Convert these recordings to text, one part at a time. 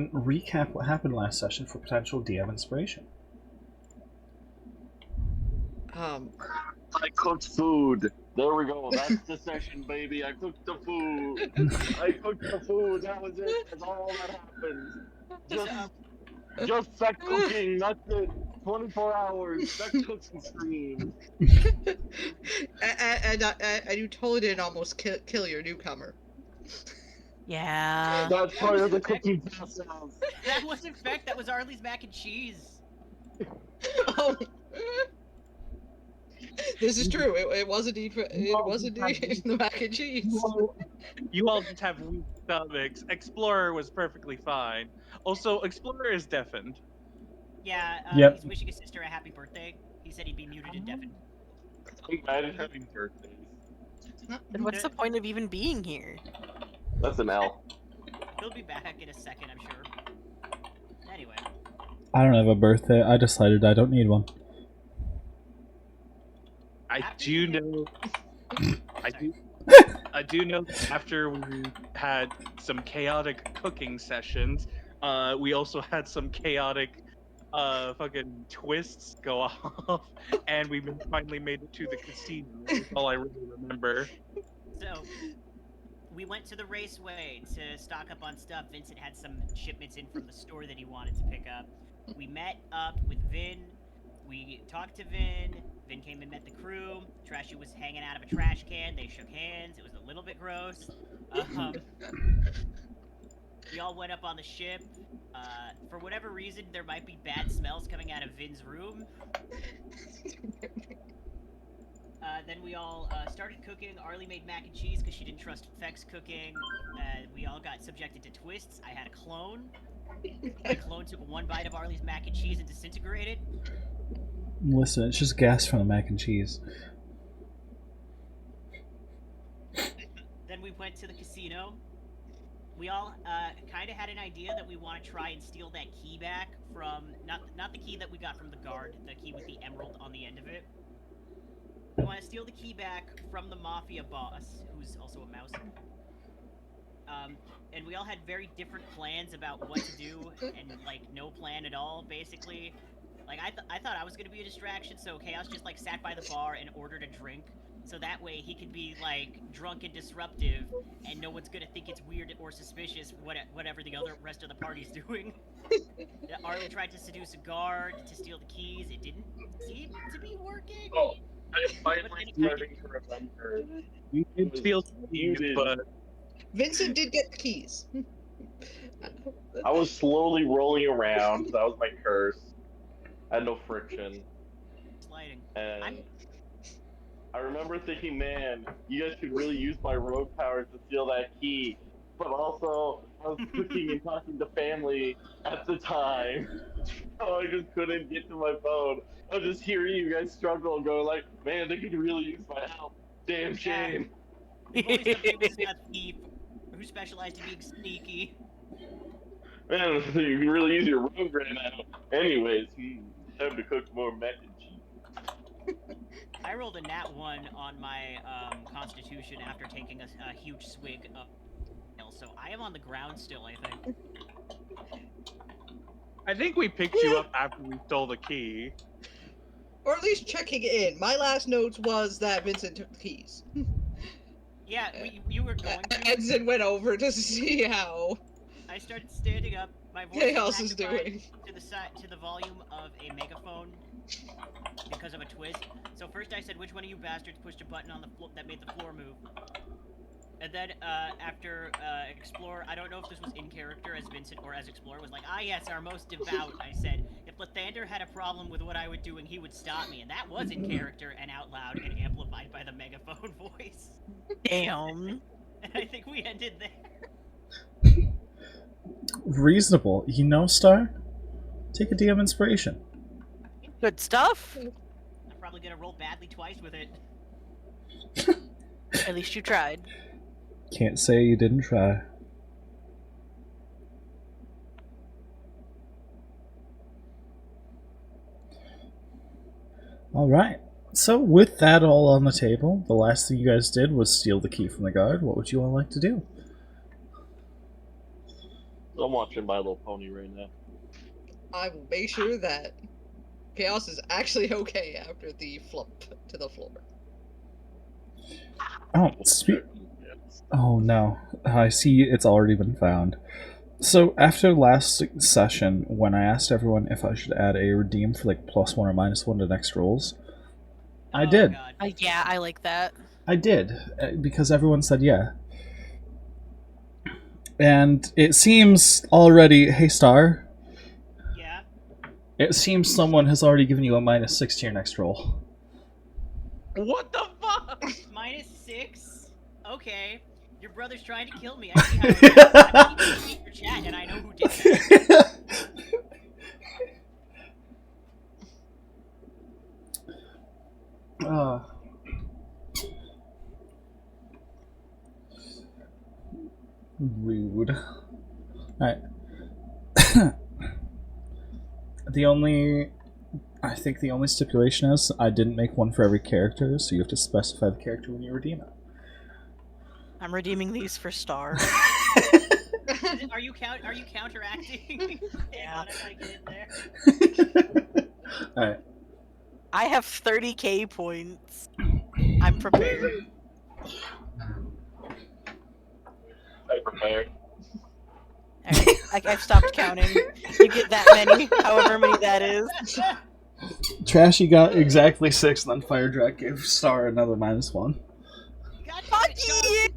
can recap what happened last session for potential DM inspiration. I cooked food. There we go. That's the session, baby. I cooked the food. I cooked the food. That was it. That's all that happened. Just that cooking. That's it. 24 hours. That cooking stream. and you totally didn't almost kill your newcomer. Yeah. That's part of the cooking process. That was in fact that was Arlie's mac and cheese. Oh. This is true. It was indeed the mac and cheese. You all just have weak stomachs. Explorer was perfectly fine. Also, Explorer is deafened. Yeah, Yep. He's wishing his sister a happy birthday. He said he'd be muted and deafened. I'm bad at having birthdays. Then what's the point of even being here? That's an L. He'll be back in a second, I'm sure. Anyway. I don't have a birthday. I decided I don't need one. I do know that after we had some chaotic cooking sessions, we also had some chaotic fucking twists go off, and we finally made it to the casino. That's all I really remember. So, we went to the raceway to stock up on stuff. Vincent had some shipments in from the store that he wanted to pick up. We met up with Vin. We talked to Vin. Vin came and met the crew. Trashi was hanging out of a trash can. They shook hands. It was a little bit gross. We all went up on the ship. For whatever reason, there might be bad smells coming out of Vin's room. Then we all started cooking. Arlie made mac and cheese because she didn't trust Feck's cooking. We all got subjected to twists. I had a clone. My clone took one bite of Arlie's mac and cheese and disintegrated. Listen, it's just gas from the mac and cheese. Then we went to the casino. We all kind of had an idea that we want to try and steal that key back from not the key that we got from the guard, the key with the emerald on the end of it. We want to steal the key back from the mafia boss, who's also a mouse. And we all had very different plans about what to do, and like no plan at all, basically. Like I thought I was gonna be a distraction, so Chaos just like sat by the bar and ordered a drink, so that way he could be like drunk and disruptive, and no one's gonna think it's weird or suspicious whatever the rest of the party's doing. Arlie tried to seduce a guard to steal the keys. It didn't seem to be working. Oh, I'm finally starting to remember. You did feel muted, but Vincent did get the keys. I was slowly rolling around. That was my curse. I had no friction. Sliding. And I remember thinking, man, you guys could really use my rogue powers to steal that key. But also, I was cooking and talking to family at the time. So I just couldn't get to my phone. I was just hearing you guys struggle and go like, man, they could really use my help. Damn shame. We've always thought he was a thief who specialized in being sneaky. Man, you can really use your rogue right now. Anyways, time to cook more mac and cheese. I rolled a nat 1 on my constitution after taking a huge swig of ale, so I am on the ground still, I think. I think we picked you up after we stole the key. Or at least checking in. My last notes was that Vincent took the keys. Yeah, you were going to. Edson went over to see how I started standing up. My voice Chaos was is doing. to the volume of a megaphone because of a twist. So first I said, "Which one of you bastards pushed a button on the floor that made the floor move?" And then after Explorer, I don't know if this was in character as Vincent or as Explorer, was like, "Ah yes, our most devout." I said, "If Lathander had a problem with what I was doing, he would stop me," and that was in character and out loud and amplified by the megaphone voice. Damn. And I think we ended there. Reasonable. You know, Star? Take a DM inspiration. Good stuff. I'm probably gonna roll badly twice with it. At least you tried. Can't say you didn't try. Alright. So, with that all on the table, the last thing you guys did was steal the key from the guard. What would you all like to do? So I'm watching My Little Pony right now. I will make sure that Chaos is actually okay after the flop to the floor. Oh, oh no. I see it's already been found. So after last session, when I asked everyone if I should add a redeem for like +1 or -1 to next rolls, I Oh, did. God. Yeah, I like that. I did, because everyone said yeah. And it seems already, hey Star, Yeah. it seems someone has already given you a -6 to your next roll. What the fuck? -6? Okay. Your brother's trying to kill me. I see how it is. I'm keeping reading your chat, and I know who did that. Rude. Alright. I think the only stipulation is I didn't make one for every character, so you have to specify the character when you redeem it. I'm redeeming these for Star. Are you counteracting? Yeah. Hang on, I gotta get in there. Alright. I have 30k points. I'm prepared. I prepared. Alright, I've stopped counting. You get that many, however many that is. Trashy got exactly 6, and then Fire Drac gave Star another -1. God damn Fuck it, Sean. you!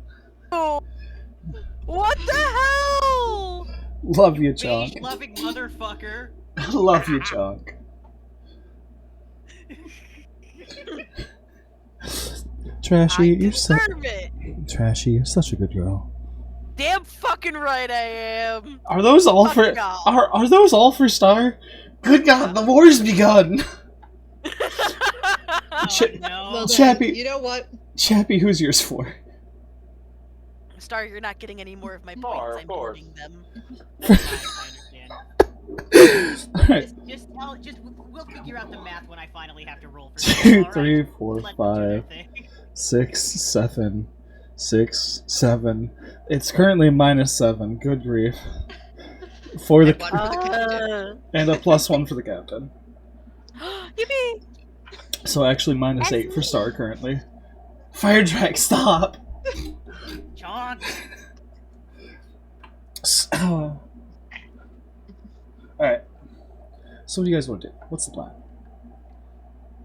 What the hell? Love you, Chonk. Beige-loving motherfucker. Love you, Chonk. Trashy, I deserve it. Trashy, you're such a good girl. Damn fucking right I am. Are those all Fuck for y'all. are those all for Star? Good God, the war's begun. Oh, no. Well, then, Chappy. you know what? Chappy, who's yours for? Star, you're not getting any more of my Star, points. of I'm course. holding them. I understand. Alright. We'll figure out the math when I finally have to roll for 2, alright? 3, 4, Let them do their 5, thing. 6, 7, 6, 7. It's currently -7. Good grief. For And the one for the captain. and a +1 for the captain. Yippee! So actually -8 for Star currently. Fire Drac, stop! Chonk. Alright. So what do you guys want to do? What's the plan?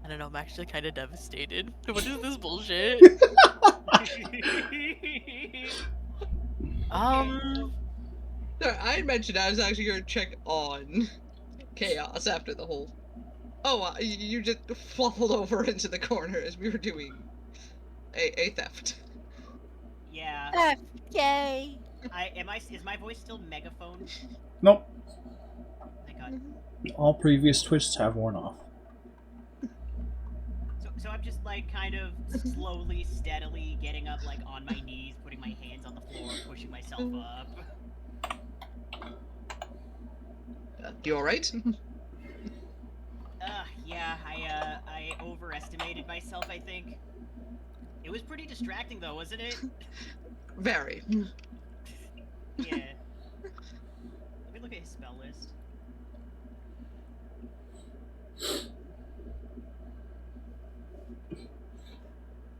I don't know, I'm actually kind of devastated. What is this bullshit? Sorry, I had mentioned I was actually going to check on Chaos after the whole. Oh, you just fluffled over into the corner as we were doing a theft. Yeah. Yay! Is my voice still megaphone? Nope. Thank God. All previous twists have worn off. So I'm just like kind of slowly, steadily getting up like on my knees, putting my hands on the floor, pushing myself up. You alright? Yeah, I overestimated myself, I think. It was pretty distracting though, wasn't it? Very. Yeah. Let me look at his spell list.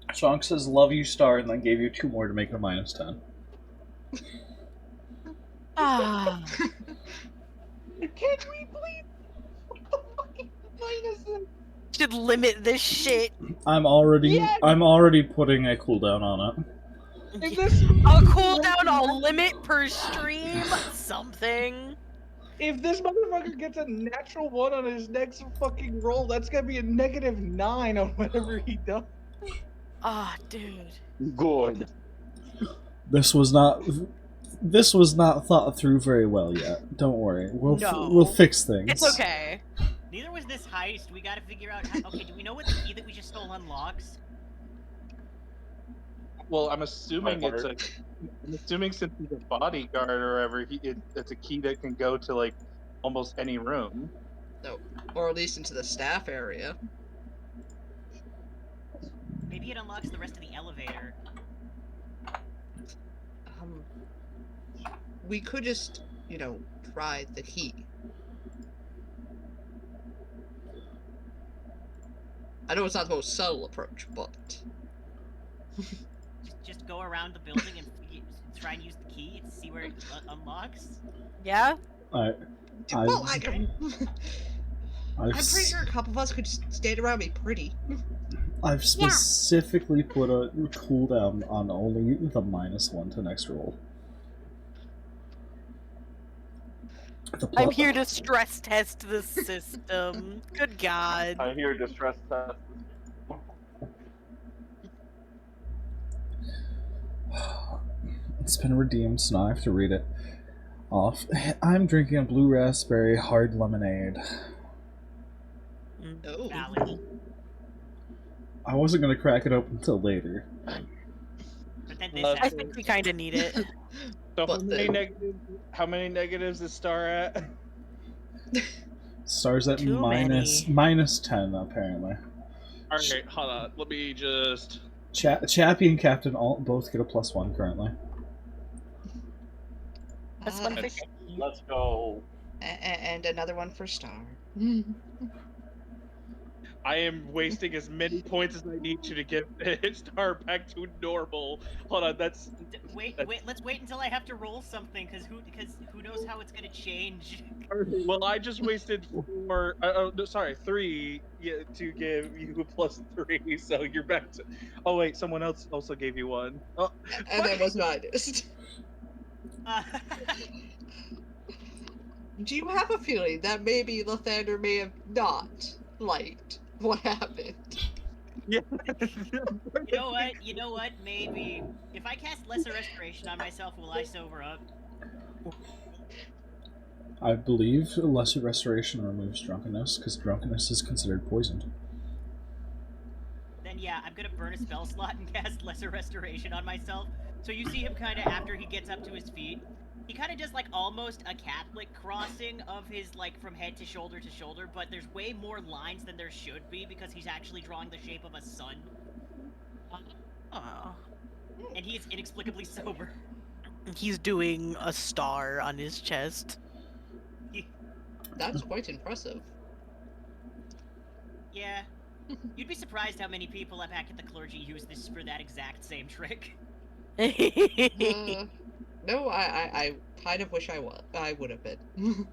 Chonk says love you, Star, and then gave you 2 more to make it a -10. Ah. Can we please? What the fucking minuses? Should limit this shit. I'm already Yes! putting a cooldown on it. If this A cooldown, a limit per stream, something. if this motherfucker gets a natural 1 on his next fucking roll, that's gonna be a -9 on whatever he does. Ah, dude. Good. This was not thought through very well yet. Don't worry, we'll No. we'll fix things. It's okay. Neither was this heist. We gotta figure out how. Okay, do we know what the key that we just stole unlocks? Well, I'm assuming My it's a. I'm assuming since he's a bodyguard or whatever, it's a key that can go to like almost any room. Or at least into the staff area. Maybe it unlocks the rest of the elevator. We could just try the key. I know it's not the most subtle approach, but Just go around the building and try and use the key to see where it unlocks. Yeah? I, well, I've, I'm pretty sure a couple of us could just stand around me pretty. I've specifically put a cooldown on only the -1 to next roll. I'm here to stress test the system. Good God. I hear distress test. It's been redeemed, so now I have to read it off. I'm drinking a blue raspberry hard lemonade. Oh. Valid. I wasn't going to crack it open until later. But then this I I happened. think we kind of need it. So But how many negatives is Star at? Star's at Too minus many. -10, apparently. Alright, hold on. Let me just... Chappi and Captain both get a +1 currently. That's one for That's- Jackie. Let's go. And another one for Star. I am wasting as many points as I need to get Star back to normal. Hold on, that's... Wait, let's wait until I have to roll something, because who knows how it's gonna change. Well, I just wasted 3 to give you a +3, so you're back to... Oh wait, someone else also gave you one. Oh, And that was minus. Do you have a feeling that maybe Lathander may have not liked what happened? yeah. You know what? Maybe if I cast Lesser Restoration on myself, will I sober up? I believe Lesser Restoration removes drunkenness, because drunkenness is considered poisoned. Then yeah, I'm gonna burn a spell slot and cast Lesser Restoration on myself. So you see him kind of after he gets up to his feet, he kind of does like almost a Catholic crossing of his like from head to shoulder, but there's way more lines than there should be because he's actually drawing the shape of a sun. Oh. And he is inexplicably sober. He's doing a star on his chest. That's quite impressive. Yeah. You'd be surprised how many people back at the clergy use this for that exact same trick. No, I kind of wish I would have been.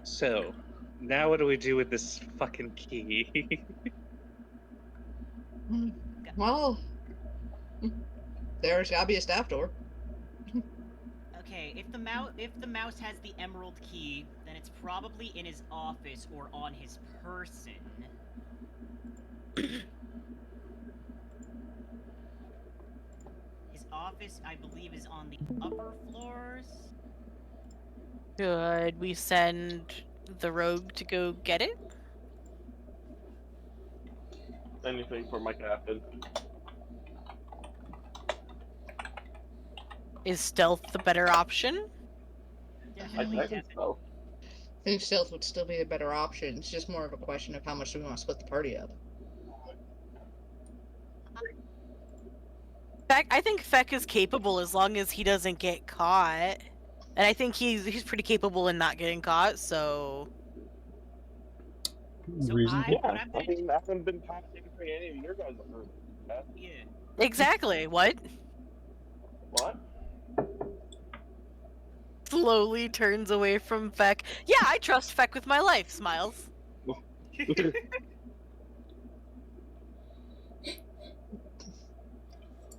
So, now what do we do with this fucking key? Well, there's gotta be a staff door. Okay, if the mouse has the emerald key, then it's probably in his office or on his person. His office, I believe, is on the upper floors. Should we send the rogue to go get it? Anything for my captain. Is stealth the better option? Definitely, I think so. I think stealth would still be a better option. It's just more of a question of how much do we want to split the party up. I think Feck is capable as long as he doesn't get caught. And I think he's pretty capable in not getting caught, so... So Reasonable. Yeah, what I'm gonna I haven't been caught anything any of your guys have heard. yeah. Exactly, what? What? Slowly turns away from Feck. Yeah, I trust Feck with my life, smiles.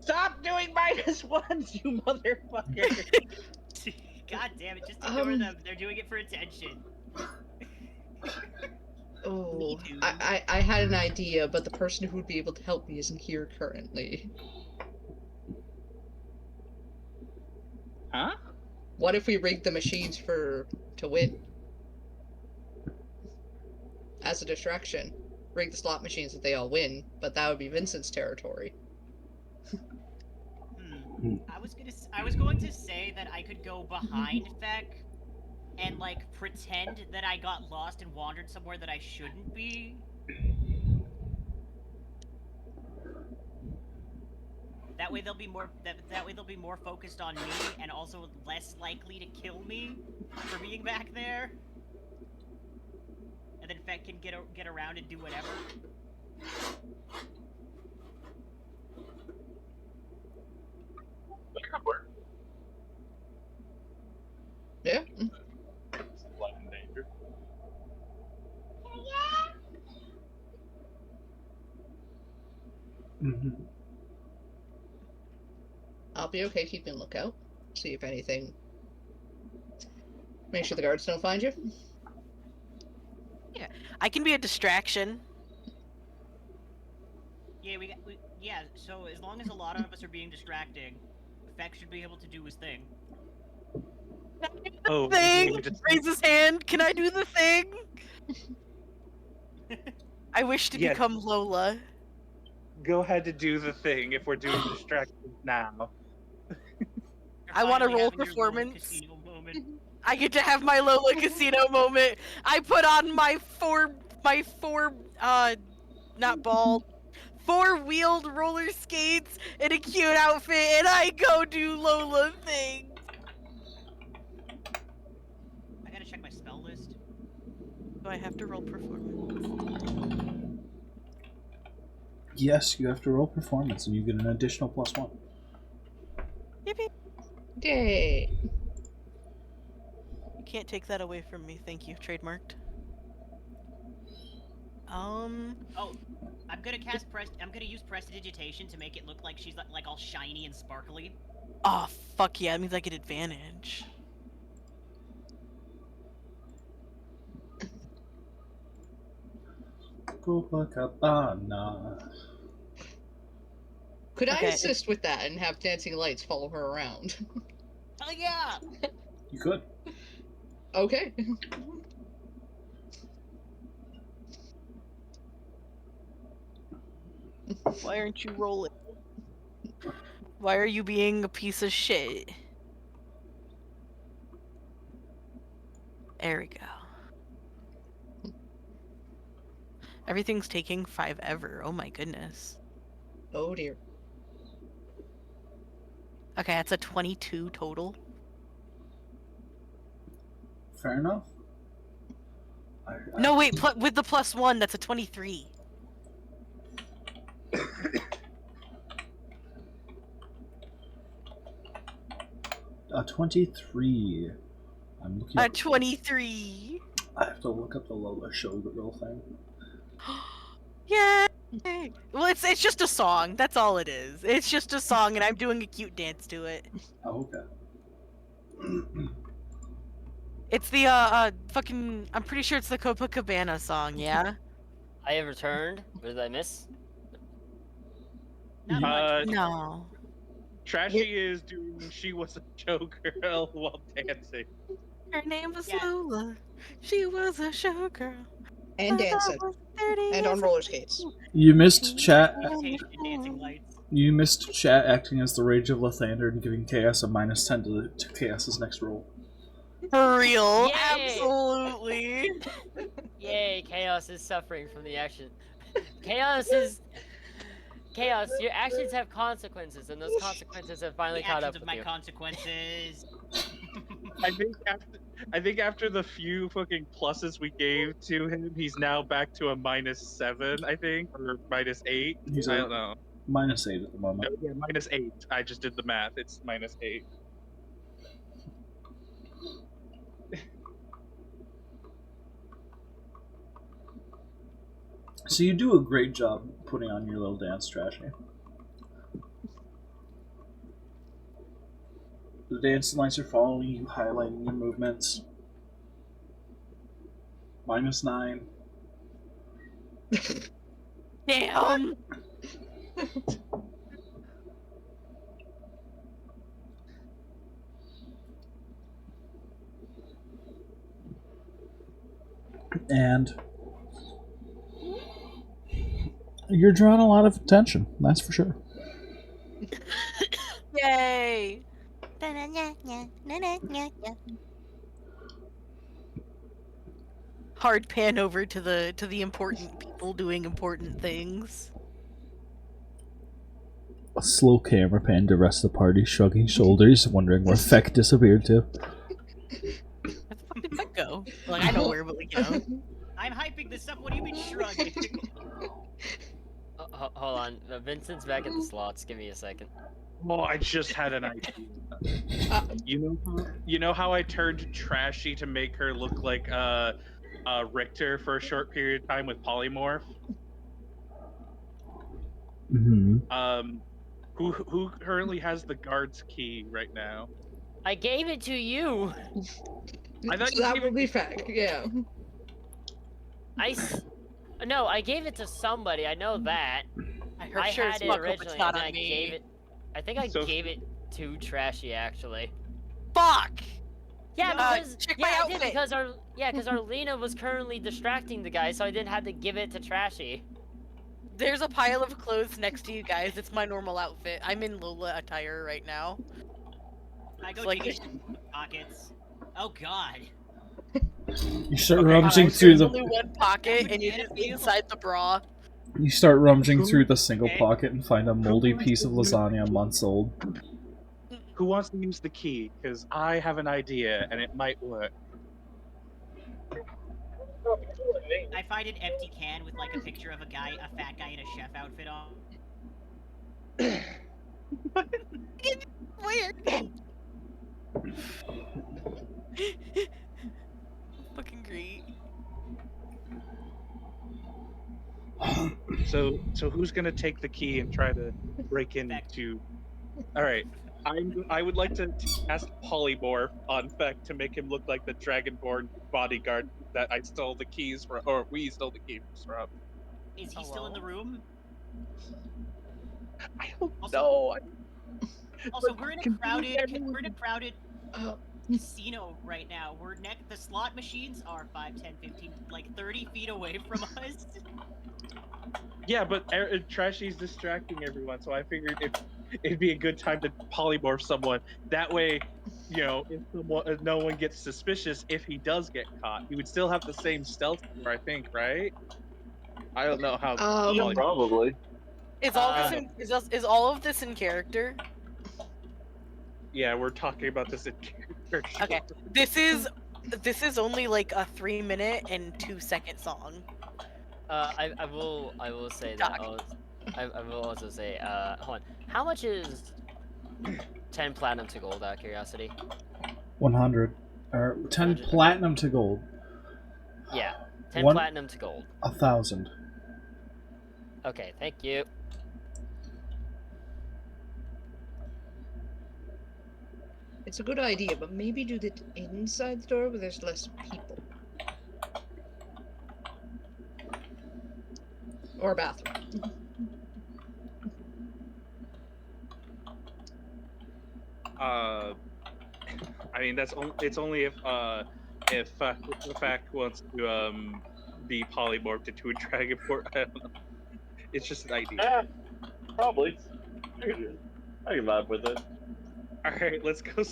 Stop doing -1s, you motherfucker! God damn it, just ignore them. They're doing it for attention. Oh, too. I had an idea, but the person who would be able to help me isn't here currently. Huh? What if we rigged the machines to win? As a distraction. Rig the slot machines that they all win, but that would be Vincent's territory. I was going to say that I could go behind Feck and like pretend that I got lost and wandered somewhere that I shouldn't be. That way they'll be more that way they'll be more focused on me and also less likely to kill me for being back there. And then Feck can get around and do whatever. That could work. Yeah. Life in danger. Mm-hmm. I'll be okay keeping a lookout. See if anything. Make sure the guards don't find you. I can be a distraction. Yeah, yeah. So as long as a lot of us are being distracting, Feck should be able to do his thing. Oh, Thing! we just- Raise his hand. Can I do the thing? I wish to Yes. become Lola. go ahead to do the thing if we're doing distractions now. You're I want a finally roll having your Lola performance. Casino moment. I get to have my Lola Casino moment. I put on my not bald, four-wheeled roller skates and a cute outfit, and I go do Lola things. I gotta check my spell list. Do I have to roll performance? Yes, you have to roll performance, and you get an additional +1. Yippee! Yay. You can't take that away from me. Thank you. Trademarked. Oh, I'm gonna use prestidigitation to make it look like she's like all shiny and sparkly. Oh, fuck yeah. That means I get advantage. Copacabana. Could I Okay. assist with that and have dancing lights follow her around? Oh yeah! You could. Okay. Why aren't you rolling? Why are you being a piece of shit? There we go. Everything's taking 5 ever. Oh my goodness. Oh dear. Okay, that's a 22 total. Fair enough. No, wait, with the +1, that's a 23. A 23. I'm looking. A 23. I have to look up the Lola showgirl thing. Yay! Well, it's just a song. That's all it is. It's just a song, and I'm doing a cute dance to it. Oh, okay. It's the fucking. I'm pretty sure it's the Copacabana song. Yeah. I have returned. What did I miss? Not much. No. Trashy is doing She Was a Showgirl while dancing. Her name was Yeah. Lola. She was a showgirl. And dancing. And on roller skates. You missed chat. Prestidigitation and dancing lights. You missed chat acting as the Rage of Lathander and giving Chaos a -10 to Chaos's next roll. For real. Yay! Absolutely. Yay, Chaos is suffering from the action. Chaos, your actions have consequences, and those consequences have finally The caught actions up of with my you. consequences. I think after the few fucking pluses we gave to him, he's now back to a -7, I think, or -8. He's I a don't know. -8 at the No, moment. yeah, -8. I just did the math. It's -8. So you do a great job putting on your little dance, Trashy. The dancing lights are following you, highlighting your movements. -9. Damn. And you're drawing a lot of attention, that's for sure. Yay. Hard pan over to the important people doing important things. Slow camera pan to rest the party, shrugging shoulders, wondering where Feck disappeared to. Where the fuck did Beck go? Like, I know where, but like, you know. I'm hyping this up. What do you mean shrugging? Hold on. Vincent's back at the slots. Give me a second. Oh, I just had an idea. You know how I turned Trashy to make her look like Richter for a short period of time with polymorph? Mm-hmm. Who currently has the guard's key right now? I gave it to you. I thought So you that gave will it- be Feck, yeah. No, I gave it to somebody. I know that. I heard I sure had as it fuck hope originally, it's not and then on I me. gave it. I think I So- gave it to Trashy actually. Fuck! Yeah, because check my I did outfit. because Arlena was currently distracting the guy, so I didn't have to give it to Trashy. There's a pile of clothes next to you guys. It's my normal outfit. I'm in Lola attire right now. I go Like, dig into the pockets. Oh god. You start Okay, rummaging There's through the. only one pocket, and you just see inside the bra. You start rummaging Who- through the single Okay. pocket and find a moldy wants piece to of use- lasagna months old. Who wants to use the key? Because I have an idea and it might work. I find an empty can with like a picture of a fat guy in a chef outfit on. Weird. Fucking great. So who's gonna take the key and try to break into? All right, I would like to cast polymorph on Feck to make him look like the Dragonborn bodyguard that I stole the keys from, or we stole the keys from. Is he still in the room? I don't Also- know. Also, But we're in a can crowded Uh, casino right now. The slot machines are 5, 10, 15, like 30 feet away from us. Yeah, but Trashy's distracting everyone, so I figured it'd be a good time to polymorph someone. That way, you know, if no one gets suspicious if he does get caught. He would still have the same stealth score, I think, right? I don't know how. Yeah, Um, probably. Is all is all of this in character? Yeah, we're talking about this in character. Okay. This is only like a 3-minute and 2-second song. I will say that. I will also say. Hold on. How much is 10 platinum to gold? Out of curiosity. 100. Or 10 100. platinum to gold. Yeah. 10 One- platinum to gold. 1,000. Okay. Thank you. it's a good idea, but maybe do it inside the door where there's less people. Or a bathroom. I mean it's only if Fack wants to be polymorphed into a dragonborn. I don't know. It's just an idea. Yeah, probably. I can vibe with it. All right, let's go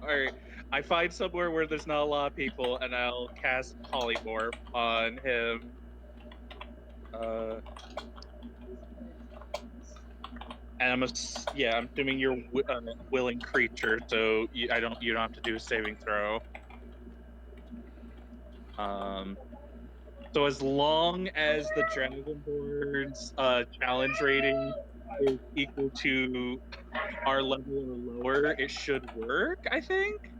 All right, I find somewhere where there's not a lot of people, and I'll cast polymorph on him. And I'm assuming you're a willing creature, so you don't have to do a saving throw. So as long as the Dragonborn's challenge rating is equal to our level or lower, it should work, I think.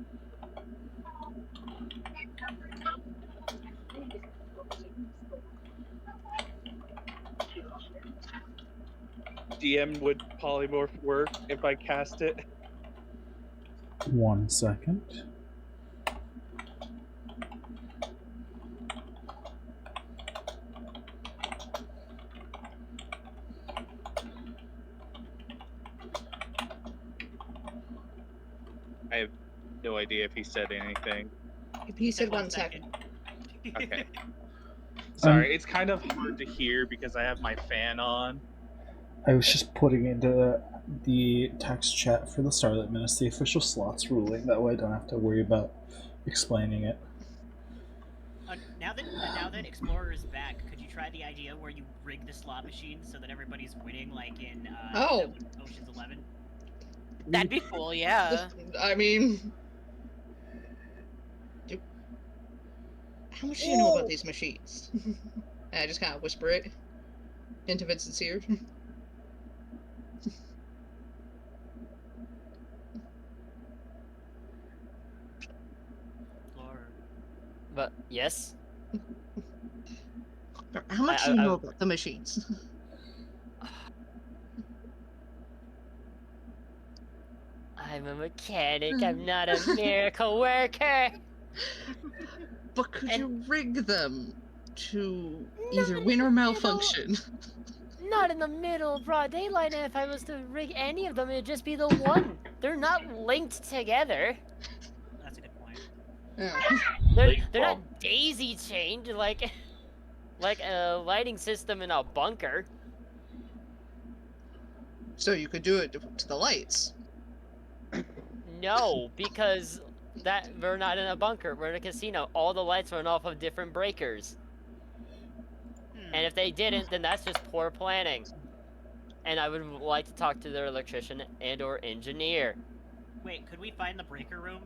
DM, would polymorph work if I cast it? 1 second. I have no idea if he said anything. If he said 1 second. Okay. Sorry, it's kind of hard to hear because I have my fan on. I was just putting into the text chat for the Starlight Menace the official slots ruling. That way I don't have to worry about explaining it. Now that Explorer is back, could you try the idea where you rig the slot machines so that everybody's winning, like in Oh. Ocean's 11? That'd be cool, yeah. I mean, how much do you know about these machines? And I just kind of whisper it into Vincent's ear. Explorer. But yes, How much do you know about the machines? I'm a mechanic. I'm not a miracle worker. But could And- you rig them to either win or malfunction? Not in the middle of broad daylight, and if I was to rig any of them, it'd just be the one. They're not linked together. That's a good point. Yeah. They're not daisy chained like a lighting system in a bunker. So you could do it to the lights. No, because we're not in a bunker. We're in a casino. All the lights run off of different breakers. And if they didn't, then that's just poor planning. And I would like to talk to their electrician and/or engineer. Wait, could we find the breaker room?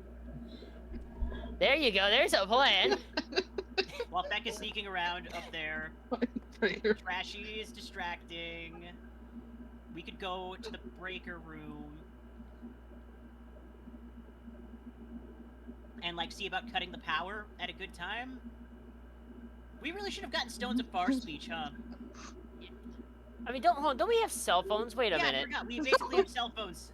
There you go. There's a plan. While Feck is sneaking around up there, Trashy is distracting. We could go to the breaker room and like see about cutting the power at a good time. We really should have gotten Stones of Far speech, huh? I mean, don't we have cell phones? Wait a minute. I forgot. We basically have cell phones.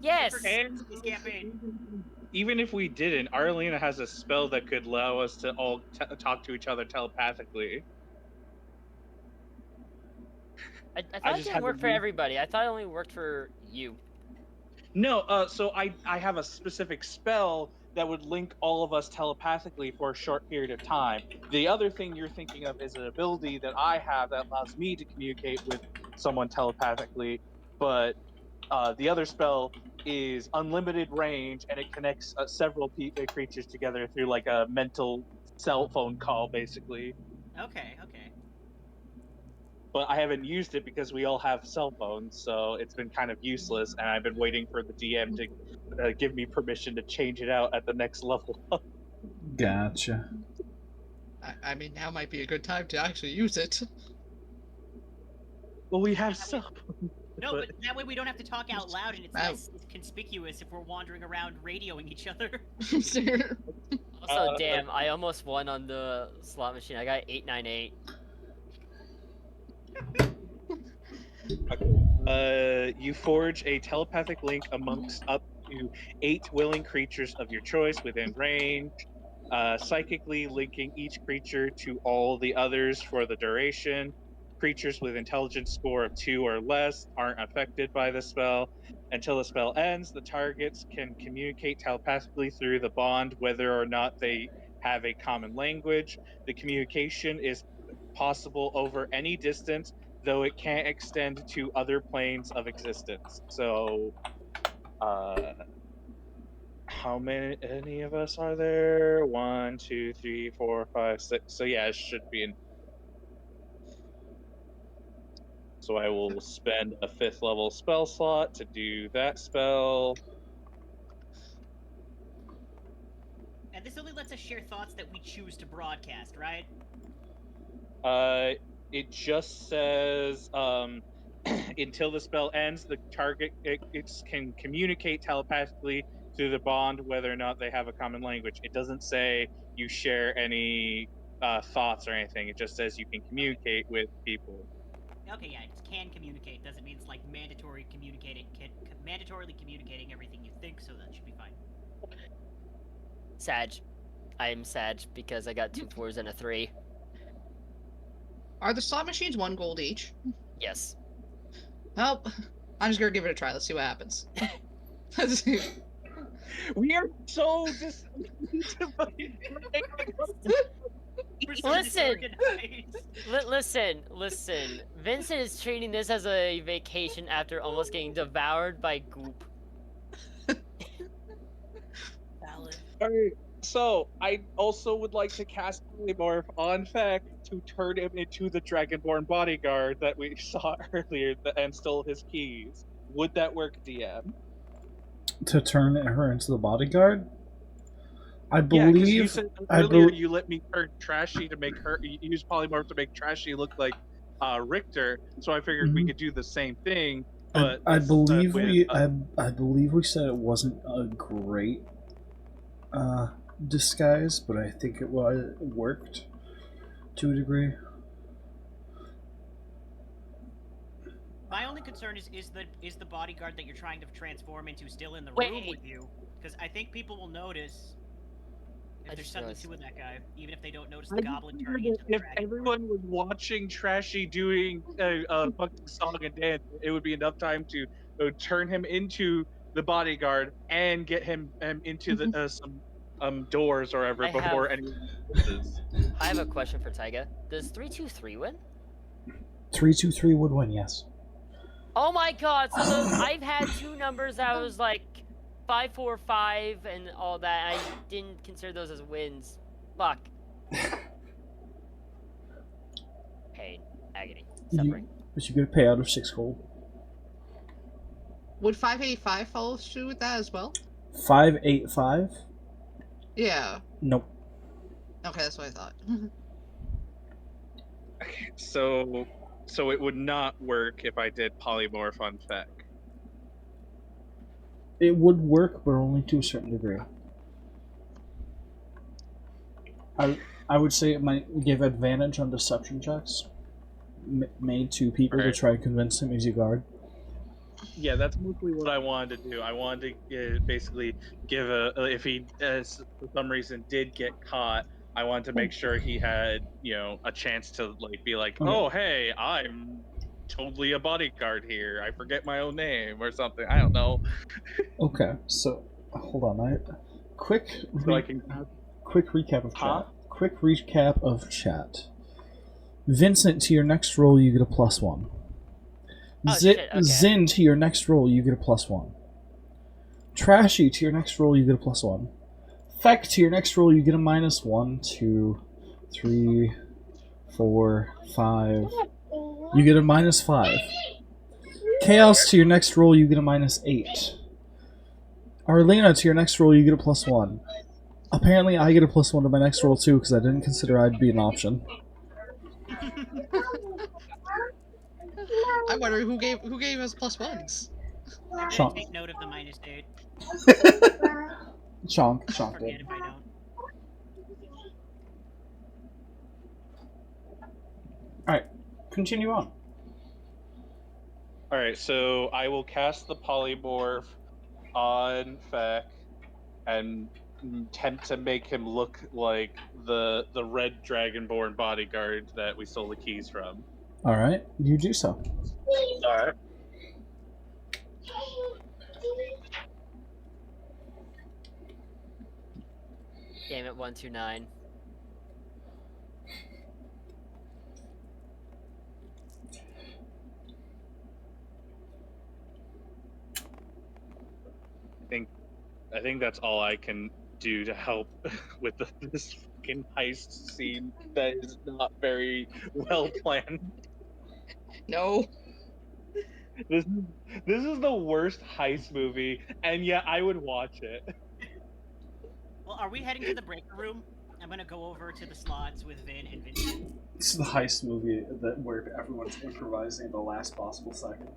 Yes. And This campaign. even if we didn't, Arlena has a spell that could allow us to all talk to each other telepathically. I thought it didn't work for everybody. I thought it only worked for you. No, so I have a specific spell that would link all of us telepathically for a short period of time. The other thing you're thinking of is an ability that I have that allows me to communicate with someone telepathically, but the other spell is unlimited range, and it connects several creatures together through like a mental cell phone call, basically. Okay. But I haven't used it because we all have cell phones, so it's been kind of useless, and I've been waiting for the DM to give me permission to change it out at the next level. Gotcha. I mean, now might be a good time to actually use it. Well, we have cell phones. No, but that way we don't have to talk out loud, and it's less conspicuous if we're wandering around radioing each other. Also, damn, I almost won on the slot machine. I got 898. You forge a telepathic link amongst up to 8 willing creatures of your choice within range, psychically linking each creature to all the others for the duration. Creatures with intelligence score of 2 or less aren't affected by the spell. Until the spell ends, the targets can communicate telepathically through the bond, whether or not they have a common language. The communication is possible over any distance, though it can't extend to other planes of existence. So, how many of us are there? 1, 2, 3, 4, 5, 6. So yeah, it should be in. So I will spend a 5th level spell slot to do that spell. And this only lets us share thoughts that we choose to broadcast, right? It just says until the spell ends, the target can communicate telepathically through the bond, whether or not they have a common language. It doesn't say you share any thoughts or anything. It just says you can communicate with people. Okay, yeah, it can communicate. Doesn't mean it's like mandatorily communicating everything you think. So that should be fine. Sag. I am Sag because I got 2 4s and a 3. Are the slot machines 1 gold each? Yes. Well, I'm just gonna give it a try. Let's see what happens. We are so Listen. Vincent is treating this as a vacation after almost getting devoured by goop. Valid. Alright, So, I also would like to cast Polymorph on Feck to turn him into the Dragonborn bodyguard that we saw earlier and stole his keys. Would that work, DM? To turn her into the bodyguard? I Yeah, because you believe. said I earlier bel you let me turn Trashy to make her use Polymorph to make Trashy look like Richter. So I figured we Mhm. could do the same thing, I, but I this believe with we. I believe we said it wasn't a great uh, disguise, but I think it worked to a degree. My only concern is the bodyguard that you're trying to transform into still in the room Wait. with you? Because I think people will notice if I there's just something realized. to with that guy, even if they don't notice I the just goblin figured turning that into the if dragon. everyone was watching Trashy doing a fucking song and dance, it would be enough time to turn him into the bodyguard and get him into the some doors or whatever I have before anyone notices. I have a question for Taiga. Does 323 win? 323 would win, yes. Oh my god, so I've had two numbers that was like 545 and all that. I didn't consider those as wins. Fuck. Pain. Agony. Suffering. But you get a payout of 6 gold. Would 585 follow through with that as well? 585? Yeah. Nope. Okay, that's what I thought. So it would not work if I did polymorph on Feck. It would work, but only to a certain degree. I would say it might give advantage on deception checks made to people to Right. try and convince him he's a guard. Yeah, that's mostly what I wanted to do. I wanted to basically give if he for some reason did get caught, I wanted to make sure he had a chance to be like, Okay. oh hey, I'm totally a bodyguard here. I forget my own name or something. I don't know. Okay, so hold on. Quick, So I can. quick recap of Huh? chat. Quick recap of chat. Vincent, to your next roll, you get a +1. Oh shit, okay. Zin, to your next roll, you get a +1. Trashy, to your next roll, you get a +1. Feck, to your next roll, you get a -1, 2, 3, 4, 5. You get a -5. Chaos, to your next roll, you get a -8. Arlena, to your next roll, you get a +1. Apparently, I get a +1 to my next roll too, because I didn't consider I'd be an option. I wonder who gave us +1s. I didn't Chonk. take note of the -8. Chonk Forget did. if I don't. Alright, continue on. All right, so I will cast the polymorph on Feck and attempt to make him look like the red dragonborn bodyguard that we stole the keys from. Alright, you do so. Alright. Damn it, 129. I think that's all I can do to help with this fucking heist scene that is not very well planned. No. This is the worst heist movie, and yet I would watch it. Well, are we heading to the breaker room? I'm gonna go over to the slots with Vin and Vincent. This is the heist movie where everyone's improvising at the last possible second.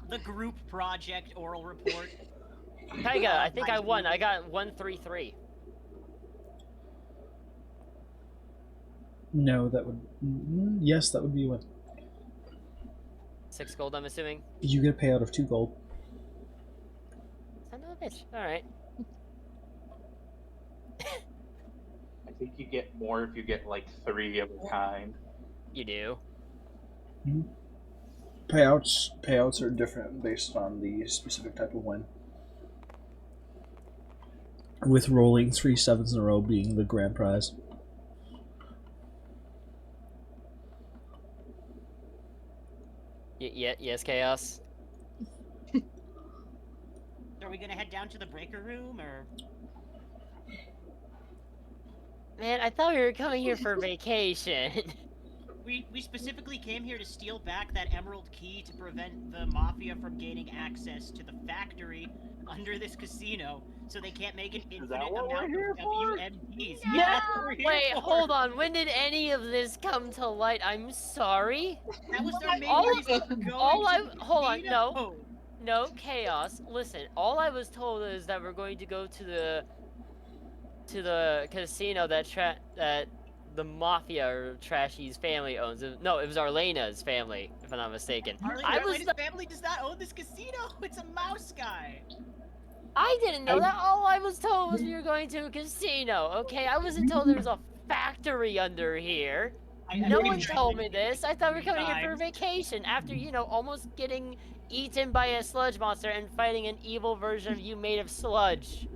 The group project oral report. Taiga, I think I won. I got 133. No, that would. Yes, that would be a win. 6 gold, I'm assuming. You get a payout of 2 gold. Son of a bitch. Alright. I think you get more if you get 3 of a kind. You do. Payouts are different based on the specific type of win. With rolling 3 sevens in a row being the grand prize. Yes, Chaos. There are we gonna head down to the breaker room, or? Man, I thought we were coming here for vacation. We specifically came here to steal back that emerald key to prevent the mafia from gaining access to the factory under this casino, so they can't make an infinite what we're amount here of for? WMDs. Yeah! Yeah, that's what we're here Wait, for. hold on. When did any of this come to light? I'm sorry. That was their main All- reason for going all to I- the hold on, casino. No, Chaos. Listen, all I was told is that we're going to go to the casino that the mafia or Trashy's family owns. No, it was Arlena's family, if I'm not mistaken. Arlena's family does not own this casino. It's a mouse guy. I didn't know that. All I was told was we were going to a casino. Okay, I wasn't told there was a factory under here. No one told me this. I thought we were coming here for vacation after, almost getting eaten by a sludge monster and fighting an evil version of you made of sludge.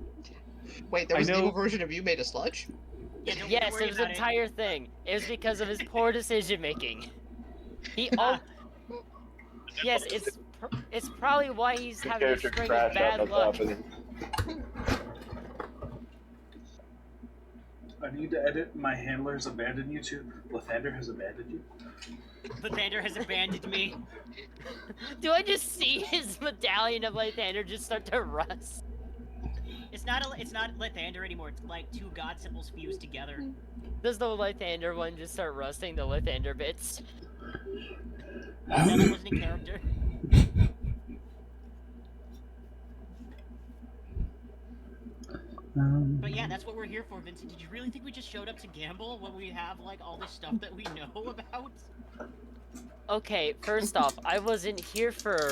Wait, there was an evil version of you made of sludge? Yeah, Yes, it was the entire thing. It was because of his poor decision making. Yes, it's probably why he's having a string of bad luck. I need to edit my handlers abandoned you to Lathander has abandoned you. Lathander has abandoned me. Do I just see his medallion of Lathander just start to rust? It's not Lathander anymore. It's like two god symbols fused together. Does the Lathander one just start rusting the Lathander bits? No, that wasn't in character. But yeah, that's what we're here for, Vincent. Did you really think we just showed up to gamble when we have, like, all this stuff that we know about? Okay, first off, I wasn't here for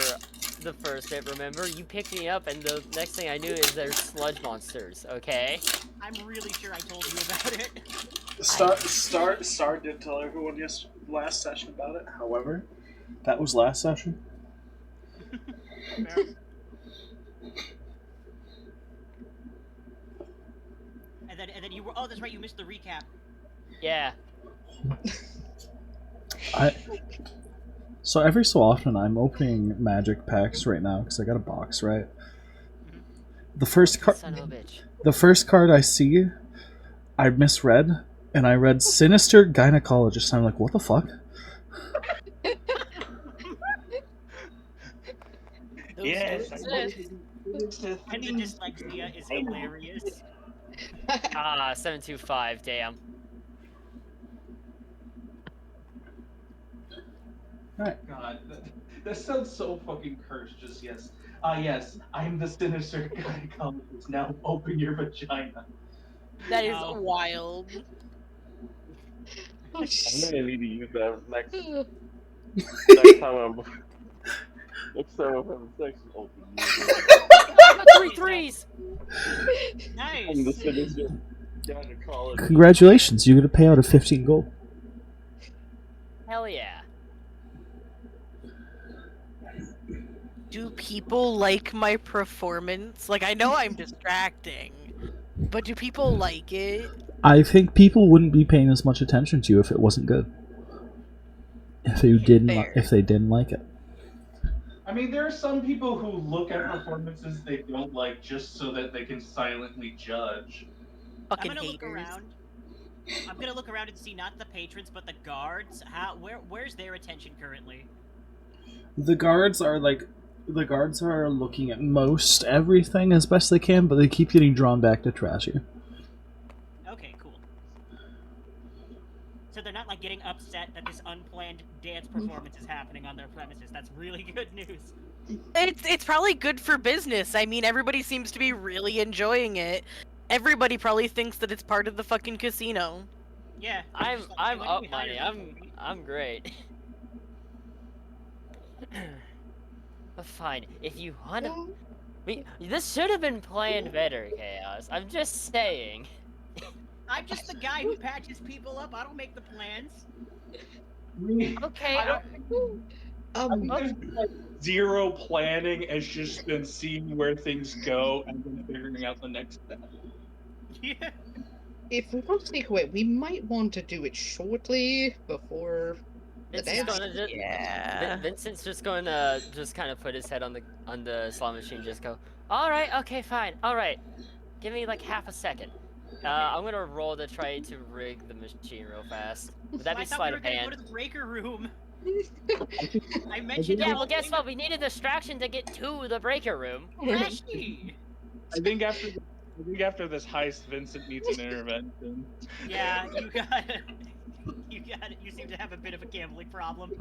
the first bit, remember? You picked me up, and the next thing I knew is there's sludge monsters, okay? I'm really sure I told you about it. Star did tell everyone last session about it. However, that was last session. Fair. And then you were. Oh, that's right. You missed the recap. Yeah. So every so often, I'm opening magic packs right now because I got a box, right? The first card. Son of a bitch. The first card I see, I misread, and I read Sinister Gynecologist. I'm like, what the fuck? Yes. And the dyslexia is hilarious. 725, damn. God, that sounds so fucking cursed. Just yes. Yes, I'm the sinister gynecologist. Now open your vagina. That is wild. I'm gonna need to use that next time I'm having sex. Open. 3 threes! Nice. I'm the sinister gynecologist. Congratulations, you get a payout of 15 gold. Hell yeah. Do people like my performance? Like, I know I'm distracting, but do people like it? I think people wouldn't be paying as much attention to you if it wasn't good. If they didn't like it. I mean, there are some people who look at performances they don't like just so that they can silently judge. Fucking I'm gonna haters. look around. I'm gonna look around and see not the patrons but the guards. Where's their attention currently? The guards are looking at most everything as best they can, but they keep getting drawn back to Trashy. Okay, cool. So they're not like getting upset that this unplanned dance performance is happening on their premises. That's really good news. It's probably good for business. I mean, everybody seems to be really enjoying it. Everybody probably thinks that it's part of the fucking casino. Yeah. I'm just like, "Hey, why don't up we hire money. these people?" I'm great. But fine, if you wanna, this should have been planned better, Chaos. I'm just saying. I'm just the guy who patches people up. I don't make the plans. Okay. I think there's like zero planning. It's just been seeing where things go and then figuring out the next step. Yeah. If we want to sneak away, we might want to do it shortly before Vincent's gonna just, Yeah. Vincent's just going to just kind of put his head on the slot machine, just go, all right, okay, fine, all right, give me like half a second. I'm gonna roll to try to rig the machine real fast. Would that I be thought we sleight were of gonna go hand? to the breaker room. I mentioned Yeah, the well, whole guess thing what? We need a distraction to get to the breaker room. with Trashi. I think after this heist, Vincent needs an intervention. Yeah, you got it. You got it. You seem to have a bit of a gambling problem.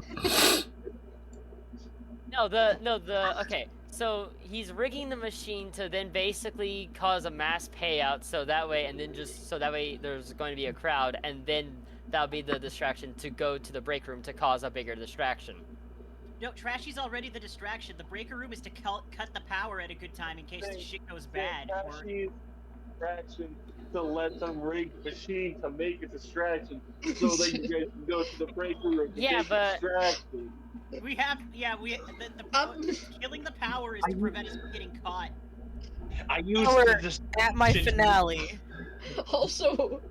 Okay. So he's rigging the machine to then basically cause a mass payout, so that way, and then just so that way there's going to be a crowd, and then that'll be the distraction to go to the break room to cause a bigger distraction. No, Trashy's already the distraction. The breaker room is to cut the power at a good time in case the shit goes bad. Or... Trashy's distraction to let them rig the machine to make a distraction so that you guys can go to the break room to Yeah, make but- a distraction. We have, killing the power is to prevent us from getting caught. I used Power the distraction at my to- finale. Also,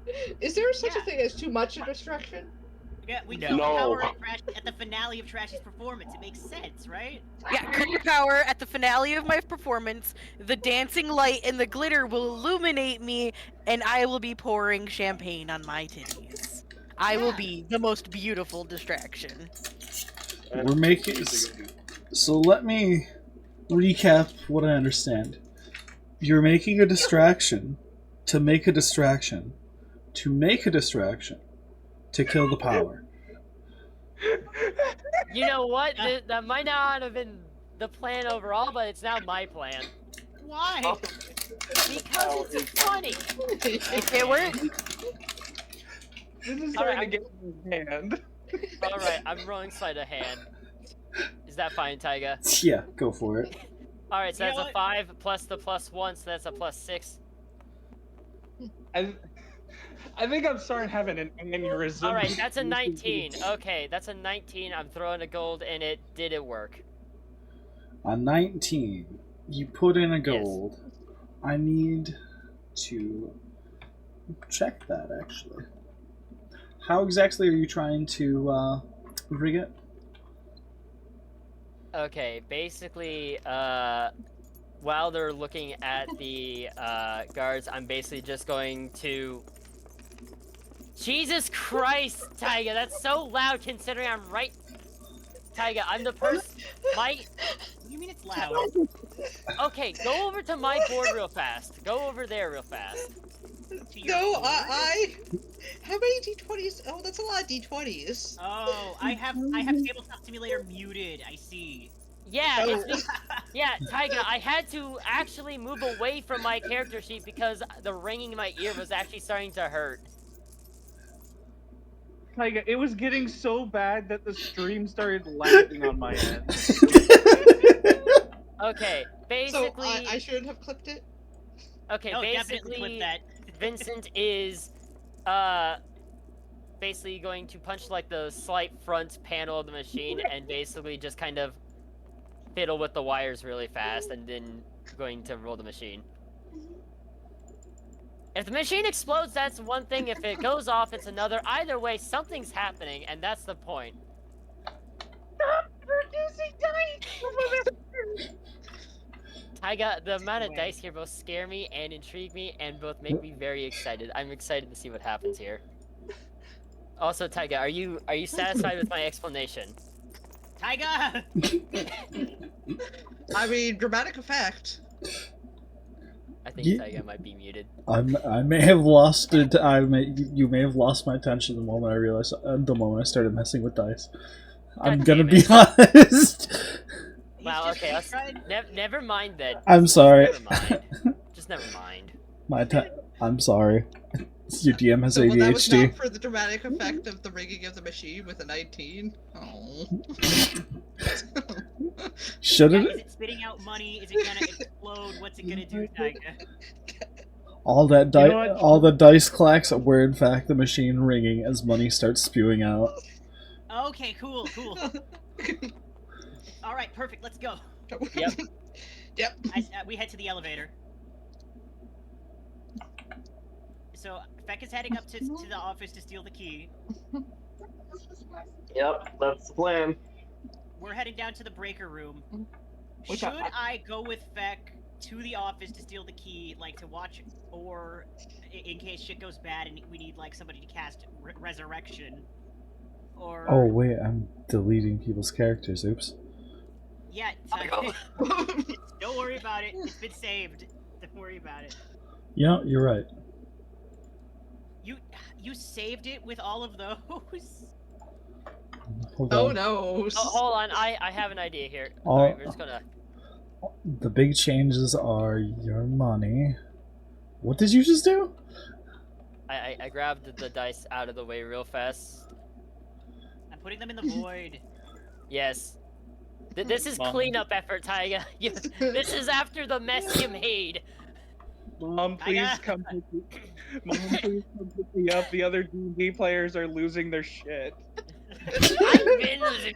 is there such a Yeah. thing as too much a distraction? Yeah, we No. kill the power at the finale of Trashy's performance. It makes sense, right? Yeah, cut the power at the finale of my performance. The dancing light and the glitter will illuminate me, and I will be pouring champagne on my titties. I will be the most beautiful distraction. We're making. So let me recap what I understand. You're making a distraction to make a distraction to make a distraction to kill the power. You know what? That might not have been the plan overall, but it's now my plan. Why? Because it's funny. It worked. This is All right, starting to get in his hand. All right, I'm rolling sleight of hand. Is that fine, Taiga? Yeah, go for it. All right, so You that's know a what? 5 plus the +1, so that's a +6. I think I'm starting having an aneurysm. All right, that's a 19. Okay, that's a 19. I'm throwing a gold in it. Did it work? A 19. You put in a gold. I need to check that, actually. How exactly are you trying to rig it? Okay, basically, while they're looking at the guards, I'm basically just going to... Jesus Christ, Taiga, that's so loud considering I'm right... Taiga, I'm the person... What do you mean it's loud? Okay, go over to my board real fast. Go over there real fast. No, I. How many d20s? Oh, that's a lot of d20s. Oh, I have Tabletop Simulator muted. I see. Yeah, Oh. yeah, Taiga, I had to actually move away from my character sheet because the ringing in my ear was actually starting to hurt. Like, it was getting so bad that the stream started lagging on my end. Okay, basically... So I shouldn't have clipped it. Okay, No, definitely clip basically, that. Vincent is, basically going to punch, like, the slight front panel of the machine and basically just kind of fiddle with the wires really fast and then going to roll the machine. If the machine explodes, that's one thing. If it goes off, it's another. Either way, something's happening, and that's the point. Stop producing dice! Taiga, the amount of dice here both scare me and intrigue me, and both make me very excited. I'm excited to see what happens here. Also, Taiga, are you satisfied with my explanation? Taiga! I mean, dramatic effect. I think Ye- Taiga might be muted. I may have lost it. You may have lost my attention the moment I realized. The moment I started messing with dice. I'm God gonna damn be it. honest. Wow, okay, never mind then. I'm sorry. Never mind. Just never mind. I'm sorry. Your DM has So well, that was ADHD. not for the dramatic effect of the rigging of the machine with a 19. Oh. Should Yeah, it? is it spitting out money? Is it gonna explode? What's it gonna do, Taiga? All that You know what? all the dice clacks were in fact the machine ringing as money starts spewing out. Okay, cool. All right, perfect. Let's go. Yep. Yep. We head to the elevator. So Feck is heading up to the office to steal the key. Yep, that's the plan. We're heading down to the breaker room. Which Should I go with Feck to the office to steal the key, like to watch, or in case shit goes bad and we need like somebody to cast resurrection, or Oh wait, I'm deleting people's characters. Oops. yeah, don't worry about it. It's been saved. Don't worry about it. You know, you're right. You saved it with all of those. Hold Oh on. no. Oh, hold on, I have an idea here. All- Alright, we're just gonna... The big changes are your money. What did you just do? I grabbed the dice out of the way real fast. I'm putting them in the void. Yes. This is cleanup effort, Taiga. This is after the mess you made. Mom, please come pick me. Mom, please come pick me up. The other D&D players are losing their shit. I've been losing.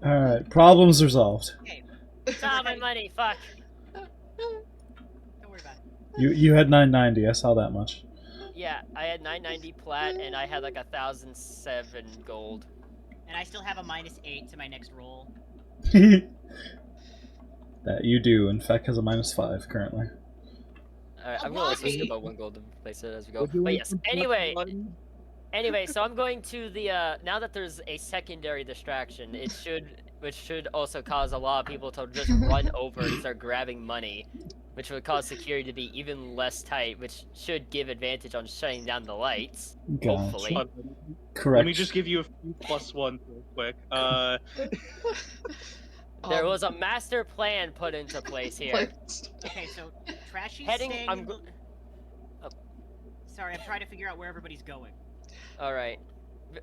Alright, problems resolved. Okay, It's all my money, fuck. don't worry about it. You had 990, I saw that much. Yeah, I had 990 plat and I had like 1,007 gold. And I still have a -8 to my next roll. That you do. In fact, has a -5 currently. Alright, I'm A gonna also lobby. skip about 1 gold to place it as we go. Would you But like yes, some anyway, so I'm going to the, now that there's a secondary distraction, which should also cause a lot of people to just run over and start grabbing money, which would cause security to be even less tight, which should give advantage on shutting down the lights, hopefully. Gotcha. Let Correct. me just give you a few +1 real quick. There was a master plan put into place here. Okay, so Trashy's Heading, staying I'm in the... Sorry, I'm trying to figure out where everybody's going. Alright.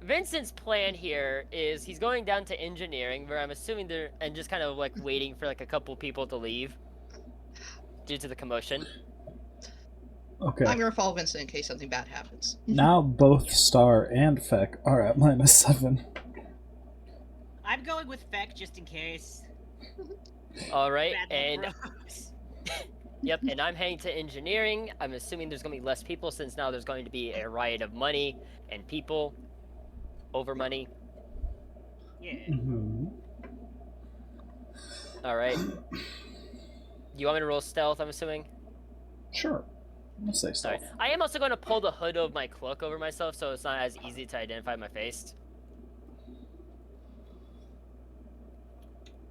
Vincent's plan here is he's going down to engineering, where I'm assuming they're, and just kind of like waiting for like a couple people to leave due to the commotion. Okay. I'm gonna follow Vincent in case something bad happens. Now both Star and Feck are at -7. I'm going with Feck just in case. Alright, Bad and luck bros. yep, and I'm heading to engineering. I'm assuming there's gonna be less people since now there's going to be a riot of money and people over money. Yeah. Mm-hmm. Alright. Do you want me to roll stealth, I'm assuming? Sure. Let's say so. Alright. I am also going to pull the hood of my cloak over myself so it's not as easy to identify my face.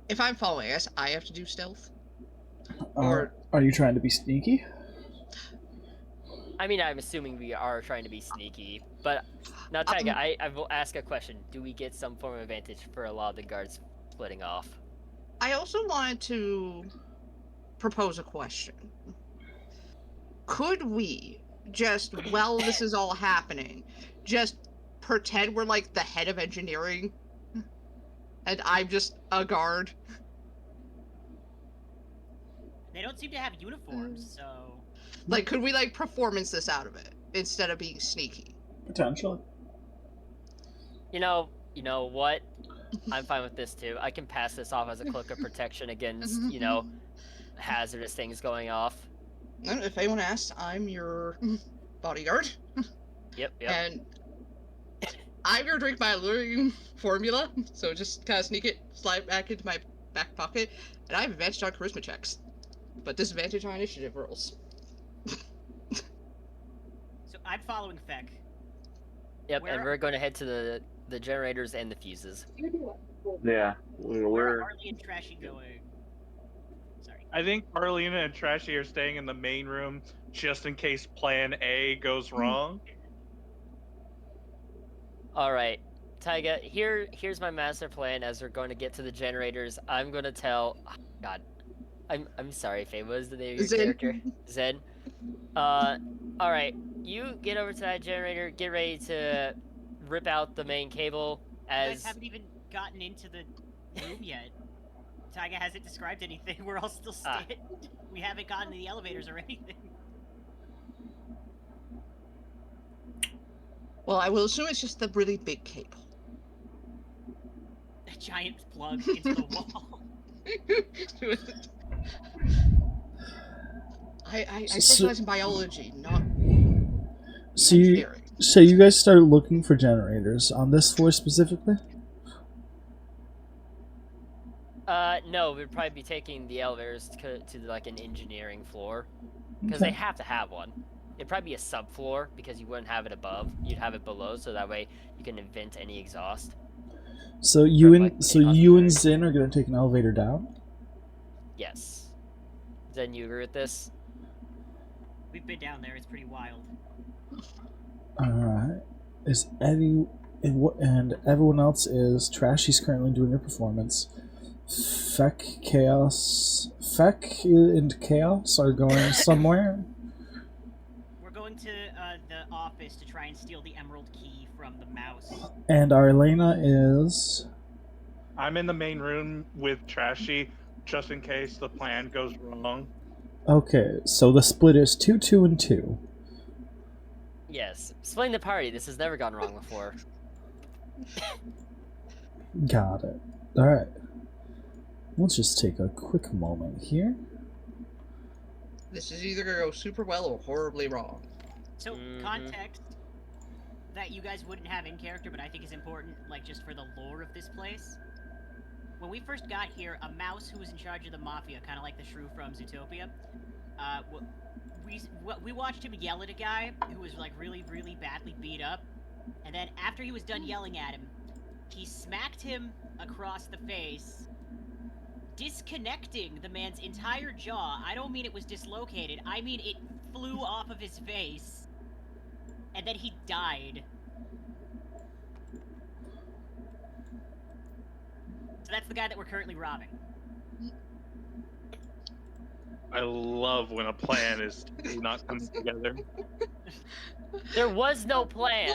If I'm following us, I have to do stealth. Are you trying to be sneaky? I mean, I'm assuming we are trying to be sneaky, but now, Taiga, I will ask a question. Do we get some form of advantage for a lot of the guards splitting off? I also wanted to propose a question. Could we just, while this is all happening, just pretend we're like the head of engineering and I'm just a guard? They don't seem to have uniforms, so... Like, could we like performance this out of it instead of being sneaky? Potentially. You know what? I'm fine with this too. I can pass this off as a cloak of protection against, hazardous things going off. If anyone asks, I'm your bodyguard. Yep. And I'm gonna drink my alluring formula, so just kind of sneak it, slide back into my back pocket, and I have advantage on charisma checks, but disadvantage on initiative rolls. So I'm following Feck. Yep, Where- and we're going to head to the generators and the fuses. Yeah, Where we're are Arlie and Trashy going? Sorry. I think Arlena and Trashy are staying in the main room just in case Plan A goes wrong. Alright, Taiga, here's my master plan as we're going to get to the generators. I'm going to tell... Oh, God. I'm sorry, Faye, what is the name of your Zen. character? Zen. Alright, you get over to that generator, get ready to rip out the main cable You guys as... haven't even gotten into the room yet. Taiga hasn't described anything. We're all still Ah. standing. We haven't gotten to the elevators or anything. Well, I will assume it's just the really big cable. A giant plug into the wall. I So- specialize in biology, not So you, engineering. So you guys started looking for generators on this floor specifically? No, we'd probably be taking the elevators to like an engineering floor, because Okay. they have to have one. It'd probably be a subfloor because you wouldn't have it above. You'd have it below, so that way you can vent any exhaust. So From, you and Zin are gonna take an elevator down. Yes. Then you agree with this? We've been down there. It's pretty wild. All right. Is Eddie and everyone else is Trashy's currently doing a performance. Feck and Chaos are going somewhere. We're going to the office to try and steal the emerald key from the mouse. And Arlena is. I'm in the main room with Trashy, just in case the plan goes wrong. Okay, so the split is 2, 2, and 2. Yes. Splitting the party. This has never gone wrong before. Got it. Alright. We'll just take a quick moment here. This is either gonna go super well or horribly wrong. So, context that you guys wouldn't have in character, but I think is important, like, just for the lore of this place. When we first got here, a mouse who was in charge of the mafia, kind of like the shrew from Zootopia, we watched him yell at a guy who was, like, really, really badly beat up, and then after he was done yelling at him, he smacked him across the face, disconnecting the man's entire jaw. I don't mean it was dislocated, I mean it flew off of his face, and then he died. So that's the guy that we're currently robbing. I love when a plan is not coming together. There was no plan.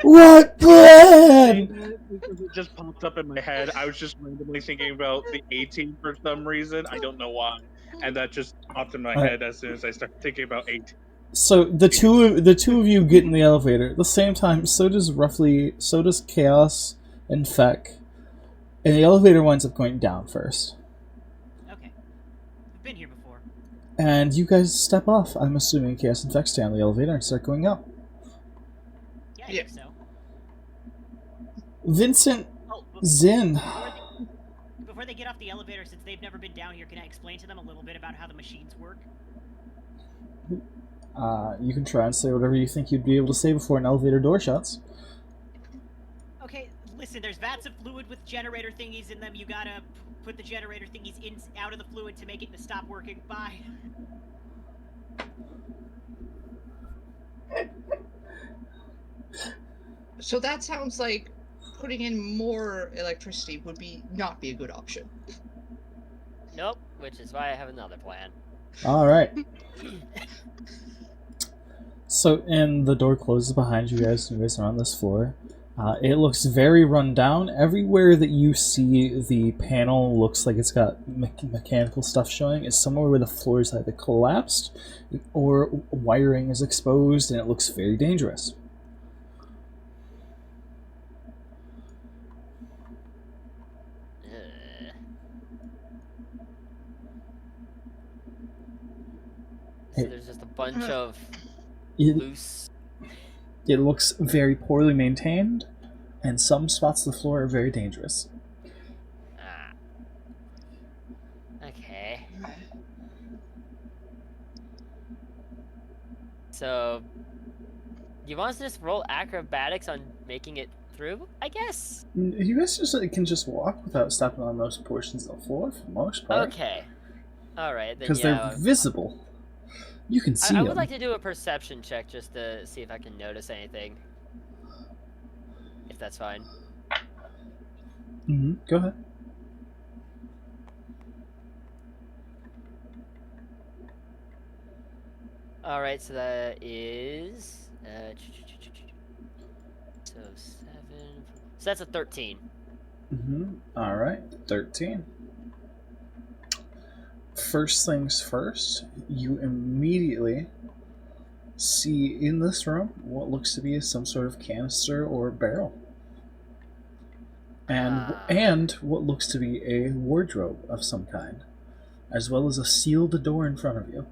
What plan? It just popped up in my head. I was just randomly thinking about the A-Team for some reason. I don't know why. And that just popped in my head as soon as I started thinking about A-Team. So the two of you get in the elevator at the same time. So does Chaos and Feck, and the elevator winds up going down first. Okay. We've been here before. And you guys step off. I'm assuming Chaos and Feck stay on the elevator and start going up. Yeah, I think so. Vincent, Zin. Before they get off the elevator, since they've never been down here, can I explain to them a little bit about how the machines work? You can try and say whatever you think you'd be able to say before an elevator door shuts. Okay, listen, there's vats of fluid with generator thingies in them. You gotta put the generator thingies out of the fluid to make it stop working. Bye. So that sounds like putting in more electricity would not be a good option. Nope, which is why I have another plan. Alright. So, and the door closes behind you guys, and you guys are on this floor. It looks very run down. Everywhere that you see the panel looks like it's got mechanical stuff showing is somewhere where the floor is either collapsed or wiring is exposed, and it looks very dangerous. So there's just a bunch of loose... It looks very poorly maintained, and some spots of the floor are very dangerous. Okay. So, you want us to just roll acrobatics on making it through, I guess? You guys can just walk without stepping on most portions of the floor for the most part. Okay. Alright, then because they're visible. You can see I them. would like to do a perception check just to see if I can notice anything. If that's fine. Go ahead. Alright, so that is... so 7... So that's a 13. Alright, 13. First things first, you immediately see in this room what looks to be some sort of canister or barrel. And what looks to be a wardrobe of some kind, as well as a sealed door in front of you.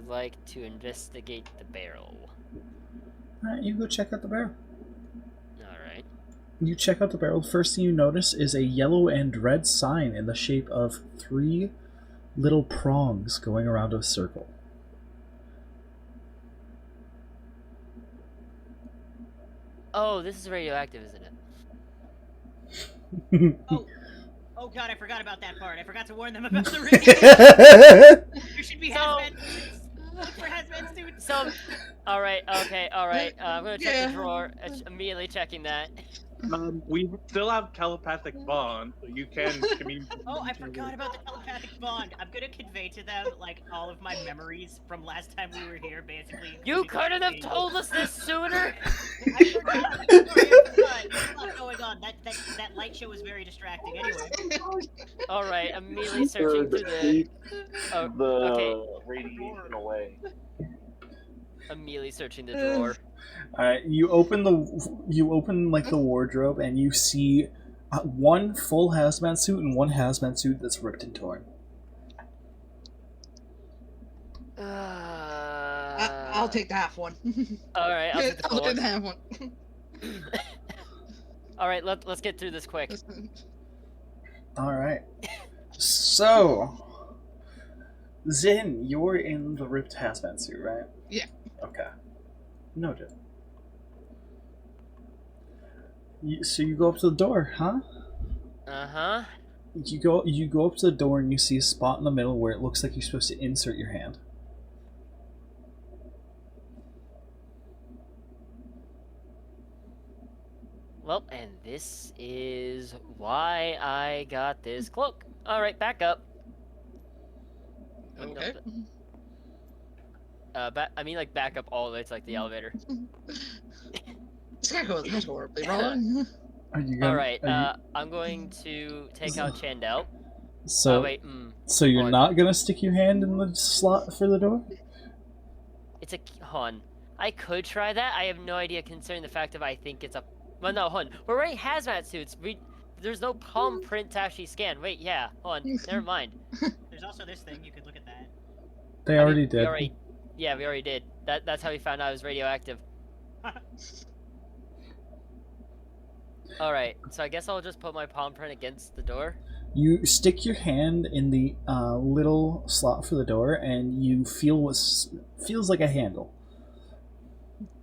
would like to investigate the barrel. Alright, you go check out the barrel. Alright. You check out the barrel. First thing you notice is a yellow and red sign in the shape of 3 little prongs going around a circle. Oh, this is radioactive, isn't it? Oh god, I forgot about that part. I forgot to warn them about the radiation. There should be hazmat suits. Look for hazmat suits. So, alright, okay, alright. I'm gonna check Yeah. the drawer. Immediately checking that. We still have telepathic bond, so you can communicate. Oh, I forgot about the telepathic bond. I'm gonna convey to them, like, all of my memories from last time we were here, basically. You couldn't have told us this sooner! I forgot. I'm sorry, I forgot. There's a lot going on. That light show was very distracting. Anyway. Alright, immediately searching through the... Oh, the okay. radiation away. Immediately searching the drawer. Alright, you open like the wardrobe and you see 1 full hazmat suit and 1 hazmat suit that's ripped and torn. I'll take the half one. Alright, I'll take the full I'll take one. the half one. Alright, let's get through this quick. Alright. So, Zin, you're in the ripped hazmat suit, right? Yeah. Okay. Noted. So you go up to the door, huh? Uh-huh. You go up to the door and you see a spot in the middle where it looks like you're supposed to insert your hand. Well, and this is why I got this cloak. Alright, back up. Okay. I mean, like, back up all the way to, like, the elevator. This guy goes that's horribly wrong. Are you gonna, Alright, are I'm going to take out Chandel. you, so Oh, wait, so you're on. not gonna stick your hand in the slot for the door? It's a... Hon. I could try that. I have no idea considering the fact that I think it's a... Well, no, hon. We're wearing hazmat suits. There's no palm print to actually scan. Wait, yeah. Hon. Never mind. There's also this thing. You could look at that. They already did. Yeah, we already did. That's how we found out it was radioactive. Alright, so I guess I'll just put my palm print against the door. You stick your hand in the little slot for the door, and you feel what feels like a handle.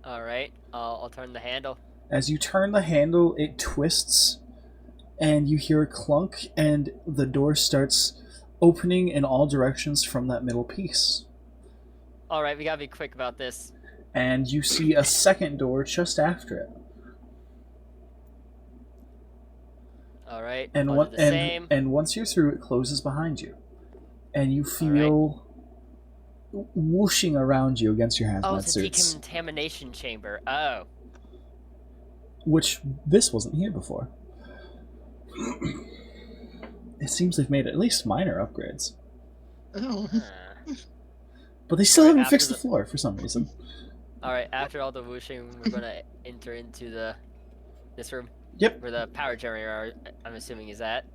Alright, I'll turn the handle. As you turn the handle, it twists, and you hear a clunk, and the door starts opening in all directions from that middle piece. Alright, we gotta be quick about this. And you see a second door just after it. Alright, And I'll do the same. and once you're through, it closes behind you. And you feel whooshing around you against your hazmat Oh, it's a suits. decontamination chamber. Oh. Which, this wasn't here before. It seems they've made at least minor upgrades. Oh. But they still Alright, haven't after fixed the floor for some reason. Alright, after all the whooshing, we're gonna enter into this room. Yep. Where the power generator, I'm assuming, is at.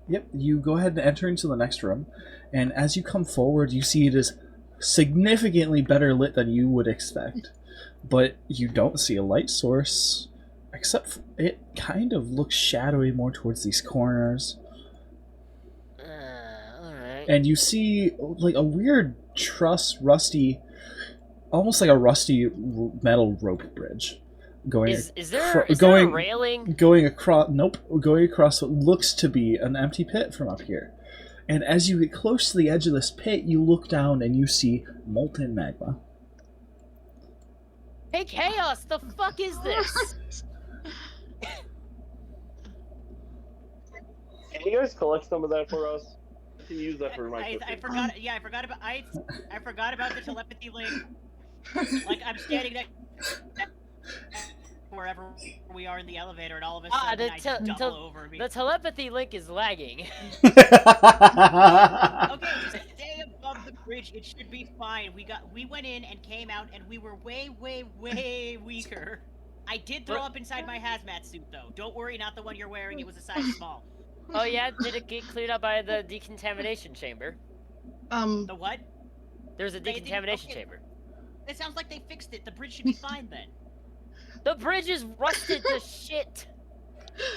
Yep, you go ahead and enter into the next room, and as you come forward, you see it is significantly better lit than you would expect. But you don't see a light source, except it kind of looks shadowy more towards these corners. Alright. And you see like a weird rusty, almost like a rusty metal rope bridge. Is there a railing? Going across what looks to be an empty pit from up here. And as you get close to the edge of this pit, you look down and you see molten magma. Hey, Chaos, the fuck is this? Can you guys collect some of that for us? I can use that for my I forgot. Yeah, I forgot about the telepathy link. Like I'm standing next wherever we are in the elevator, and all of a sudden I just double over me. The telepathy link is lagging. Okay, just stay above the bridge. It should be fine. We went in and came out, and we were way weaker. I did throw up inside my hazmat suit, though. Don't worry, not the one you're wearing. It was a size small. Oh yeah, did it get cleared up by the decontamination chamber? The what? There's a decontamination chamber. It sounds like they fixed it. The bridge should be fine then. The bridge is rusted to shit.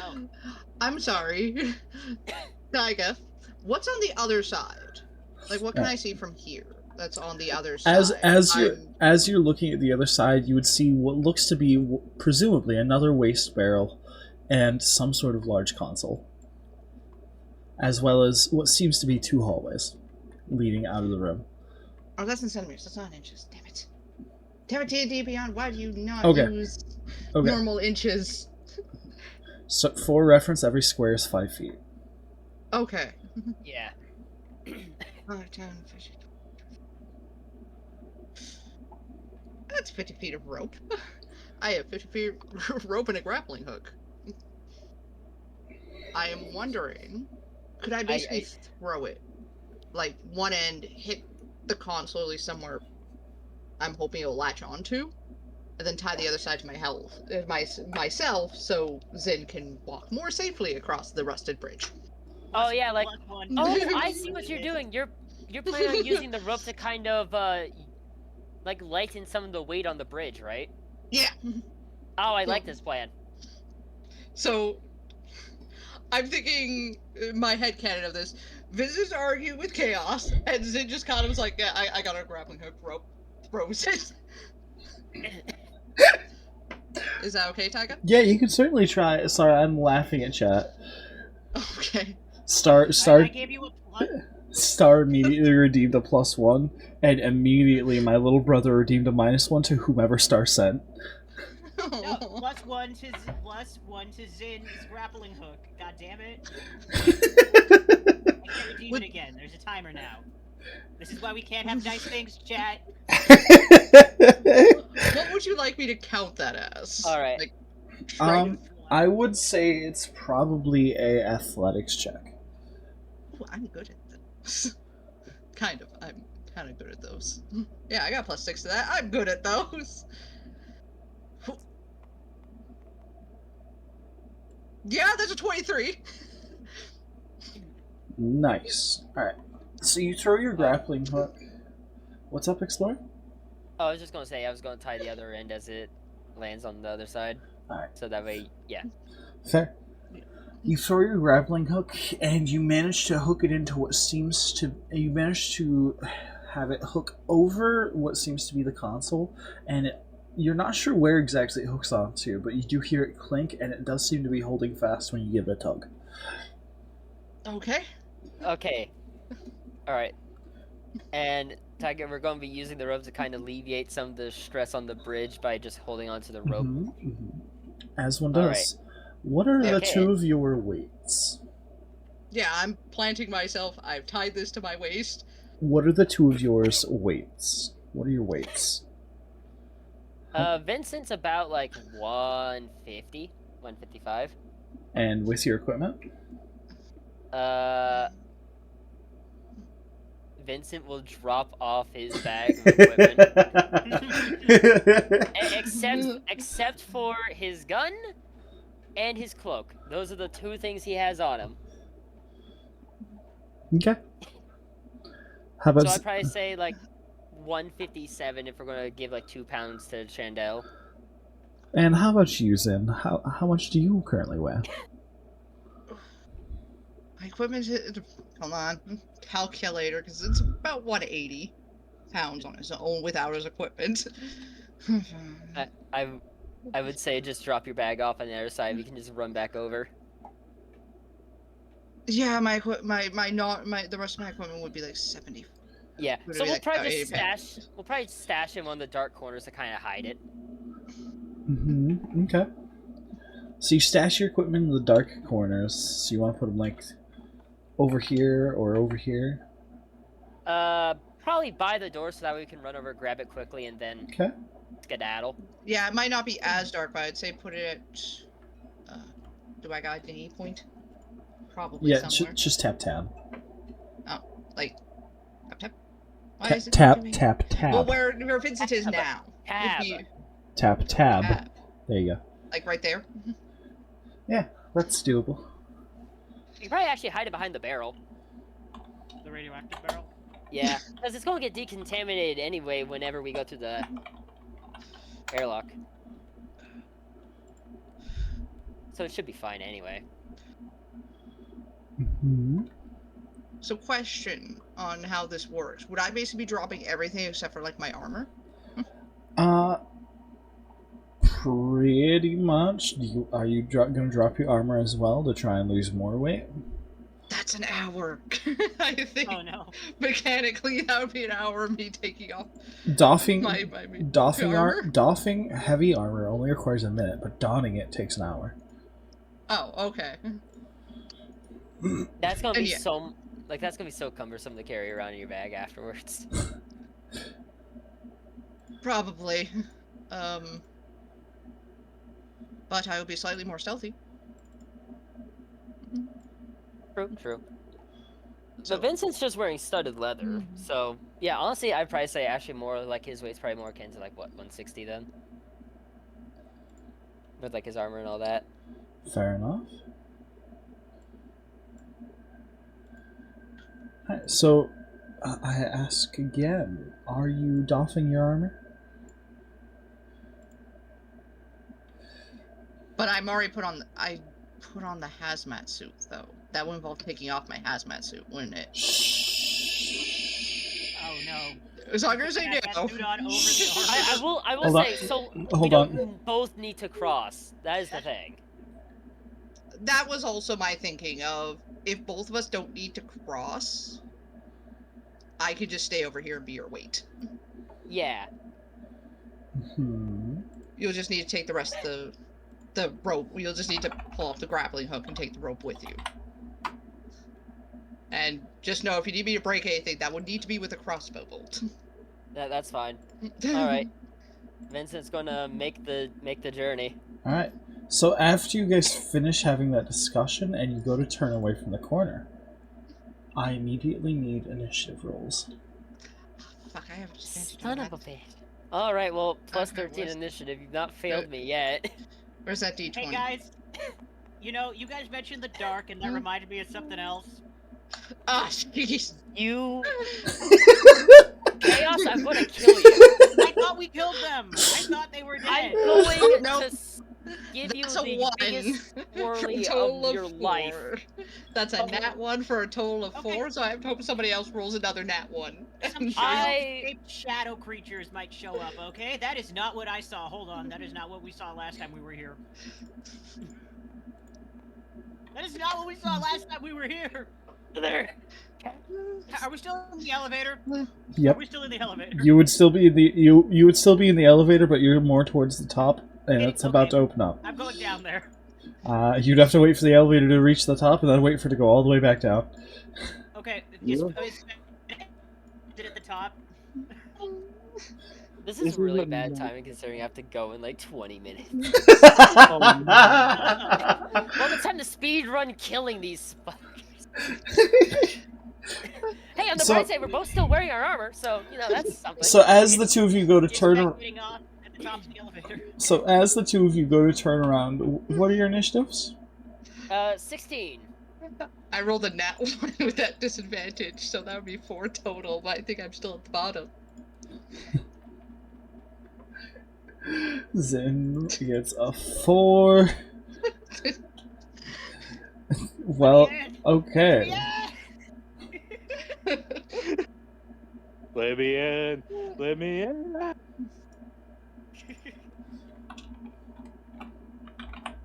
Oh. I'm sorry. Taiga, what's on the other side? Like, what can I see from here that's on the other side? As you're looking at the other side, you would see what looks to be presumably another waste barrel and some sort of large console, as well as what seems to be 2 hallways leading out of the room. Oh, that's in centimeters. That's not in inches. Damn it. Damn it, D&D Beyond. Why do you not use normal inches? So, for reference, every square is 5 feet. Okay. Yeah. 5, 10, 50. That's 50 feet of rope. I have 50 feet of rope and a grappling hook. I am wondering, could I basically throw it? Like, one end hit the console, at least somewhere I'm hoping it'll latch onto, and then tie the other side to myself so Zin can walk more safely across the rusted bridge. Oh yeah, like I see what you're doing. You're planning on using the rope to kind of like lighten some of the weight on the bridge, right? Yeah. Oh, I like this plan. So I'm thinking my headcanon of this. Visitors argue with Chaos, and Zin just kind of was like, yeah, I got a grappling hook, rope, throws it. Is that okay, Taiga? Yeah, you can certainly try. Sorry, I'm laughing at chat. Okay. I gave you a plus. Star immediately redeemed a +1, and immediately my little brother redeemed a -1 to whomever Star sent. No, +1 to Zin's grappling hook. God damn it. I can't redeem it again. There's a timer now. This is why we can't have nice things, chat. What would you like me to count that as? Alright. Like, I would say it's probably a athletics check. Ooh, I'm good at those. Kind of. I'm kind of good at those. Yeah, I got +6 to that. I'm good at those. Yeah, that's a 23. Nice. Alright. So you throw your grappling hook. What's up, Explorer? Oh, I was just gonna say I was gonna tie the other end as it lands on the other side. Alright. So that way, yeah. Fair. You throw your grappling hook, and you manage to hook it into what seems to... You manage to have it hook over what seems to be the console, and you're not sure where exactly it hooks onto, but you do hear it clink, and it does seem to be holding fast when you give it a tug. Okay. Okay. Alright. And, Tiger, we're going to be using the rope to kind of alleviate some of the stress on the bridge by just holding onto the rope. As one does. Alright. What are the Okay. 2 of your weights? Yeah, I'm planting myself. I've tied this to my waist. What are the 2 of yours weights? What are your weights? Vincent's about like 150, 155. And with your equipment? Vincent will drop off his bag of equipment. except for his gun and his cloak. Those are the 2 things he has on him. Okay. How about... So I'd probably say like 157 if we're going to give like 2 pounds to Chandel. And how about you, Zin? How much do you currently weigh? My equipment is... Hold on. Calculator, because it's about 180 pounds on its own without his equipment. I would say just drop your bag off on the other side. We can just run back over. Yeah, the rest of my equipment would be like 70. Yeah, Would it so be we'll like, probably oh, just stash. We'll probably stash him on the dark corners to kind of hide it. Okay. So you stash your equipment in the dark corners. So you want to put them like over here or over here? Probably by the door so that way we can run over, grab it quickly, and then skedaddle. Yeah, it might not be as dark, but I'd say put it at... do I got any point? Probably somewhere. Just tap tab. Oh, like... Tap? Tap. Well, where Vincent is now. Tab. Tab. There you go. Like right there? Yeah, that's doable. You can probably actually hide it behind the barrel. The radioactive barrel? Yeah, because it's gonna get decontaminated anyway whenever we go to the airlock. So it should be fine anyway. Mm-hmm. So question on how this works. Would I basically be dropping everything except for like my armor? Pretty much. Are you gonna drop your armor as well to try and lose more weight? That's an hour. I think Oh no. mechanically that would be an hour of me taking off Doffing armor? doffing heavy armor only requires a minute, but donning it takes an hour. Oh, okay. That's gonna be yeah. that's gonna be so cumbersome to carry around in your bag afterwards. Probably. But I will be slightly more stealthy. True. So, But Vincent's just wearing studded leather, Mhm. so yeah. Honestly, I'd probably say actually more like his weight's probably more akin to like what 160 then, with like his armor and all that. Fair enough. Alright, so I ask again: are you doffing your armor? but I'm already put on the hazmat suit though. That would involve taking off my hazmat suit, wouldn't it? Oh no. So I'm gonna say Have that no. suit on over the armor. I will Hold say on. so. We Hold don't both need to cross. That is the thing. That was also my thinking of if both of us don't need to cross, I could just stay over here and be your weight. Yeah. You'll just need to take the rest of the rope. You'll just need to pull off the grappling hook and take the rope with you. And just know if you need me to break anything, that would need to be with a crossbow bolt. That's fine. All right. Vincent's gonna make the journey. All right. So after you guys finish having that discussion and you go to turn away from the corner, I immediately need initiative rolls. Fuck, I have disadvantage Son on of a that. bitch. All right. Well, plus Okay, 13 where's- initiative. You've not failed me yet. Where's that D20? Hey guys, you know, you guys mentioned the dark, and that reminded me of something else. Ah, jeez. You Chaos, I'm gonna kill you. I thought we killed them. I thought they were I'm dead. going Nope. to give you That's a the 1 biggest for a swirly total of your 4. life. That's a nat 1 for a total of Okay. 4, so I hope somebody else rolls another nat 1. Some shadow-shaped shadow creatures might show up, okay? That is not what I saw. Hold on, that is not what we saw last time we were here. That is not what we saw last time we were here. There. Are we still in the elevator? Yep. Are we still in the elevator? You would still be in the you would still be in the elevator, but you're more towards the top, and it's about to open up. I'm going down there. You'd have to wait for the elevator to reach the top, and then wait for it to go all the way back down. Okay, is it at the top? This is really bad timing considering I have to go in like 20 minutes. Oh, no. Well, it's time to speed run killing these spiders. Hey, on the So- bright side, we're both still wearing our armor, so you know that's something. So as the two of you go to turn, Getting off at the top of the elevator. so as the two of you go to turn around, what are your initiatives? 16. I rolled a nat 1 with that disadvantage, so that would be 4 total, but I think I'm still at the bottom. Zen gets a 4. Well, okay. Let me in. Let me in.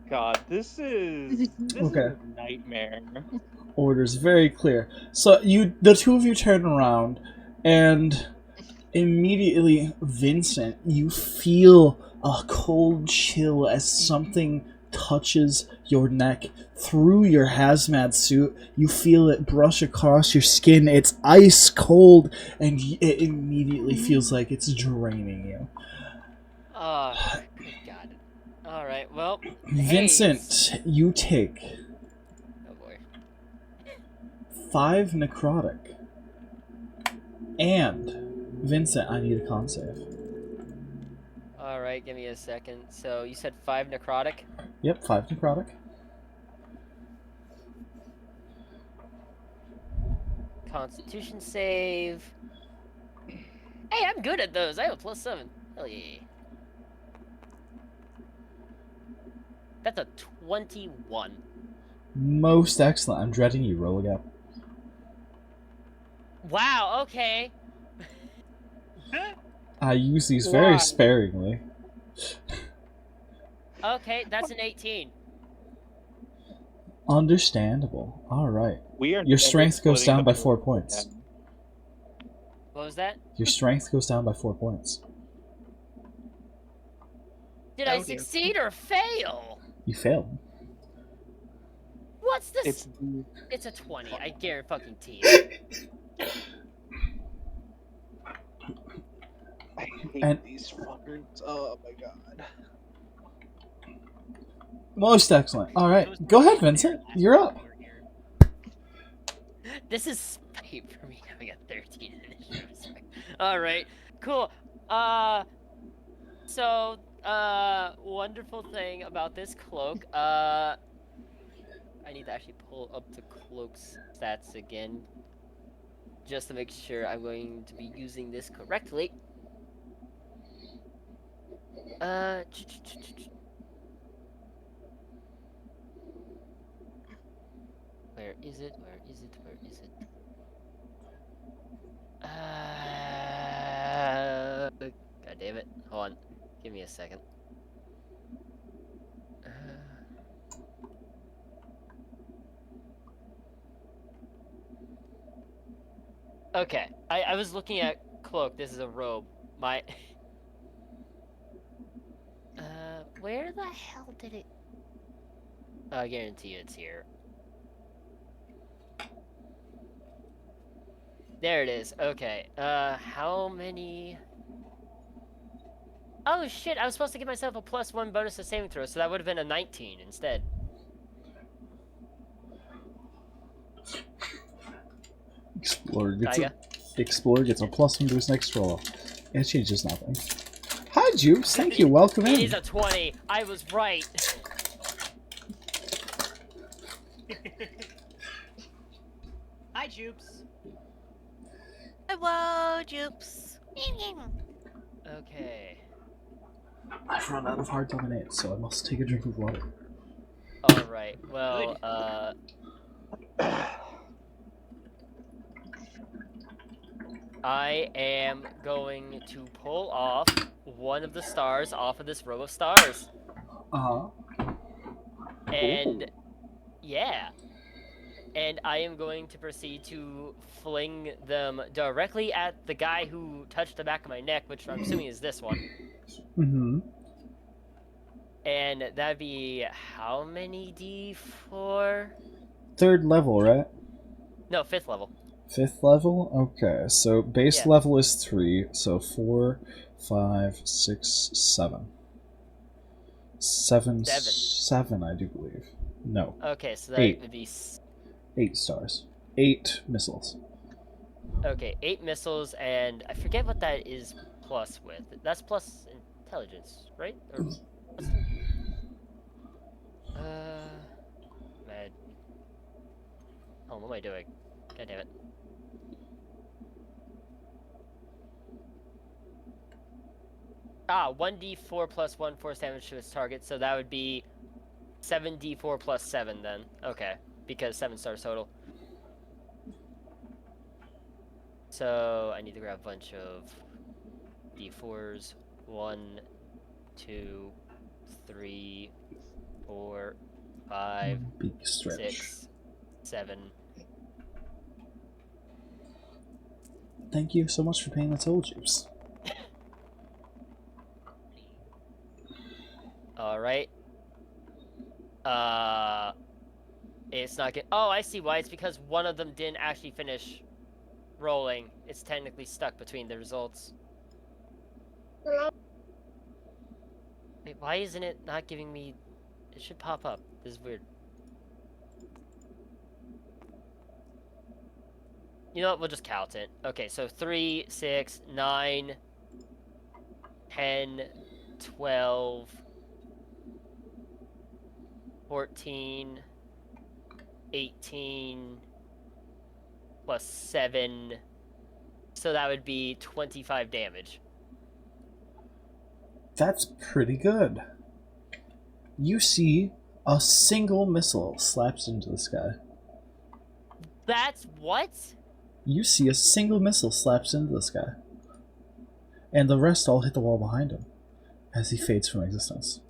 God, this is Okay. a nightmare. Orders very clear. So the two of you turn around, and immediately, Vincent, you feel a cold chill as something touches your neck through your hazmat suit. You feel it brush across your skin. It's ice cold, and it immediately feels like it's draining you. Oh, good God. All right, well. Vincent, you take Oh boy. 5 necrotic. And Vincent, I need a con save. All right, give me a second. So you said 5 necrotic. Yep, 5 necrotic. Constitution save. Hey, I'm good at those. I have a +7. Hell yeah. That's a 21. Most excellent. I'm dreading you. Roll again. Wow, okay. I use these very sparingly. Okay, that's an 18. Understandable. All right. We are Your never strength goes splitting down the by 4 pool points. again. What was that? Your strength goes down by 4 points. Did Oh, I dear. succeed or fail? You failed. What's this? It's It's a 20. I guarantee it. I hate And- these fuckers. Oh my god. Most excellent. All right. Go ahead, Vincent. You're up. This is spite for me having a 13 initiative. All right, cool. So, wonderful thing about this cloak. I need to actually pull up the cloak's stats again, just to make sure I'm going to be using this correctly. Where is it? Where is it? Where is it? God damn it. Hold on. Give me a second. Okay. I was looking at cloak. This is a robe. My... where the hell did it... I guarantee you it's here. There it is. Okay. How many... Oh shit, I was supposed to give myself a +1 bonus to saving throw, so that would have been a 19 instead. Explorer gets a +1 to his next roll. It changes nothing. Hi, Jupes. Thank you. Welcome It in. is a 20. I was right. Hi, Jupes. Hello, Jupes. Okay. I've run out of hard lemonade, so I must take a drink of water. Alright, well, I am going to pull off one of the stars off of this row of stars. Uh-huh. And, yeah. And I am going to proceed to fling them directly at the guy who touched the back of my neck, which I'm assuming is this one. Mm-hmm. And that'd be how many D4? 3rd level, right? No, 5th level. 5th level? Okay, so base Yeah. level is 3, so 4, 5, 6, 7. 7, 7, I do believe. No. Okay, so that 8. would be... 8 stars. 8 missiles. Okay, 8 missiles, and I forget what that is plus with. That's plus intelligence, right? Or mad. Oh, what am I doing? God damn it. Ah, 1d4 plus 1 force damage to its target, so that would be 7d4 plus 7 then. Okay, because 7 stars total. So I need to grab a bunch of d4s. 1, 2, 3, 4, 5, Big stretch. 6, 7. Thank you so much for paying the toll, Juice. Alright. It's not good. Oh, I see why. It's because one of them didn't actually finish rolling. It's technically stuck between the results. Wait, why isn't it not giving me... It should pop up. This is weird. You know what? We'll just count it. Okay, so 3, 6, 9, 10, 12, 14, 18, plus 7. So that would be 25 damage. That's pretty good. You see a single missile slaps into the sky. That's what? You see a single missile slaps into the sky. And the rest all hit the wall behind him as he fades from existence.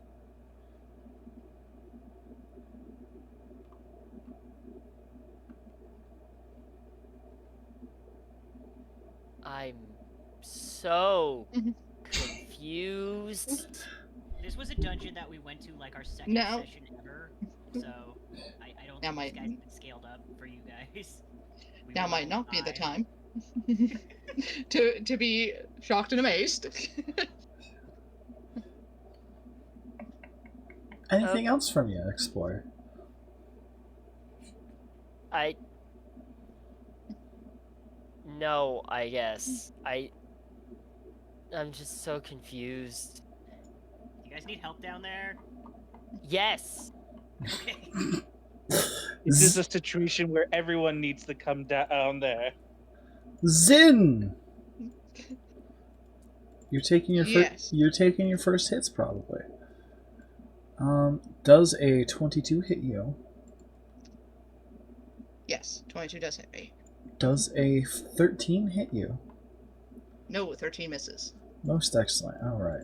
I'm so confused. This was a dungeon that we went to like our second Now- session ever, so I don't Now think might- this guy's been scaled up for you guys. We Now were might all not be the high. time to be shocked and amazed. Anything else from you, Explorer? No, I guess. I'm just so confused. You guys need help down there? Yes. Okay. This is a situation where everyone needs to come down there. Zin! You're taking your Yes. you're taking your first hits probably. Does a 22 hit you? Yes, 22 does hit me. Does a 13 hit you? No, 13 misses. Most excellent. Alright.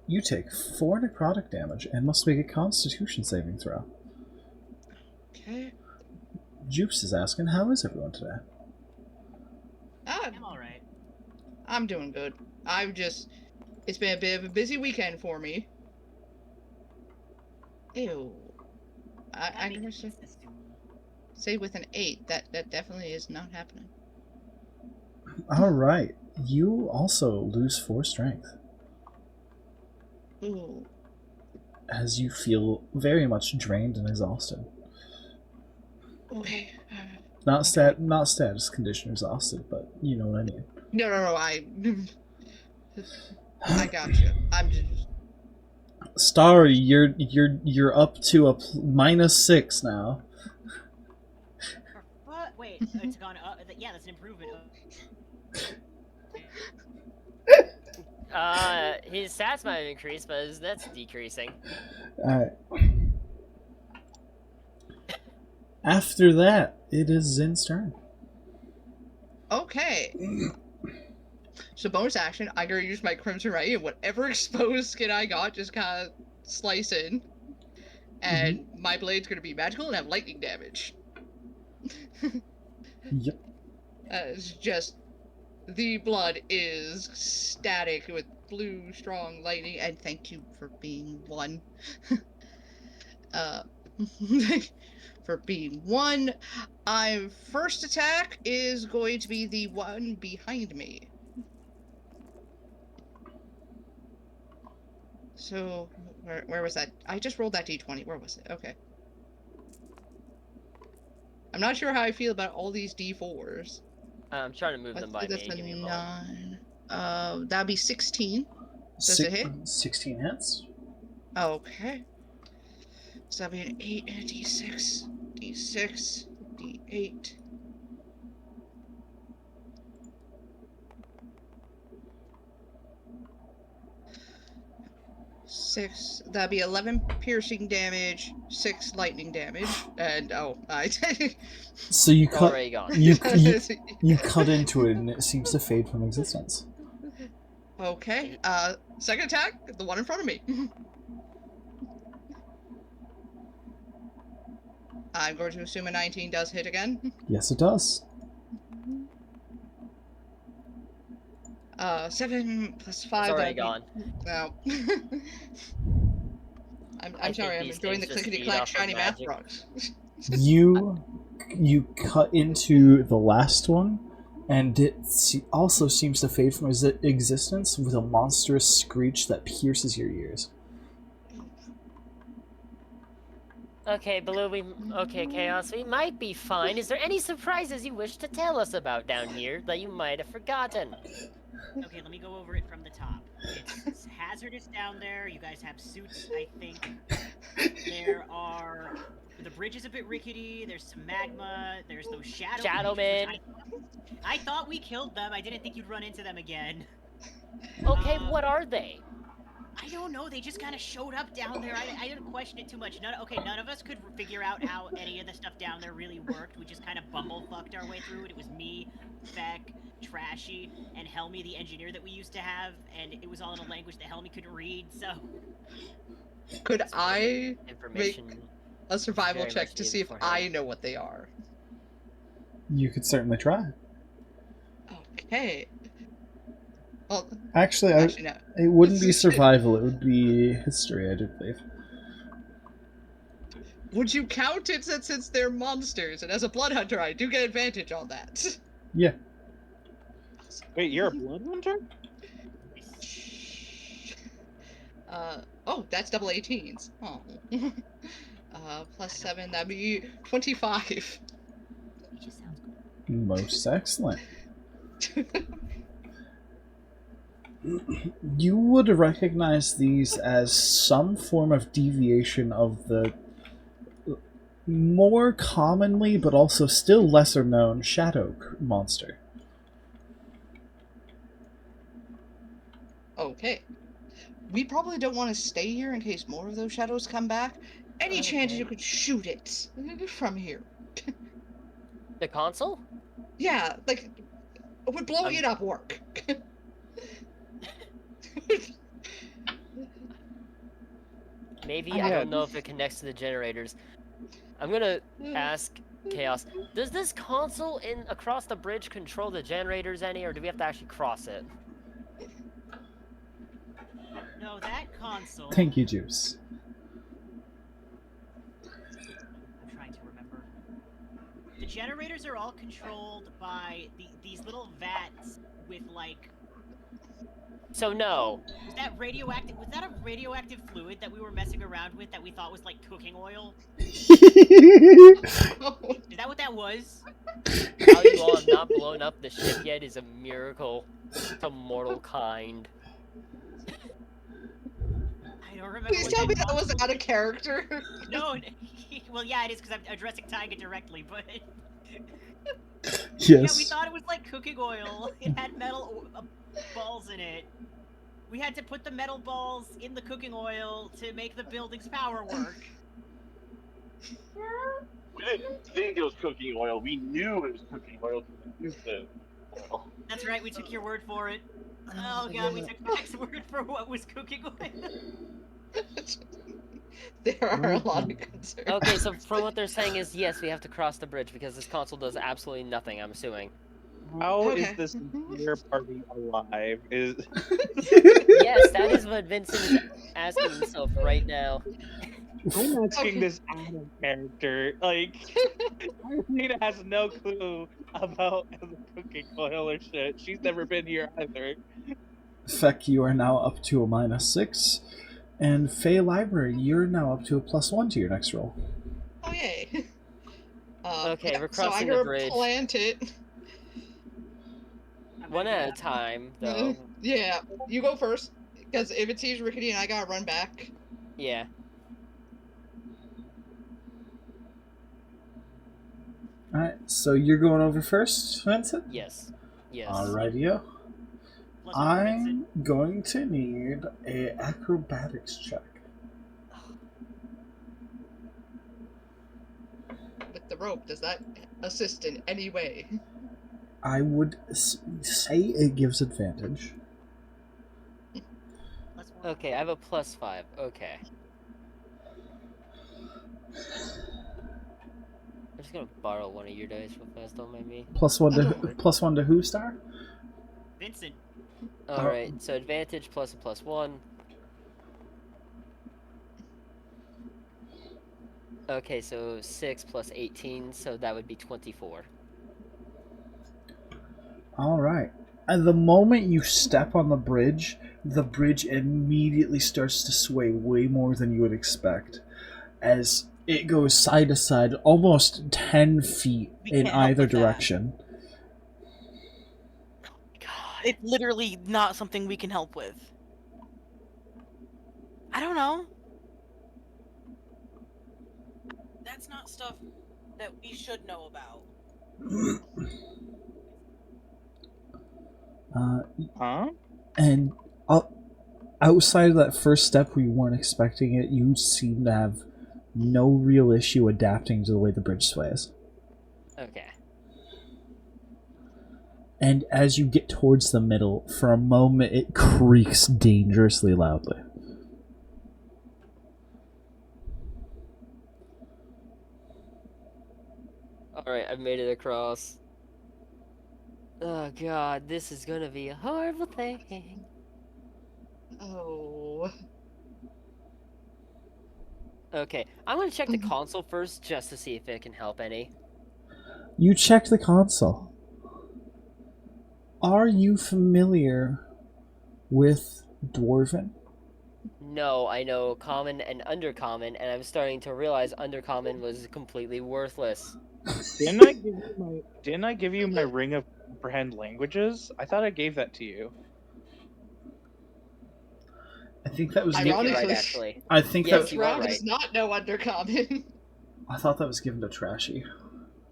You take 4 necrotic damage and must make a constitution saving throw. Okay. Jupes is asking, how is everyone today? I'm alright. I'm doing good. It's been a bit of a busy weekend for me. Ew. I never say with an 8. That definitely is not happening. Alright. You also lose 4 strength Ooh. as you feel very much drained and exhausted. Okay. Not status condition exhausted, but you know what I mean. No, I got you. I'm just. Starry, you're up to a -6 now. What? Wait, it's gone up. Yeah, that's an improvement. His stats might have increased, but his net's decreasing. Alright. After that, it is Zin's turn. Okay. So bonus action, I gotta use my Crimson Ray and whatever exposed skin I got, just kind of slice in. And my blade's gonna be magical and have lightning damage. Yep. It's just the blood is static with blue strong lightning, and thank you for being one. For being one. First attack is going to be the one behind me. So, where was that? I just rolled that d20. Where was it? Okay. I'm not sure how I feel about all these d4s. I'm trying to move them by That's me. a Give me a moment. 9. That'd be 16. Does it hit? 16 hits. Okay. So that'd be an 8 and a d6. D6. D8. Six. That'd be 11 piercing damage, 6 lightning damage, and So you cut Already gone. you cut into it and it seems to fade from existence. Okay. Second attack, the one in front of me. I'm going to assume a 19 does hit again. Yes, it does. 7 plus 5. It's already that'd gone. be- No. I I'm think sorry, I'm these enjoying the things just clickety feed clack off of shiny math magic. rocks. You cut into the last one, and it also seems to fade from existence with a monstrous screech that pierces your ears. Okay, Blue, okay, Chaos, we might be fine. Is there any surprises you wish to tell us about down here that you might have forgotten? Okay, let me go over it from the top. It's hazardous down there. You guys have suits, I think. There are The bridge is a bit rickety. There's some magma. There's those shadow Shadowmen. creatures, which I thought we killed them. I didn't think you'd run into them again. Okay, what are they? I don't know. They just kind of showed up down there. I didn't question it too much. None of us could figure out how any of the stuff down there really worked. We just kind of bumblefucked our way through it. It was me, Feck, Trashy, and Helmy, the engineer that we used to have, and it was all in a language that Helmy couldn't read. So, Could I make Information. a survival very check much to needed see if for him. I know what they are? You could certainly try. Okay. Well, Actually, actually, no. it wouldn't be survival. It would be history, I do believe. Would you count it since they're monsters? And as a blood hunter, I do get advantage on that. Yeah. Wait, you're a blood hunter? Oh, that's double 18s. Oh. Plus 7, that'd be 25. it just sounds good. Most excellent. You would recognize these as some form of deviation of the more commonly, but also still lesser known, shadow monster. Okay. We probably don't want to stay here in case more of those shadows come back. Any chance Okay. you could shoot it from here? The console? Yeah, like, would blowing it up work? Maybe, I I know. don't know if it connects to the generators. I'm gonna ask Chaos, does this console across the bridge control the generators any, or do we have to actually cross it? No, that console. Thank you, Juice. I'm trying to remember. The generators are all controlled by these little vats with like. So no. Was that radioactive? Was that a radioactive fluid that we were messing around with that we thought was like cooking oil? Is that what that was? How you all have not blown up the ship yet is a miracle to mortal kind. I don't remember. Please what tell me that console was out of character. No, well, yeah, it is because I'm addressing Taiga directly, but Yes. yeah, we thought it was like cooking oil. It had metal balls in it. We had to put the metal balls in the cooking oil to make the building's power work. We didn't think it was cooking oil. We knew it was cooking oil because we used it. Well, That's right, we took your word for it. Oh god, we took Mac's word for what was cooking oil. There are a lot of concerns. Okay, so from what they're saying is yes, we have to cross the bridge because this console does absolutely nothing, I'm assuming. How Okay. is this entire party alive? Is Yes, that is what Vincent is asking himself right now. I'm asking Okay. this out of character. Like, Arlena has no clue about the cooking oil or shit. She's never been here either. Feck, you are now up to a -6. And Fey Library, you're now up to a +1 to your next roll. Oh yay. Okay, we're so I'm crossing the gonna bridge. plant it. One at a time, though. Yeah, you go first. Because if it sees rickety and I gotta run back. Yeah. Alright, so you're going over first, Vincent? Yes. Yes. Alrighty-o. Plus one, Vincent. I'm going to need a acrobatics check. With the rope, does that assist in any way? I would say it gives advantage. Plus one. Okay, I have a +5. Okay. I'm just gonna borrow one of your dice real fast, don't mind me. +1 Oh, to don't worry. +1 to who, Star? Vincent. Alright, so advantage plus a +1. Okay, so 6 plus 18, so that would be 24. Alright. At the moment you step on the bridge immediately starts to sway way more than you would expect. As it goes side to side, almost 10 feet We in can't help either with that. direction. God. It's literally not something we can help with. I don't know. That's not stuff that we should know about. Huh? And outside of that first step where you weren't expecting it, you seem to have no real issue adapting to the way the bridge sways. Okay. And as you get towards the middle, for a moment it creaks dangerously loudly. Alright, I've made it across. Oh god, this is gonna be a horrible thing. Oh. Okay, I'm gonna check the console first just to see if it can help any. You check the console. Are you familiar with Dwarven? No, I know common and undercommon, and I'm starting to realize undercommon was completely worthless. Didn't I give you my ring of comprehend languages? I thought I gave that to you. I think that was I think you're Ironically, right, actually. I think Yes, that you are Rob right. does not know Undercommon. I thought that was given to Trashy.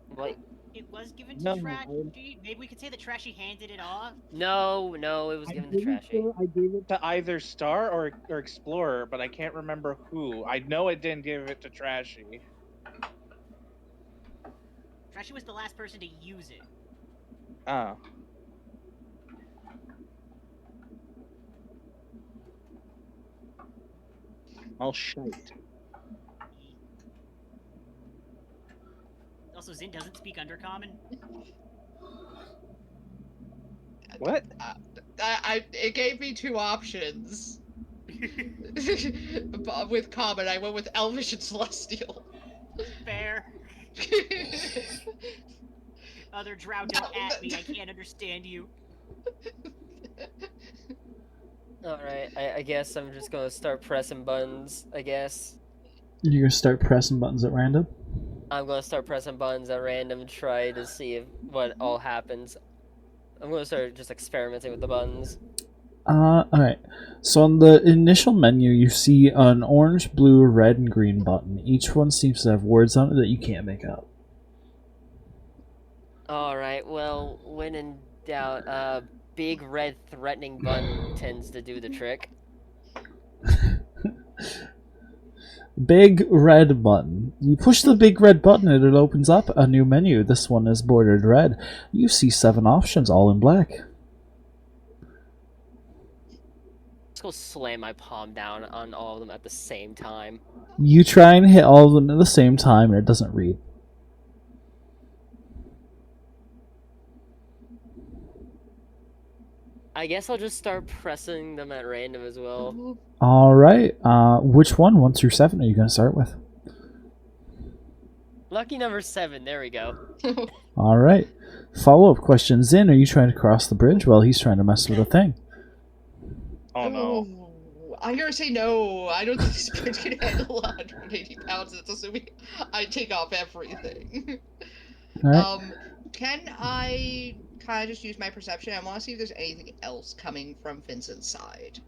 What? It was given to No, Trashy. Maybe we could say that Trashy handed it off. No, it was given to Trashy. I gave it to either Star or Explorer, but I can't remember who. I know I didn't give it to Trashy. Trashy was the last person to use it. Oh. All shite. Also, Zin doesn't speak Undercommon. What? It gave me two options. With Common, I went with Elvish and Celestial. Fair. Other drow don't at me. I can't understand you. Alright, I guess I'm just gonna start pressing buttons, I guess. You're gonna start pressing buttons at random? I'm gonna start pressing buttons at random, try to see what all happens. I'm gonna start just experimenting with the buttons. Alright. So on the initial menu, you see an orange, blue, red, and green button. Each one seems to have words on it that you can't make out. Alright, well, when in doubt, big red threatening button tends to do the trick. Big red button. You push the big red button and it opens up a new menu. This one is bordered red. You see 7 options, all in black. Let's go slam my palm down on all of them at the same time. You try and hit all of them at the same time and it doesn't read. I guess I'll just start pressing them at random as well. Alright, which one, 1 through 7, are you going to start with? Lucky number 7, there we go. Alright. Follow-up question. Zin, are you trying to cross the bridge while he's trying to mess with a thing? Oh no. I'm gonna say no. I don't think this bridge can handle 180 pounds. That's assuming I take off everything. Alright. Can I kind of just use my perception? I want to see if there's anything else coming from Vincent's side.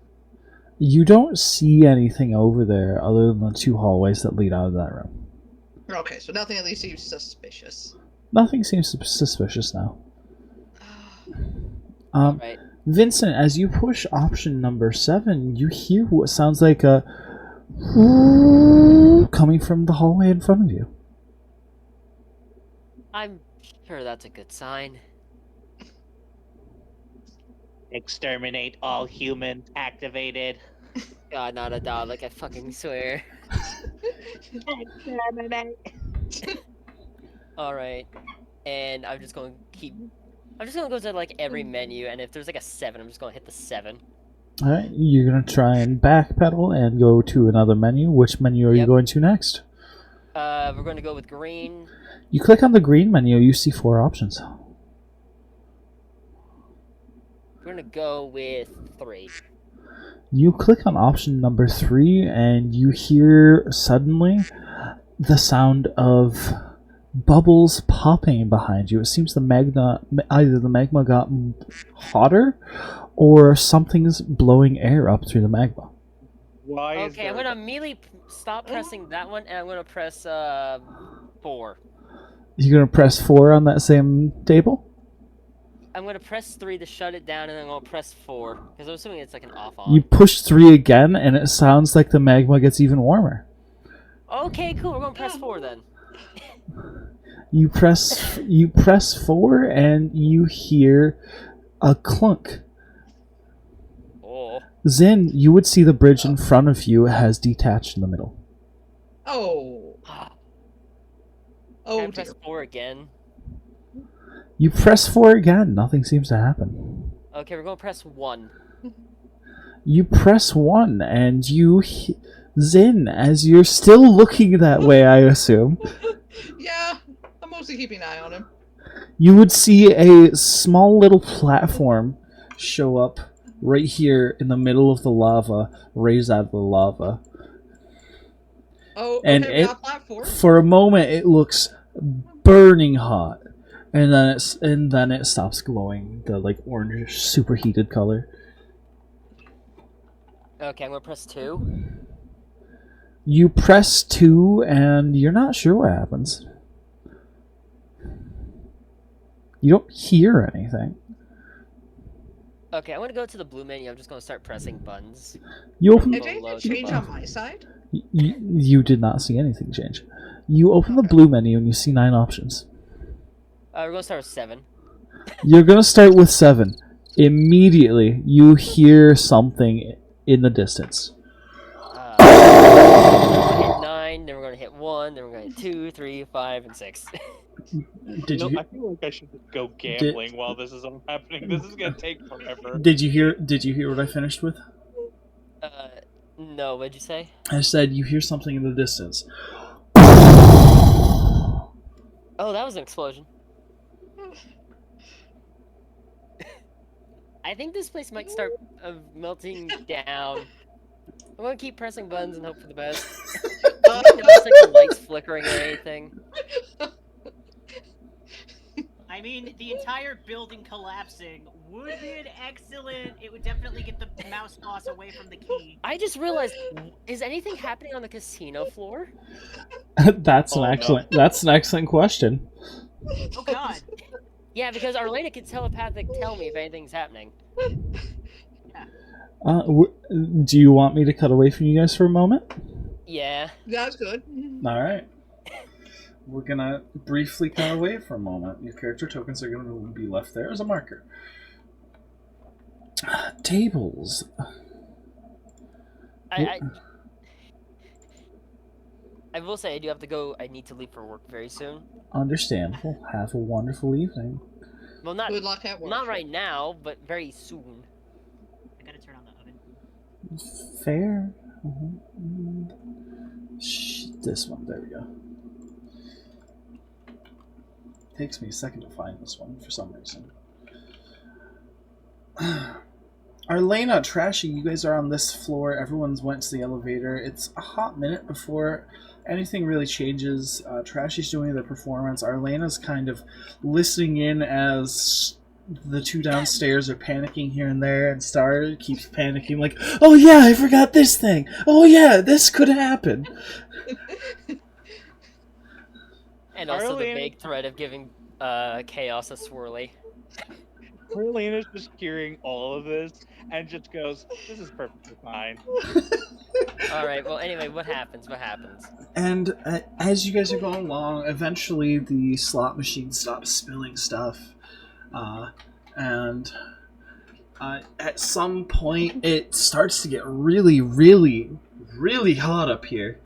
You don't see anything over there other than the 2 hallways that lead out of that room. Okay, so nothing at least seems suspicious. Nothing seems suspicious now. Alright. Vincent, as you push option number 7, you hear what sounds like a coming from the hallway in front of you. I'm sure that's a good sign. Exterminate all humans activated. God, not a dog, like I fucking swear. Exterminate. Alright. And I'm just gonna go to like every menu, and if there's like a 7, I'm just gonna hit the 7. Alright, you're going to try and backpedal and go to another menu. Which menu are you Yep. going to next? We're gonna go with green. You click on the green menu, you see 4 options. We're gonna go with 3. You click on option number 3 and you hear suddenly the sound of bubbles popping behind you. It seems either the magma got hotter or something's blowing air up through the magma. Why is Okay, there? I'm gonna immediately stop pressing that one, and I'm gonna press 4. You're gonna press 4 on that same table? I'm gonna press 3 to shut it down, and then I'm gonna press 4 because I'm assuming it's like an You off-on. push 3 again, and it sounds like the magma gets even warmer. Okay, cool. We're gonna press 4 then. You press 4, and you hear a clunk. Oh. Zin, you would see the bridge in front of you has detached in the middle. Oh. Can Oh I dear. press 4 again? You press 4 again, nothing seems to happen. Okay, we're gonna press 1. You press 1, and Zin, as you're still looking that way, I assume, Yeah, I'm mostly keeping an eye on him. you would see a small little platform show up right here in the middle of the lava, raise out of the lava. Oh, And okay, we got a platform. for a moment, it looks burning hot, and then it stops glowing the like orange, superheated color. Okay, I'm gonna press 2. You press 2, and you're not sure what happens. You don't hear anything. Okay, I'm gonna go to the blue menu. I'm just gonna start pressing buttons. You open. Did Go anything low to change above. on my side? You did not see anything change. You open the Okay. blue menu, and you see 9 options. We're gonna start with 7. You're gonna start with 7. Immediately, you hear something in the distance. We're gonna hit 9, then we're gonna hit 1, then we're gonna hit 2, 3, 5, and 6. Did No, you I feel like I should just go gambling while this is all happening. This is gonna take forever. Did you hear what I finished with? No, what'd you say? I said you hear something in the distance. Oh, that was an explosion. I think this place might start melting down. I'm gonna keep pressing buttons and hope for the best. I don't notice like the lights flickering or anything. I mean, the entire building collapsing would be an excellent. It would definitely get the mouse boss away from the key. I just realized, is anything happening on the casino floor? That's Oh, an no. excellent question. Oh God! Yeah, because Arlena can telepathic tell me if anything's happening. Do you want me to cut away from you guys for a moment? Yeah. That's good. All right. We're gonna briefly cut away for a moment. Your character tokens are gonna be left there as a marker. Tables. I will say I do have to go. I need to leave for work very soon. Understandable. Have a wonderful evening. Well, not Good luck at work. not right now, but very soon. I gotta turn on the oven. Fair. This one. There we go. Takes me a second to find this one for some reason. Arlena, Trashy, you guys are on this floor. Everyone's went to the elevator. It's a hot minute before anything really changes. Trashy's doing the performance. Arlena's kind of listening in as the two downstairs are panicking here and there, and Star keeps panicking like, oh yeah, I forgot this thing. Oh yeah, this could happen. And also the Arlene- vague threat of giving Chaos a swirly. Marlena's just hearing all of this and just goes, "This is perfectly fine." All right. Well, anyway, what happens? What happens? And as you guys are going along, eventually the slot machine stops spilling stuff. And at some point, it starts to get really, really, really hot up here.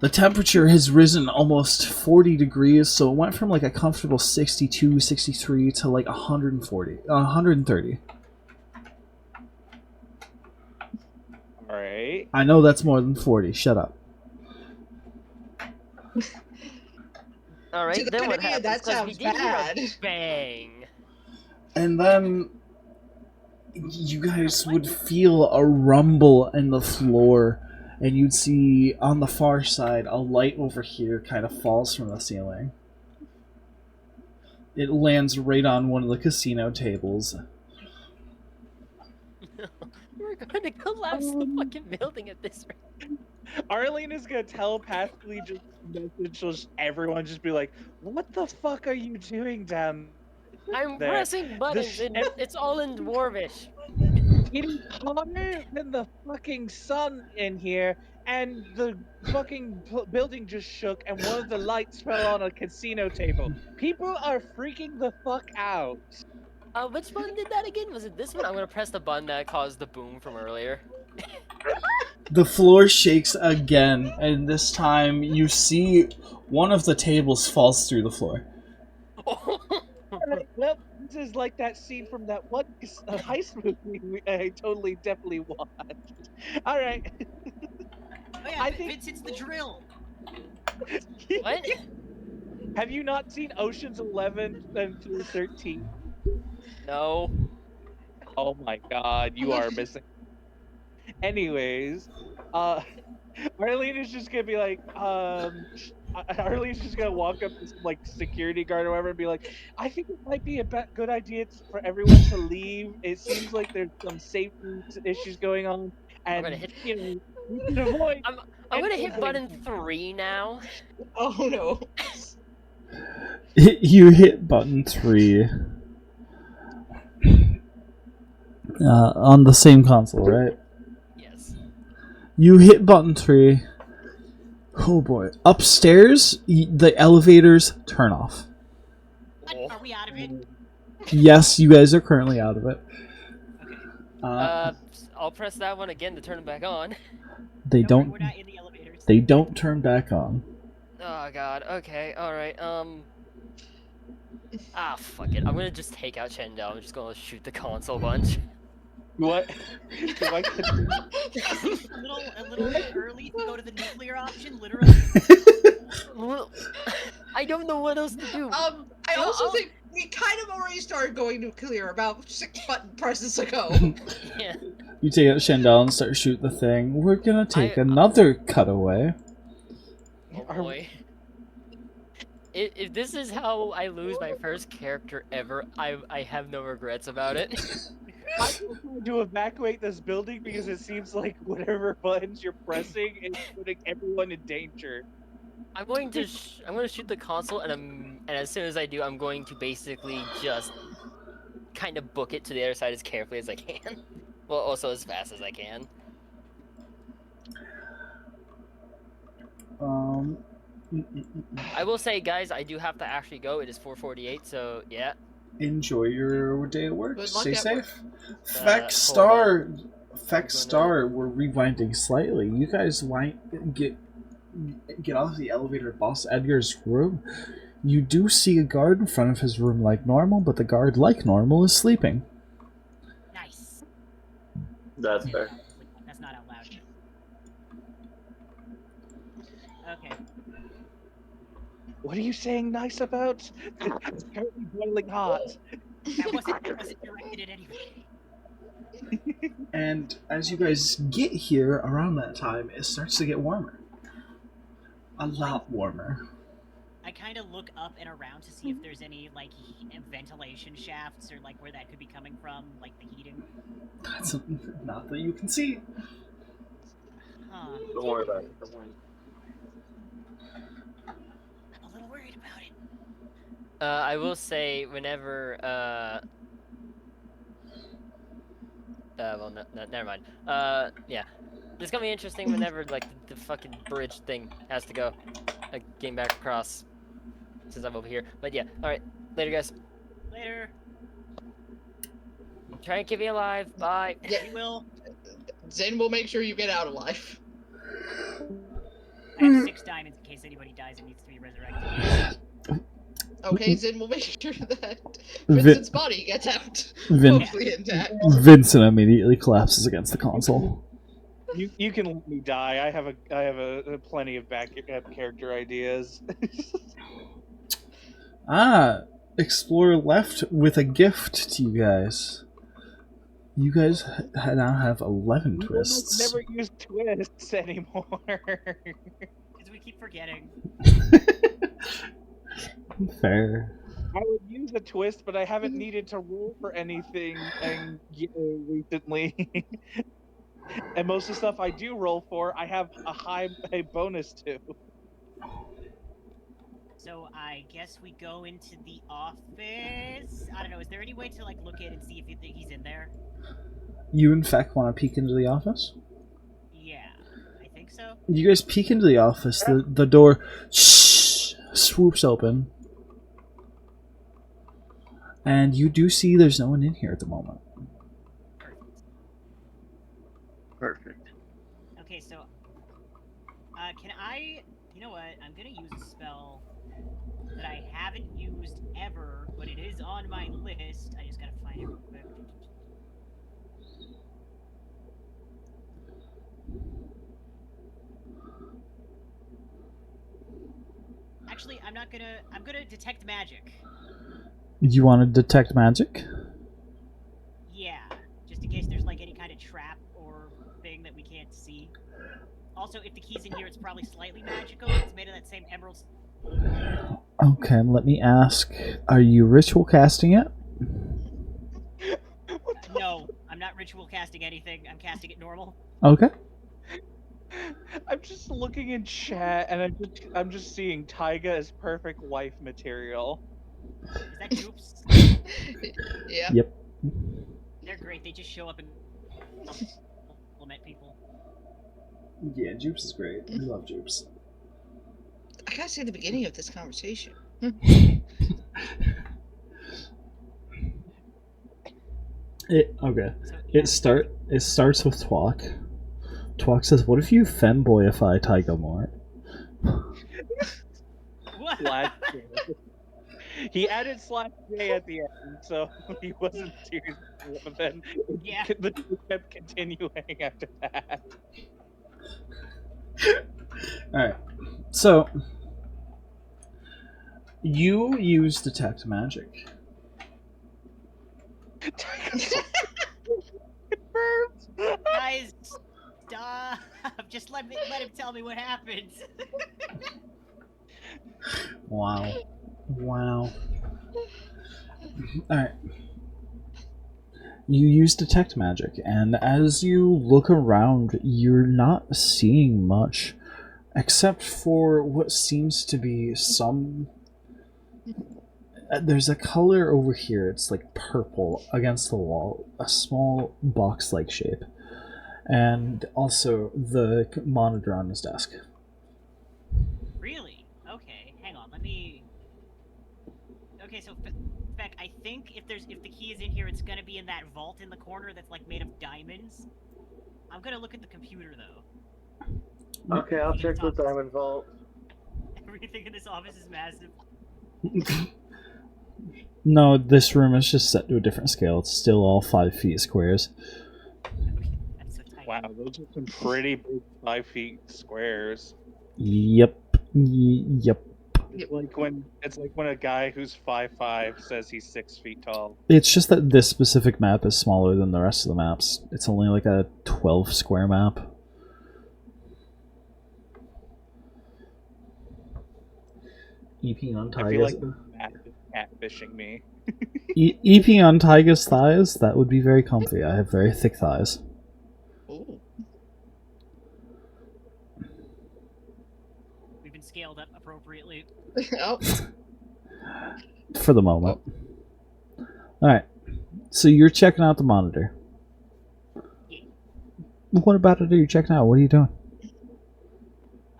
The temperature has risen almost 40 degrees, so it went from like a comfortable 62, 63 to like 140, 130. All right. I know that's more than 40. Shut up. All right. To the Then what Canadian, happens? that 'Cause we sounds did hear a bad. bang. And then you guys would feel a rumble in the floor, and you'd see on the far side a light over here kind of falls from the ceiling. It lands right on one of the casino tables. We're going to collapse the fucking building at this rate. Arlene is gonna telepathically just message everyone, just be like, "What the fuck are you doing down I'm there? pressing buttons and it's all in Dwarvish. It is hotter than the fucking sun in here, and the fucking building just shook, and one of the lights fell on a casino table. People are freaking the fuck out." Which one did that again? Was it this one? I'm gonna press the button that caused the boom from earlier. The floor shakes again, and this time you see one of the tables falls through the floor. Alright, well, this is like that scene from that one heist movie I totally definitely watched. All right. Oh yeah, I think- Vince, it's the drill. What? Have you not seen Ocean's 11 and through 13? No. Oh my god, you are missing. Anyways, Arlene is just gonna be like, Arlene's just gonna walk up to some like security guard or whatever and be like, "I think it might be a good idea for everyone to leave. It seems like there's some safety issues going on, and gonna hit- you know, we can avoid." I'm gonna hit button 3 now. Oh no. You hit button 3 on the same console, right? Yes. You hit button 3. Oh boy. Upstairs, the elevators turn off. What? Are we out of it? Yes, you guys are currently out of it. Okay. I'll press that one again to turn it back on. They Don't worry, don't. we're not in the elevators. They don't turn back on. Oh god. Okay. All right. Ah, fuck it. I'm gonna just take out Chendel. I'm just gonna shoot the console bunch. What? Do I a little bit early to go to the nuclear option, literally. Well, I don't know what else to do. I also think we kind of already started going nuclear about 6 button presses ago. Yeah. You take out Shandell and start shooting the thing. We're gonna take another cutaway. Oh boy. If this is how I lose my first character ever, I have no regrets about it. I'm trying to evacuate this building because it seems like whatever buttons you're pressing is putting everyone in danger. I'm going to shoot the console, and as soon as I do, I'm going to basically just kind of book it to the other side as carefully as I can. Well, also as fast as I can. I will say, guys, I do have to actually go. It is 4:48, so yeah. Enjoy your day at work. Good luck Stay at work. safe. Hold Fex Star, we're rewinding slightly. You guys get out of the elevator at Boss Edgar's room. You do see a guard in front of his room like normal, but the guard, like normal, is sleeping. Nice. That's fair. That's not out loud. Okay. What are you saying nice about? It's currently boiling hot. That wasn't directed at anybody. And as you guys get here around that time, it starts to get warmer. A lot warmer. I kind of look up and around to see if there's any like ventilation shafts or like where that could be coming from, like the heating. That's not that you can see. Huh. Don't worry about it. Don't worry. I'm a little worried about it. I will say, whenever well, no, never mind. Yeah, it's gonna be interesting whenever like the fucking bridge thing has to go, getting back across, since I'm over here. But yeah, all right, later, guys. Later. Try and keep me alive. Bye. Yeah. We will. Zen will make sure you get out alive. I have 6 diamonds in case anybody dies and needs to be resurrected. Okay, Zen will make sure that Vincent's body gets out. Vin- Hopefully intact. Vincent immediately collapses against the console. You can let me die. I have a plenty of back character ideas. Explore left with a gift to you guys. You guys now have 11 We twists. almost never use twists anymore. Because we keep forgetting. Fair. I would use a twist, but I haven't needed to roll for anything recently. And most of the stuff I do roll for, I have a bonus to. So I guess we go into the office. I don't know. Is there any way to like look in and see if he's in there? You, in fact, want to peek into the office? Yeah, I think so. You guys peek into the office. The door swoops open. And you do see there's no one in here at the moment. Perfect. Okay, so can I? You know what? I'm gonna use a spell that I haven't used ever, but it is on my list. I just gotta find it real quick. Actually, I'm not gonna. I'm gonna detect magic. You want to detect magic? Yeah, just in case there's like any kind of trap or thing that we can't see. Also, if the key's in here, it's probably slightly magical. It's made of that same emerald. Okay, let me ask. Are you ritual casting it? No, I'm not ritual casting anything. I'm casting it normal. Okay. I'm just looking in chat, and I'm just seeing Taiga as perfect wife material. Is that Joops? Yeah. Yep. They're great. They just show up and compliment people. Yeah, Jupes is great. We love Jupes. I gotta say the beginning of this conversation. Okay. So, yeah. It starts with Twalk. Twalk says, "What if you femboyify Taiga more?" What? He added /J at the end, so he wasn't serious. But then Yeah. the joke kept continuing after that. Alright. So, you use detect magic. Guys, stop! Just let him tell me what happened. Wow. Alright. You use detect magic, and as you look around, you're not seeing much, except for what seems to be some... There's a color over here, it's like purple against the wall, a small box-like shape, and also the monitor on his desk. Really? Okay, hang on. Let me. Okay, so Beck, I think if the key is in here, it's gonna be in that vault in the corner that's like made of diamonds. I'm gonna look at the computer though. Okay, I'll check the diamond vault. Everything in this office is massive. No, this room is just set to a different scale. It's still all 5 feet squares. Okay, that's so tiny. Wow, those are some pretty big 5 feet squares. Yep. It's like when a guy who's 5'5" says he's 6 feet tall. It's just that this specific map is smaller than the rest of the maps. It's only like a 12 square map. EP on I feel Taiga's... like Matt is catfishing me. EP on Taiga's thighs? That would be very comfy. I have very thick thighs. Ooh. We've been scaled up appropriately. Oh. For the moment. Alright. So you're checking out the monitor. Yeah. What about it are you checking out? What are you doing?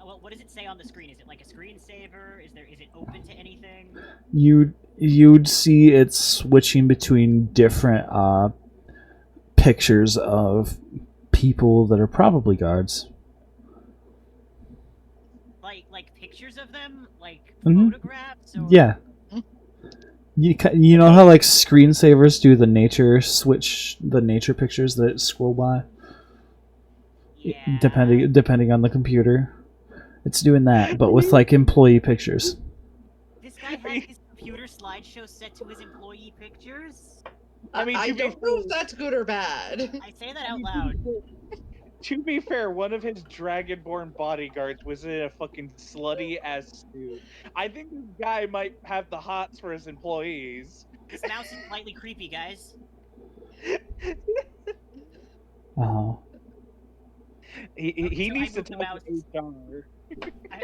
Well, what does it say on the screen? Is it like a screensaver? Is it open to anything? You'd see it switching between different pictures of people that are probably guards. Like pictures of them, like Mhm. photographs. Or... Yeah. You know how like screensavers do the nature switch, the nature pictures that scroll by? Yeah. Depending on the computer. It's doing that, but with like employee pictures. This guy has his computer slideshow set to his employee pictures? I mean, I to be don't know if that's good or bad. I say that out loud. To be fair, one of his dragonborn bodyguards was in a fucking slutty ass suit. I think this guy might have the hots for his employees. This mouse is slightly creepy, guys. Uh-huh. He So needs I to moved the talk mouse. to HR.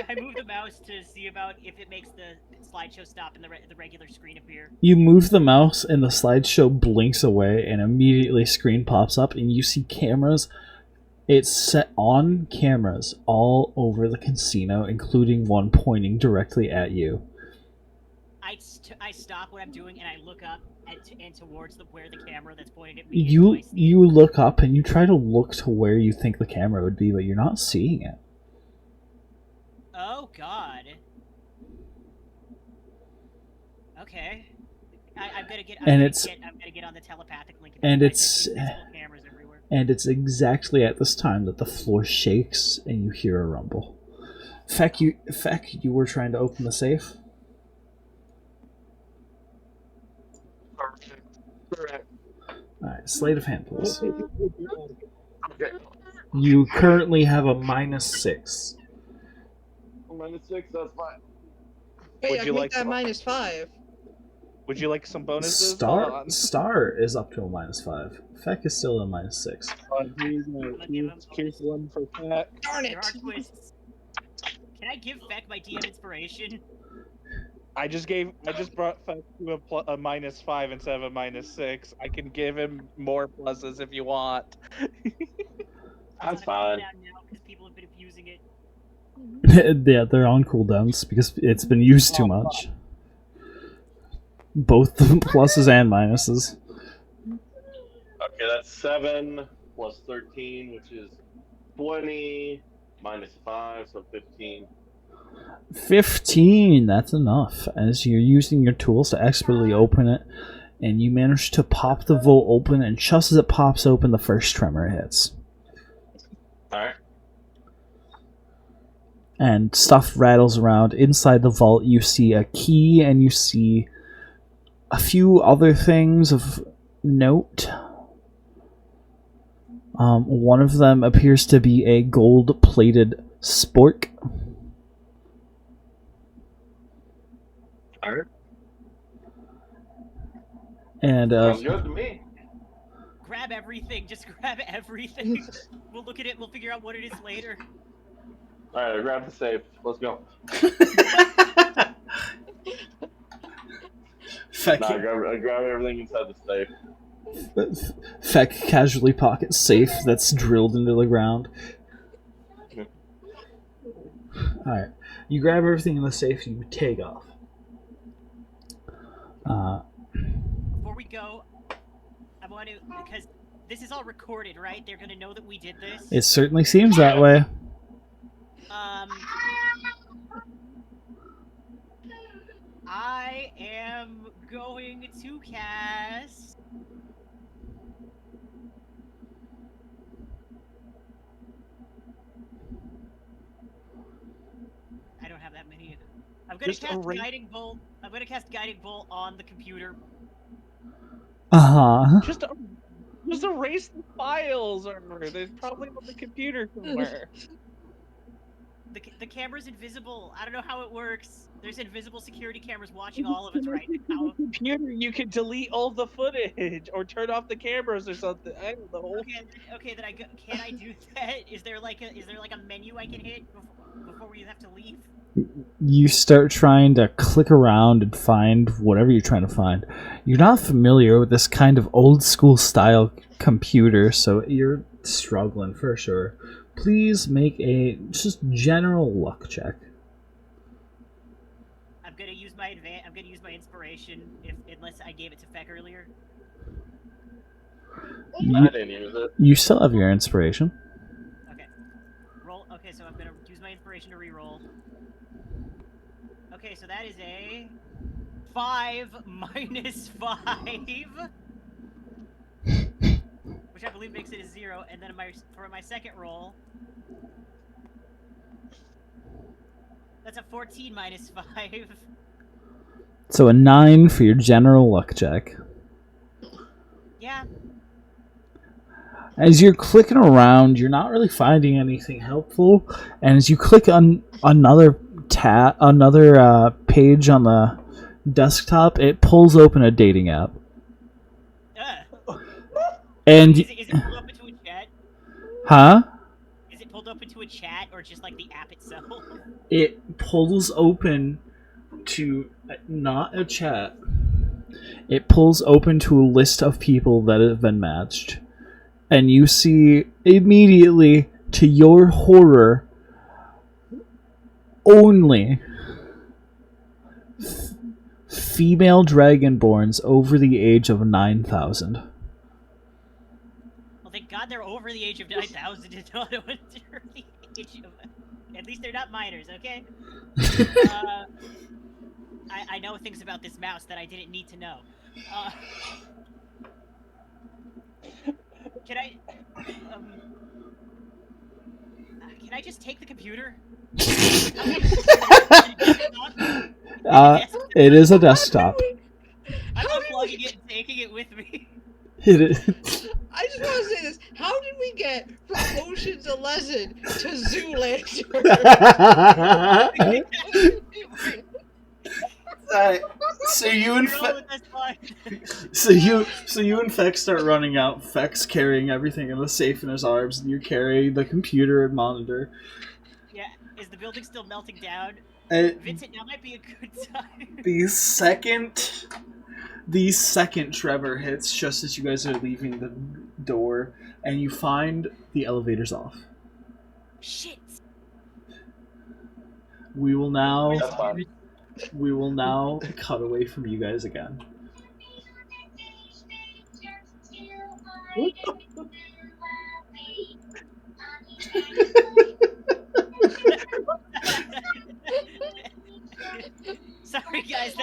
I moved the mouse to see about if it makes the slideshow stop and the regular screen appear. You move the mouse and the slideshow blinks away and immediately screen pops up and you see cameras. It's set on cameras all over the casino, including one pointing directly at you. I stop what I'm doing and I look up and towards where the camera that's pointing at me is. You look up and you try to look to where you think the camera would be, but you're not seeing it. Oh God. Okay. I'm gonna get on the telepathic link. And it's cameras everywhere. And it's exactly at this time that the floor shakes and you hear a rumble. Feck, you were trying to open the safe? Alright, sleight of hand, please. Okay. You currently have a -6. -6, that's fine. Wait, Would I you think like that some- -5. Would you like some bonuses? Hold on. Star is up to a -5. Feck is still a -6. Here's one for Feck. Darn There it! are twists. Can I give Feck my DM inspiration? I just brought Feck to a -5 instead of a -6. I can give him more pluses if you want. That's fine. Now because people have been abusing it. Yeah, they're on cooldowns because it's been used too much. Both the pluses and minuses. Okay, that's 7 plus 13, which is 20, -5, so 15. 15, that's enough. As you're using your tools to expertly open it, and you manage to pop the vault open, and just as it pops open, the first tremor hits. Alright. And stuff rattles around. Inside the vault, you see a key, and you see a few other things of note. One of them appears to be a gold-plated spork. Alright. And Sounds good to me. Grab everything. Just grab everything. We'll look at it. We'll figure out what it is later. Alright, I grabbed the safe. Let's go. Feck, I grab everything inside the safe. Feck casually pockets safe that's drilled into the ground. Alright. You grab everything in the safe, you take off. Before we go, I want to, because this is all recorded, right? They're gonna know that we did this. It certainly seems that way. I am going to cast. I don't have that many. I'm gonna cast Guiding Bolt. I'm gonna cast Guiding Bolt on the computer. Uh-huh. Just erase the files, or they're probably on the computer somewhere. The camera's invisible. I don't know how it works. There's invisible security cameras watching all of us right now. Computer, you can delete all the footage or turn off the cameras or something. I don't know. Okay, then can I do that? Is there like a menu I can hit before we have to leave? You start trying to click around and find whatever you're trying to find. You're not familiar with this kind of old school style computer, so you're struggling for sure. Please make a just general luck check. I'm gonna use my inspiration unless I gave it to Feck earlier. I didn't use it. You still have your inspiration. Okay. Roll. Okay, so I'm gonna use my inspiration to reroll. Okay, so that is a 5 minus 5, which I believe makes it a 0. And then for my second roll, that's a 14 minus 5. So a 9 for your general luck check. Yeah. As you're clicking around, you're not really finding anything helpful. And as you click on another page on the desktop, it pulls open a dating app. And Is it pulled up into a chat? huh? Is it pulled up into a chat or just like the app itself? It pulls open to not a chat. It pulls open to a list of people that have been matched. And you see immediately, to your horror, only female dragonborns over the age of 9,000. Well, thank God they're over the age of 9,000 and not under the age of... At least they're not minors, okay? I know things about this mouse that I didn't need to know. Can I just take the computer? It is a desktop. I'm unplugging it and taking it with me. It is. I just want to say this. How did we get from Ocean's 11 to Zoolander? So you and Fex start running out. Fex carrying everything in the safe in his arms, and you carry the computer and monitor. Yeah, is the building still melting down? Vincent, now might be a good time. The second Trevor hits just as you guys are leaving the door, and you find the elevator's off. Shit. We will now That's fine. cut away from you guys again. Sorry guys,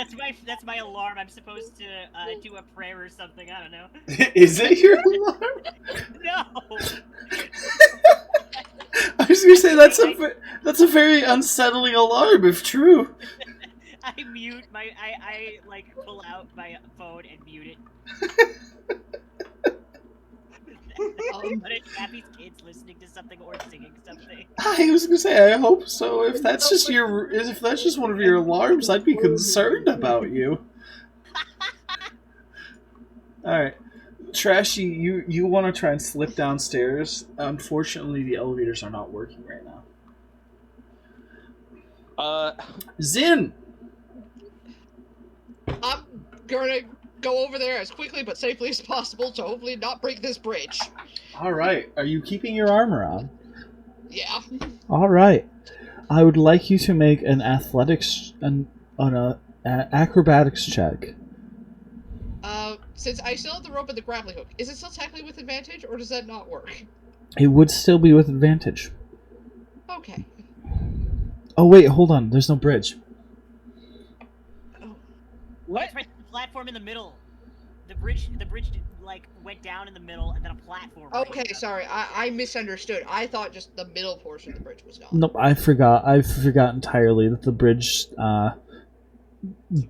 that's my alarm. I'm supposed to do a prayer or something. I don't know. Is it your alarm? No. I was gonna say that's a very unsettling alarm if true. I like pull out my phone and mute it. But it's Happy's kids listening to something or singing something. I was gonna say I hope so. If that's just one of your alarms, I'd be concerned about you. All right, Trashy, you want to try and slip downstairs. Unfortunately, the elevators are not working right now. Zin! I'm gonna go over there as quickly but safely as possible to hopefully not break this bridge. Alright, are you keeping your armor on? Yeah. Alright. I would like you to make an acrobatics check. Since I still have the rope and the grappling hook, is it still technically with advantage, or does that not work? It would still be with advantage. Okay. Oh wait, hold on, there's no bridge. What? That's right, the platform in the middle. The bridge like went down in the middle and then a platform. Okay, sorry, I misunderstood. I thought just the middle portion of the bridge was gone. Nope, I forgot entirely that the bridge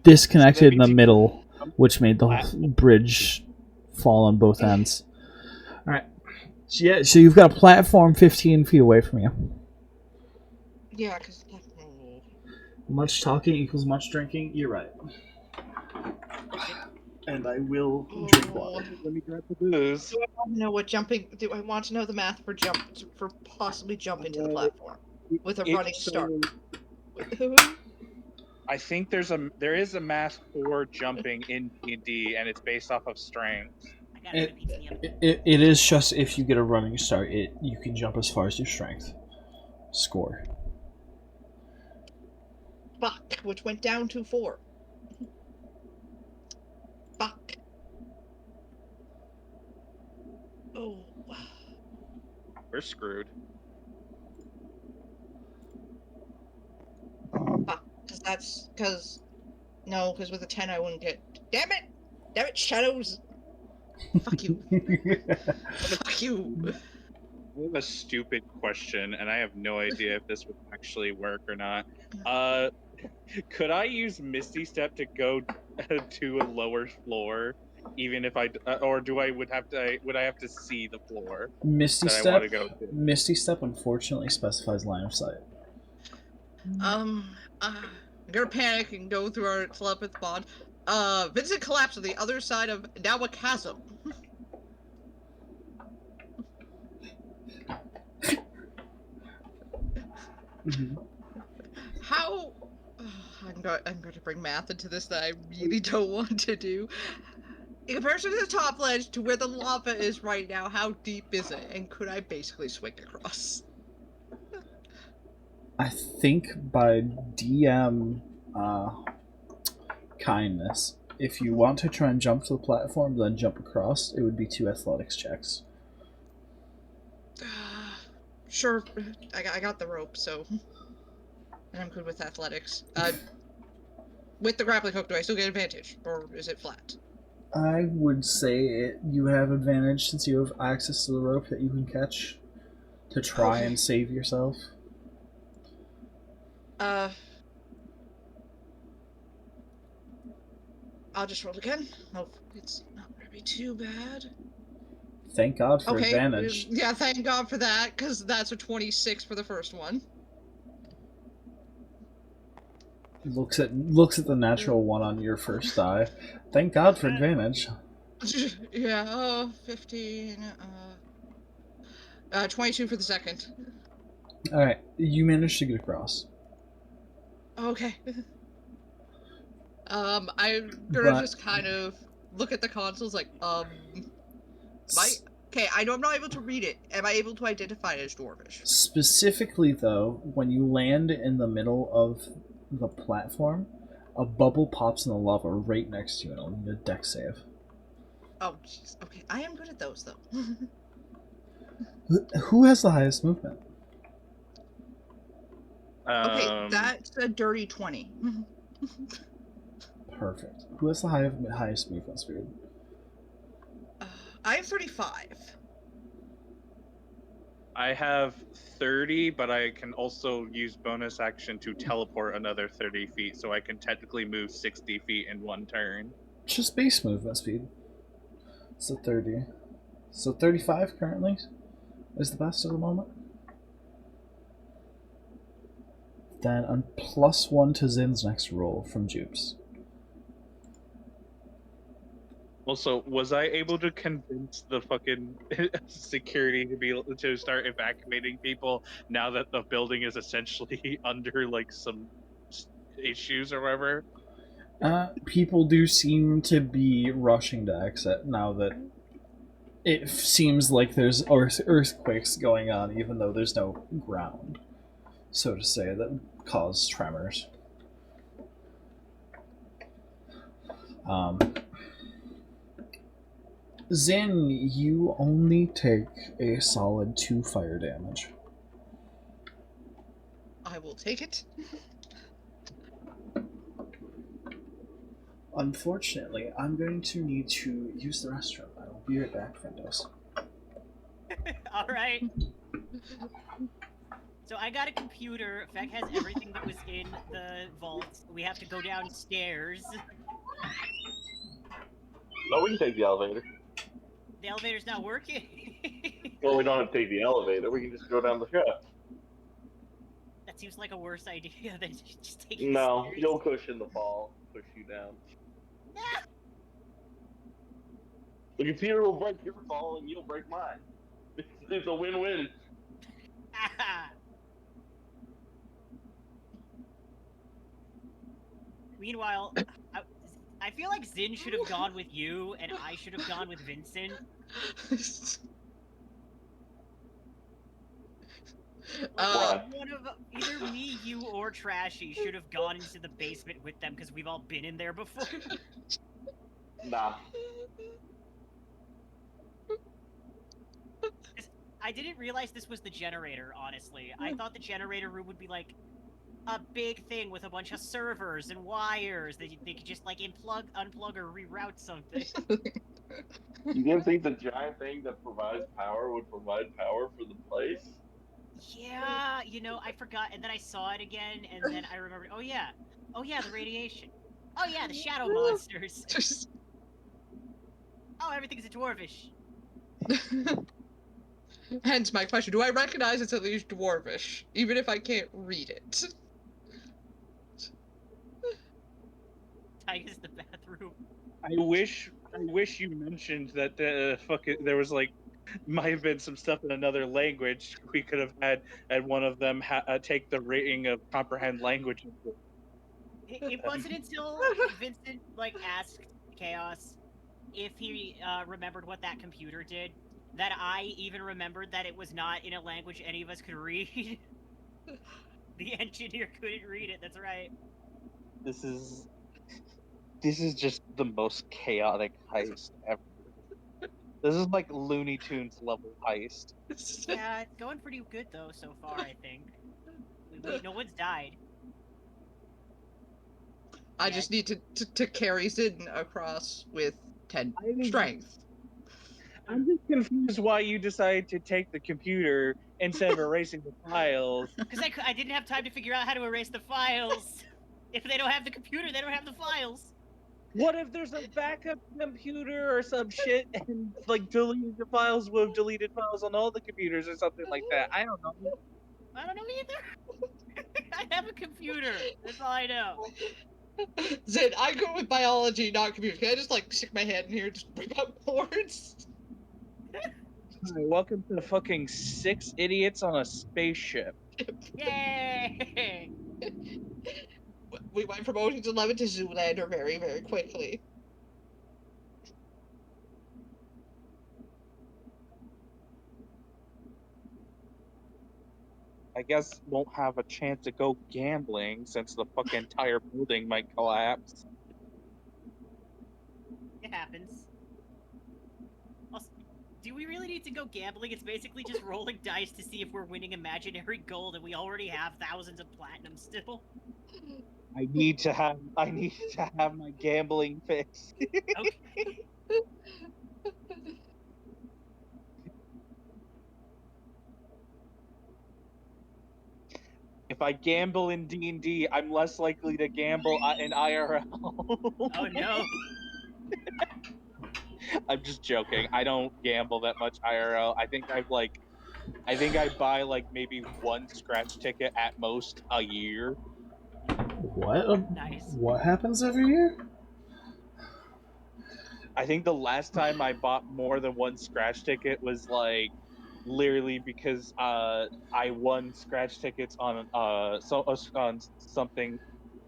disconnected in the middle, which made the bridge fall on both ends. Alright. So you've got a platform 15 feet away from you. Yeah, because... Much talking equals much drinking. You're right. And I will drink water. Let me grab the booze. Do I want to know what jumping... Do I want to know the math for possibly jumping to the platform with a running start? I think there is a math for jumping in D&D, and it's based off of strength. It is just if you get a running start, you can jump as far as your strength score. Fuck, which went down to 4. Fuck. Oh. We're screwed. Fuck, because with a 10 I wouldn't get... Damn it, Shadows! Fuck you. Fuck you. I have a stupid question, and I have no idea if this would actually work or not. Could I use Misty Step to go to a lower floor even if I or do I would I have to see the floor Misty that I want Step. to go to? Misty Step unfortunately specifies line of sight. I'm gonna panic and go through our telepathy bond. Vincent collapsed on the other side of now a chasm. How? I'm going to bring math into this that I really don't want to do. In comparison to the top ledge to where the lava is right now, how deep is it? And could I basically swing across? I think by DM kindness, if you want to try and jump to the platform, then jump across, it would be 2 athletics checks. Sure, I got the rope, so and I'm good with athletics. With the grappling hook, do I still get advantage, or is it flat? I would say you have advantage since you have access to the rope that you can catch to try and save yourself. I'll just roll again. Hope it's not gonna be too bad. Thank God for advantage. Yeah, thank God for that, because that's a 26 for the first one. Looks at the natural one on your first die. Thank God for advantage. Yeah, 15, 22 for the second. Alright, you managed to get across. Okay. I'm gonna just kind of look at the consoles like, okay, I know I'm not able to read it. Am I able to identify it as Dwarvish? Specifically, though, when you land in the middle of the platform, a bubble pops in the lava right next to you, and it'll need a deck save. Oh, jeez. Okay, I am good at those, though. Who has the highest movement? Okay, that's a dirty 20. Perfect. Who has the highest movement speed? I have 35. I have 30, but I can also use bonus action to teleport another 30 feet, so I can technically move 60 feet in one turn. Just base movement speed. So 30. So 35 currently is the best at the moment. Then on +1 to Zin's next roll from Jupes. Also, was I able to convince the fucking security to start evacuating people now that the building is essentially under like some issues or whatever? People do seem to be rushing to exit now that it seems like there's earthquakes going on, even though there's no ground, so to say, that cause tremors. Zin, you only take a solid 2 fire damage. I will take it. Unfortunately, I'm going to need to use the restroom. I will be right back, friendos. Alright. So I got a computer. Feck has everything that was in the vault. We have to go downstairs. No, we can take the elevator. The elevator's not working. Well, we don't have to take the elevator. We can just go down the shaft. That seems like a worse idea than just taking No, stairs. you'll cushion the fall. Push you down. The computer will break your fall and you'll break mine. It's a win-win. Meanwhile, I feel like Zin should have gone with you, and I should have gone with Vincent. One of either me, you, or Trashy should have gone into the basement with them because we've all been in there before. Nah. I didn't realize this was the generator, honestly. I thought the generator room would be like a big thing with a bunch of servers and wires that they could just like unplug or reroute something. You didn't think the giant thing that provides power would provide power for the place? Yeah, you know, I forgot, and then I saw it again, and then I remembered, oh yeah, the radiation. Oh yeah, the shadow monsters. Oh, everything's a dwarvish. Hence my question: do I recognize it's at least dwarvish, even if I can't read it? Tiger's the bathroom. I wish you mentioned that there was like might have been some stuff in another language. We could have had one of them take the rating of comprehend language. It wasn't until Vincent like asked Chaos if he remembered what that computer did that I even remembered that it was not in a language any of us could read. The engineer couldn't read it. That's right. This is just the most chaotic heist ever. This is like Looney Tunes level heist. Yeah, it's going pretty good though so far. I think no one's died. I just need to carry Zidn across with 10 strength. I'm just confused why you decided to take the computer instead of erasing the files. Because I didn't have time to figure out how to erase the files. If they don't have the computer, they don't have the files. What if there's a backup computer or some shit and like deleting the files with deleted files on all the computers or something like that? I don't know. I don't know either. I have a computer. That's all I know. Zid, I go with biology, not computer. Can I just like stick my head in here and just bring up boards? Hi, welcome to the fucking 6 idiots on a spaceship. Yay! We went from Ocean's 11 to Zoolander very, very quickly. I guess won't have a chance to go gambling since the fucking entire building might collapse. It happens. Also, do we really need to go gambling? It's basically just rolling dice to see if we're winning imaginary gold, and we already have thousands of platinum still. I need to have my gambling fix. Okay. If I gamble in D&D, I'm less likely to gamble in IRL. Oh no. I'm just joking. I don't gamble that much IRL. I think I buy like maybe one scratch ticket at most a year. What? Nice. What happens every year? I think the last time I bought more than one scratch ticket was like literally because I won scratch tickets on on something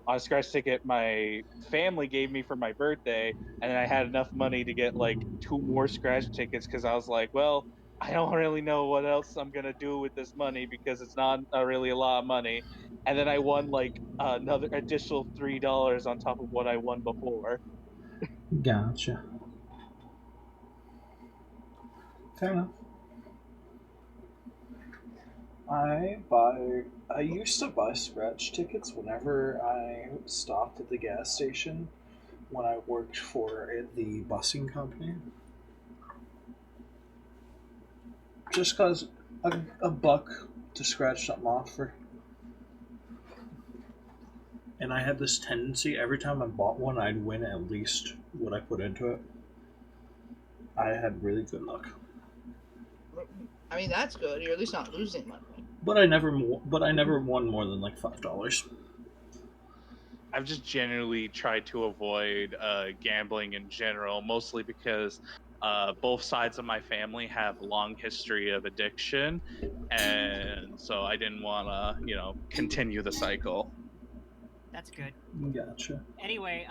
on a scratch ticket my family gave me for my birthday, and then I had enough money to get like 2 more scratch tickets because I was like, well, I don't really know what else I'm gonna do with this money because it's not really a lot of money, and then I won like another additional $3 on top of what I won before. Gotcha. Fair enough. I used to buy scratch tickets whenever I stopped at the gas station when I worked for the busing company. Just cause a buck to scratch something off for. And I had this tendency every time I bought one, I'd win at least what I put into it. I had really good luck. I mean, that's good. You're at least not losing money. But I never won more than like $5. I've just generally tried to avoid gambling in general, mostly because both sides of my family have long history of addiction, and so I didn't want to, continue the cycle. That's good. Gotcha. Anyway,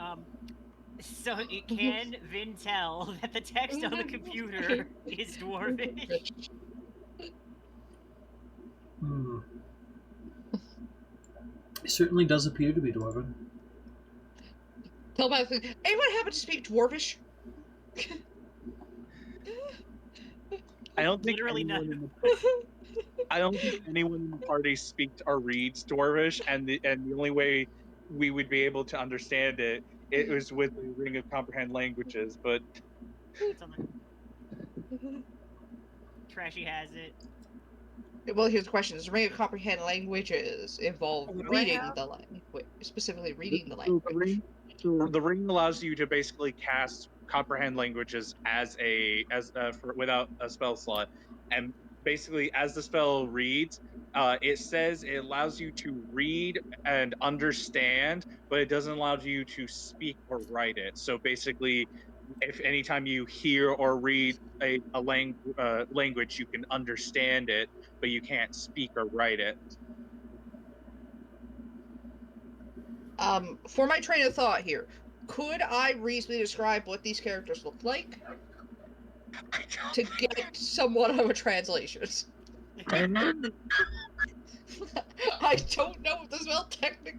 so can Vin tell that the text on the computer is dwarvish? It certainly does appear to be dwarven. Telepathically, anyone happen to speak dwarvish? I don't think Literally I don't think anyone in the party speaks or reads dwarvish, and the only way we would be able to understand it was with the Ring of Comprehend Languages, but It's on the... Trashy has it. Well, here's the question: does the Ring of Comprehend Languages involve What do I reading have? the language, specifically reading the language? the ring allows you to basically cast comprehend languages without a spell slot, and basically as the spell reads, it says it allows you to read and understand, but it doesn't allow you to speak or write it. So basically, if anytime you hear or read a language, you can understand it, but you can't speak or write it. For my train of thought here, could I reasonably describe what these characters look like to get somewhat of a translation? I don't know if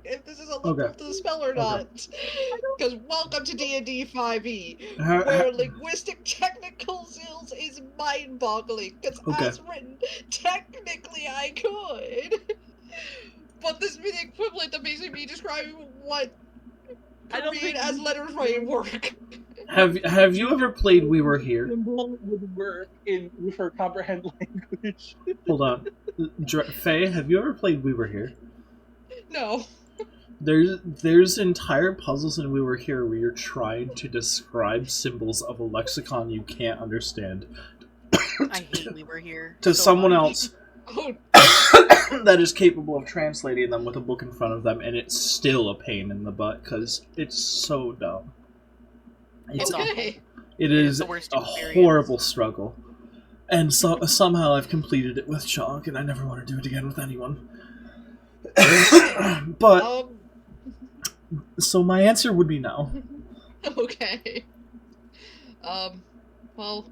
if this is a loophole to the spell or not. Because welcome to D&D 5e, where linguistic technical skills is mind-boggling. Because as written, technically I could. But this would be the equivalent of basically me describing what Korean as letters writing work. Have you ever played We Were Here? Symbol would work for comprehend language. Hold on. Faye, have you ever played We Were Here? No. There's entire puzzles in We Were Here where you're trying to describe symbols of a lexicon you can't understand. I hate We Were Here. To so someone much. else that is capable of translating them with a book in front of them, and it's still a pain in the butt because it's so dumb. It's okay. It is the worst a experience. horrible struggle. And somehow I've completed it with Chalk, and I never want to do it again with anyone. But so my answer would be no. Okay. Well,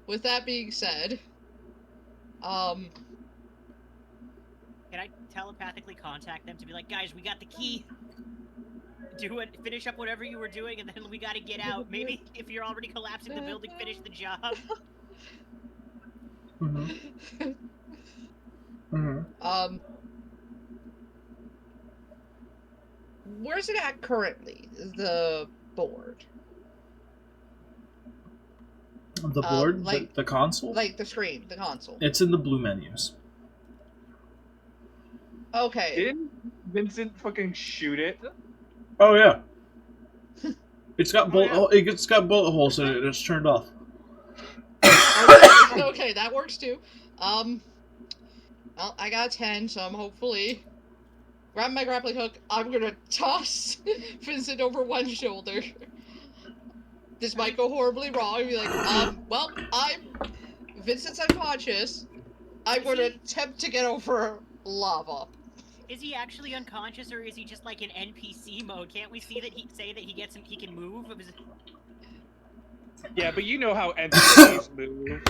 with that being said, Can I telepathically contact them to be like, guys, we got the key. Do it. Finish up whatever you were doing, and then we gotta get out. Maybe if you're already collapsing the building, finish the job. Mm-hmm. Mm-hmm. Where's it at currently? The board. The board, the console, like the screen, the console. It's in the blue menus. Okay. Didn't Vincent fucking shoot it? Oh yeah. It's got it's got bullet holes in it, and it's turned off. Okay, that works too. Well, I got 10, so I'm hopefully grab my grappling hook. I'm gonna toss Vincent over one shoulder. This might go horribly wrong. I'd be like, well, Vincent's unconscious. I'm gonna attempt to get over lava. Is he actually unconscious, or is he just like in NPC mode? Can't we see that he he can move? Yeah, but you know how NPCs move.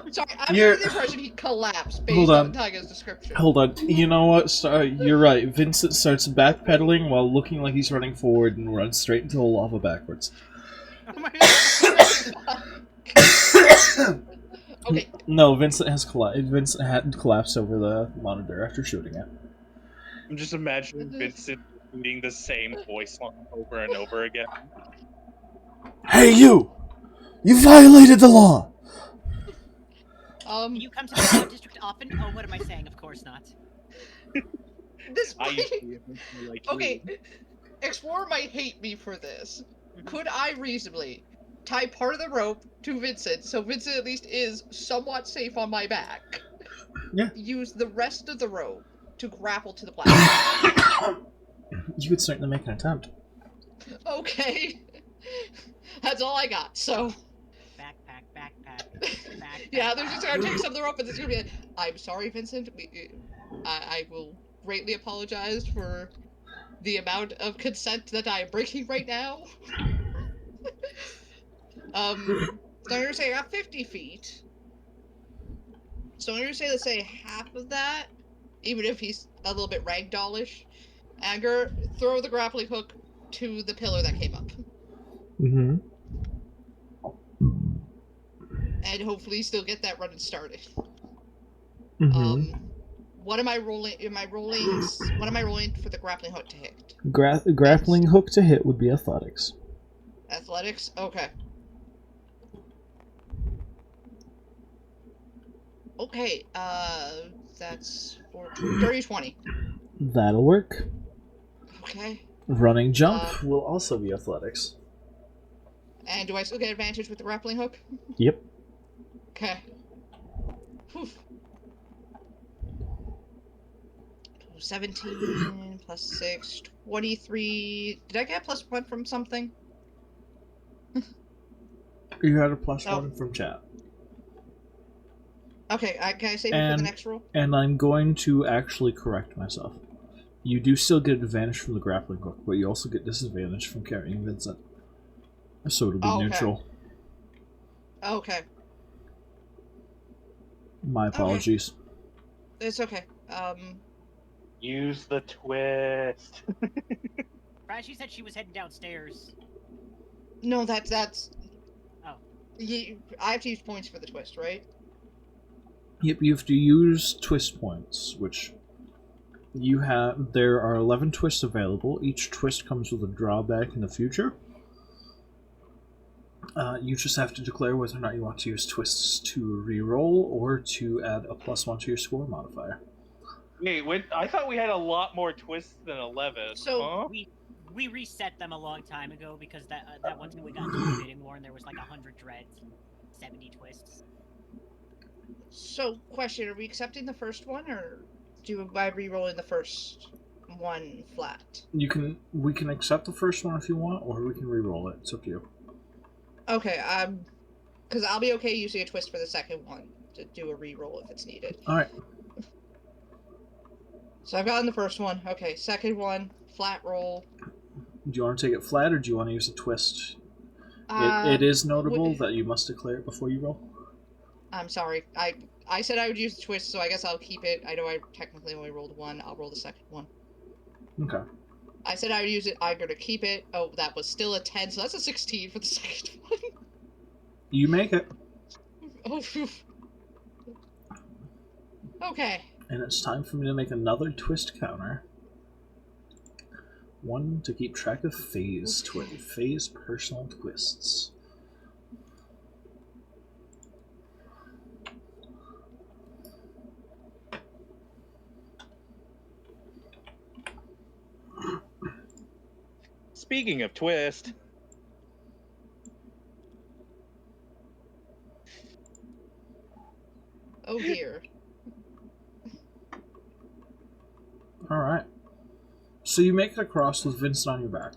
Sorry, I'm under the impression he collapsed based on Taiga's description. Hold on. You know what? You're right. Vincent starts backpedaling while looking like he's running forward and runs straight into the lava backwards. Oh my god. Okay. No, Vincent had collapsed over the monitor after shooting it. I'm just imagining Vincent reading the same voice line over and over again. Hey, you! You violated the law! You come to the Cloud District often? Oh, what am I saying? Of course not. Okay, Explorer might hate me for this. Could I reasonably tie part of the rope to Vincent, so Vincent at least is somewhat safe on my back? Yeah. Use the rest of the rope to grapple to the platform. You could certainly make an attempt. Okay. That's all I got, so... Backpack. Yeah, they're just gonna take some of the rope and it's gonna be like, I'm sorry, Vincent. I will greatly apologize for the amount of consent that I am breaking right now. So I'm gonna say I got 50 feet. So I'm gonna say, let's say half of that, even if he's a little bit ragdollish. And I'm gonna throw the grappling hook to the pillar that came up. Mm-hmm. And hopefully still get that running started. Mm-hmm. What am I rolling? What am I rolling for the grappling hook to hit? Grappling hook to hit would be athletics. Athletics? Okay. Okay, that's 30-20. That'll work. Okay. Running jump will also be athletics. And do I still get advantage with the grappling hook? Yep. Okay. Whew. 17 plus 6, 23. Did I get +1 from something? You had a plus Oh. 1 from chat. Okay, can I save it for the next roll? And I'm going to actually correct myself. You do still get advantage from the grappling hook, but you also get disadvantage from carrying Vincent. So it'll be neutral. Okay. My apologies. It's okay. Use the twist. Right, she said she was heading downstairs. No, that's. Oh. I have to use points for the twist, right? Yep, you have to use twist points, which you have. There are 11 twists available. Each twist comes with a drawback in the future. You just have to declare whether or not you want to use twists to reroll or to add a +1 to your score modifier. Wait, I thought we had a lot more twists than 11. So huh? We reset them a long time ago because that one time we got into a bidding war and there was like 100 dreads, 70 twists. So, question: are we accepting the first one, or do I re-roll in the first one flat? We can accept the first one if you want, or we can re-roll it. It's up to you. Okay, because I'll be okay using a twist for the second one to do a re-roll if it's needed. All right. So I've gotten the first one. Okay, second one, flat roll. Do you want to take it flat, or do you want to use a twist? It is notable that you must declare it before you roll. I'm sorry. I said I would use the twist, so I guess I'll keep it. I know I technically only rolled one. I'll roll the second one. Okay. I said I would use it. I'm going to keep it. Oh, that was still a 10, so that's a 16 for the second one. You make it. Oh, phew. Okay. And it's time for me to make another twist counter. One to keep track of phase personal twists. Speaking of twist. Oh dear. Alright. So you make it across with Vincent on your back.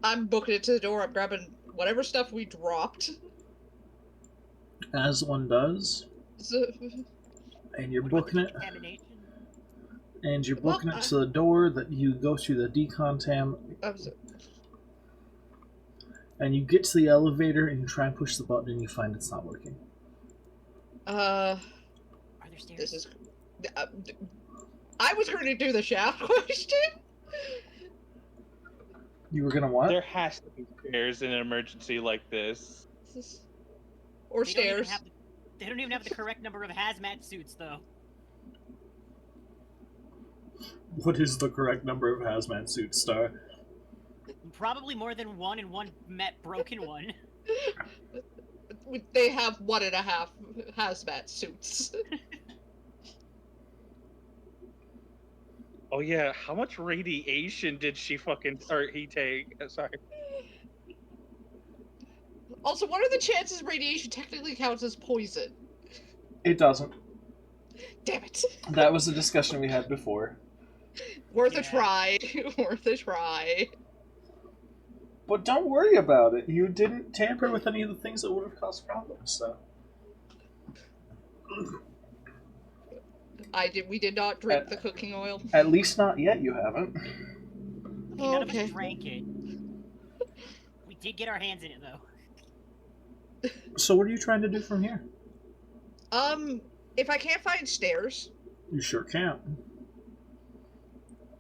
I'm booking it to the door. I'm grabbing whatever stuff we dropped. As one does. So, And you're booking it. Contamination? And you're booking it to the door that you go through the decontam. And you get to the elevator and you try and push the button and you find it's not working. Are there stairs? This is. I was going to do the shaft question. You were gonna what? There has to be stairs in an emergency like this. Or They stairs. They don't even have the correct number of hazmat suits, though. What is the correct number of hazmat suits, Star? Probably more than one and one broken one. They have 1.5 hazmat suits. Oh yeah, how much radiation did he take? Sorry. Also, what are the chances radiation technically counts as poison? It doesn't. Damn it. That was a discussion we had before. Worth a try. Worth a try. But don't worry about it. You didn't tamper with any of the things that would have caused problems, so. We did not drink the cooking oil. At least not yet, you haven't. None of us drank it. We did get our hands in it, though. So what are you trying to do from here? If I can't find stairs... You sure can.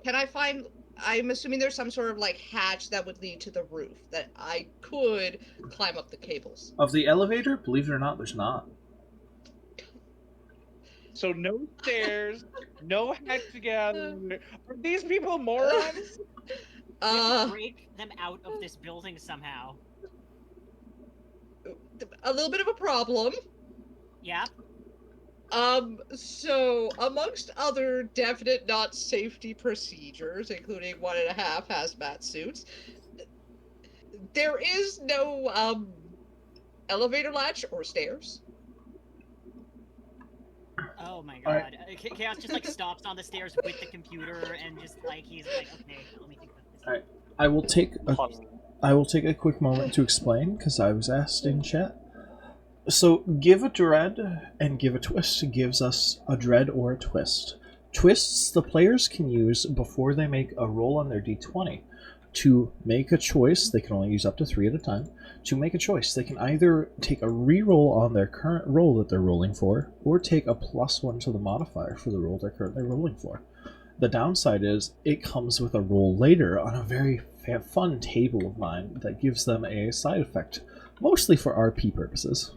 Can I find... I'm assuming there's some sort of, hatch that would lead to the roof, that I could climb up the cables. Of the elevator? Believe it or not, there's not. So no stairs, no hatch together. Are these people morons? We have to break them out of this building somehow. A little bit of a problem. Yeah. So amongst other definite not safety procedures, including 1.5 hazmat suits, there is no, elevator latch or stairs. Oh my Alright. god. Chaos just like stops on the stairs with the computer and just like he's like, okay, let me think about this. Alright. I will take a quick moment to explain because I was asked in chat. So, give a dread and give a twist gives us a dread or a twist. Twists the players can use before they make a roll on their d20. To make a choice, they can only use up to 3 at a time. To make a choice, they can either take a reroll on their current roll that they're rolling for, or take a +1 to the modifier for the roll they're currently rolling for. The downside is it comes with a roll later on a very fun table of mine that gives them a side effect, mostly for RP purposes.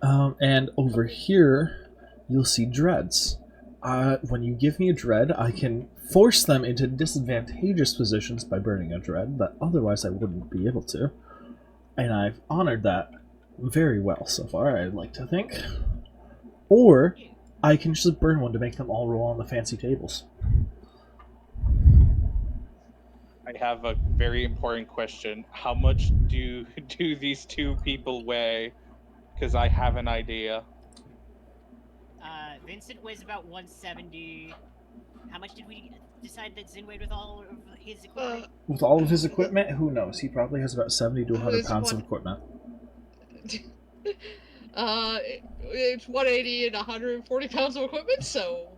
And over here, you'll see dreads. When you give me a dread, I can force them into disadvantageous positions by burning a dread that otherwise I wouldn't be able to. And I've honored that very well so far, I'd like to think. Or I can just burn one to make them all roll on the fancy tables. I have a very important question. How much do these two people weigh? Because I have an idea. Vincent weighs about 170. How much did we decide that Zin weighed with all of his equipment? With all of his equipment, who knows? He probably has about 70 to 100 It's pounds of equipment. It's 180 and 140 pounds of equipment, so.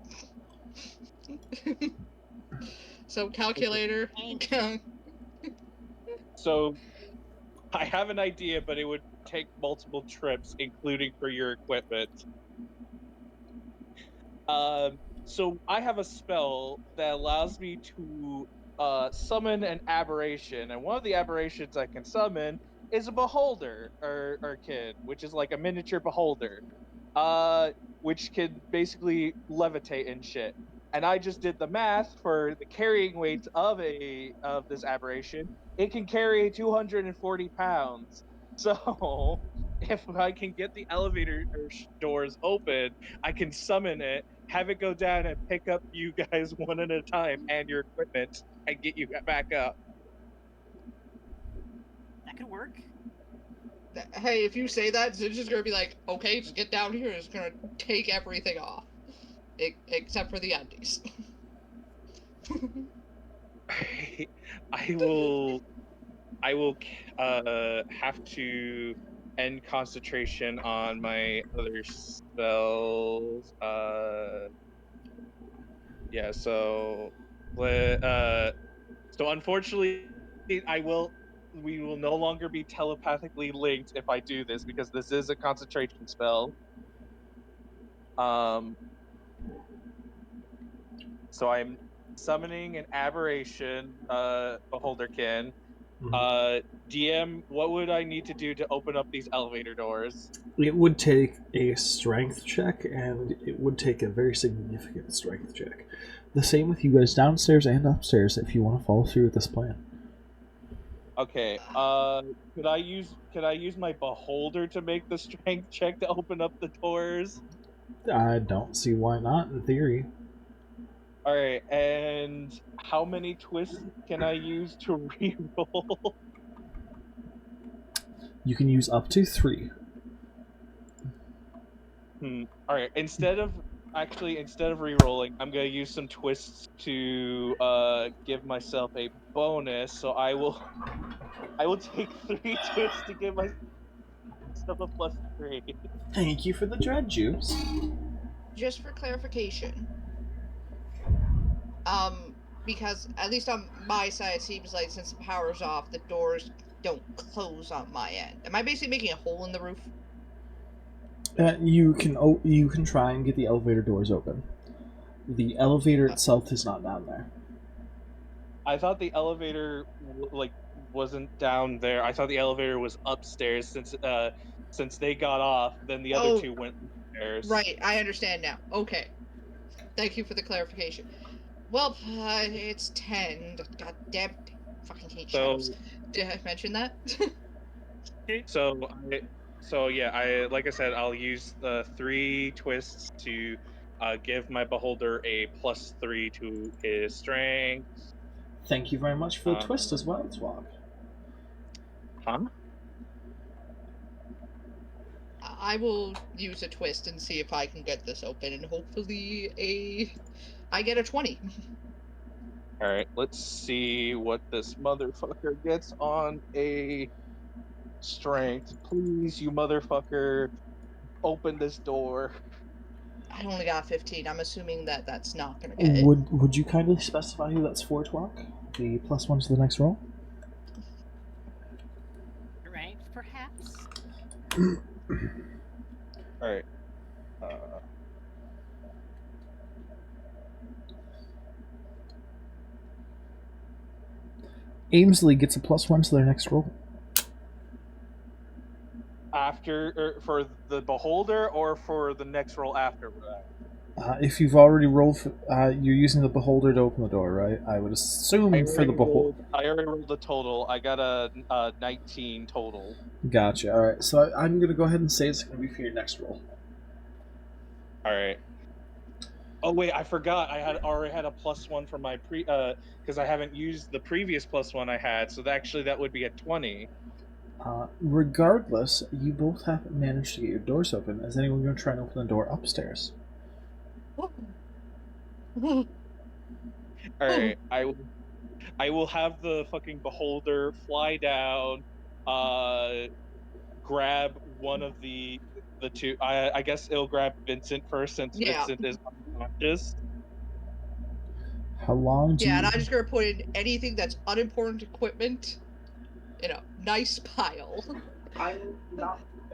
So calculator. So I have an idea, but it would take multiple trips, including for your equipment. So I have a spell that allows me to summon an aberration, and one of the aberrations I can summon is a beholder or kid, which is like a miniature beholder, which can basically levitate and shit. And I just did the math for the carrying weight of this aberration. It can carry 240 pounds. So if I can get the elevator doors open, I can summon it, have it go down, and pick up you guys one at a time and your equipment and get you back up. That could work. Hey, if you say that, Zinj is gonna be like, okay, just get down here. It's gonna take everything off, except for the undies. I will have to end concentration on my other spells. Yeah, so unfortunately we will no longer be telepathically linked if I do this, because this is a concentration spell. So I'm summoning an aberration, beholderkin. DM, what would I need to do to open up these elevator doors? It would take a strength check, and it would take a very significant strength check. The same with you guys downstairs and upstairs if you want to follow through with this plan. Okay, could I use my beholder to make the strength check to open up the doors? I don't see why not, in theory. Alright, and how many twists can I use to reroll? You can use up to 3. Alright, instead of re-rolling, I'm gonna use some twists to give myself a bonus. So I will take 3 twists to give myself a +3. Thank you for the dread juice. Just for clarification, because at least on my side, it seems like since the power's off, the doors don't close on my end. Am I basically making a hole in the roof? You can try and get the elevator doors open. The elevator itself is not down there. I thought the elevator wasn't down there. I thought the elevator was upstairs since they got off. Then the other two went upstairs. Right, I understand now. Okay, thank you for the clarification. Well, it's 10. God damn it. Fucking hate shadows. Did I mention that? So So yeah, like I said, I'll use the 3 twists to give my beholder a +3 to his strength. Thank you very much for the twist as well, Twog. Huh? I will use a twist and see if I can get this open, and hopefully I get a 20. All right, let's see what this motherfucker gets on a strength. Please, you motherfucker, open this door. I only got 15. I'm assuming that that's not gonna get it. Would you kindly specify who that's for, Twog? The +1 to the next roll? Strength, perhaps? All right. Aimsley gets a +1 to their next roll. For the beholder or for the next roll after that? If you've already rolled, you're using the beholder to open the door, right? I would assume for the beholder. I already rolled the total. I got a 19 total. Gotcha. All right, so I'm gonna go ahead and say it's gonna be for your next roll. All right. Oh wait, I forgot. I already had a +1 for my because I haven't used the previous +1 I had. So that would be a 20. Regardless, you both haven't managed to get your doors open. Is anyone going to try and open the door upstairs? All right, I will have the fucking beholder fly down, grab one of the two. I guess it'll grab Vincent first since Vincent is unconscious. How long do Yeah, you... and I'm just gonna put in anything that's unimportant equipment in a nice pile.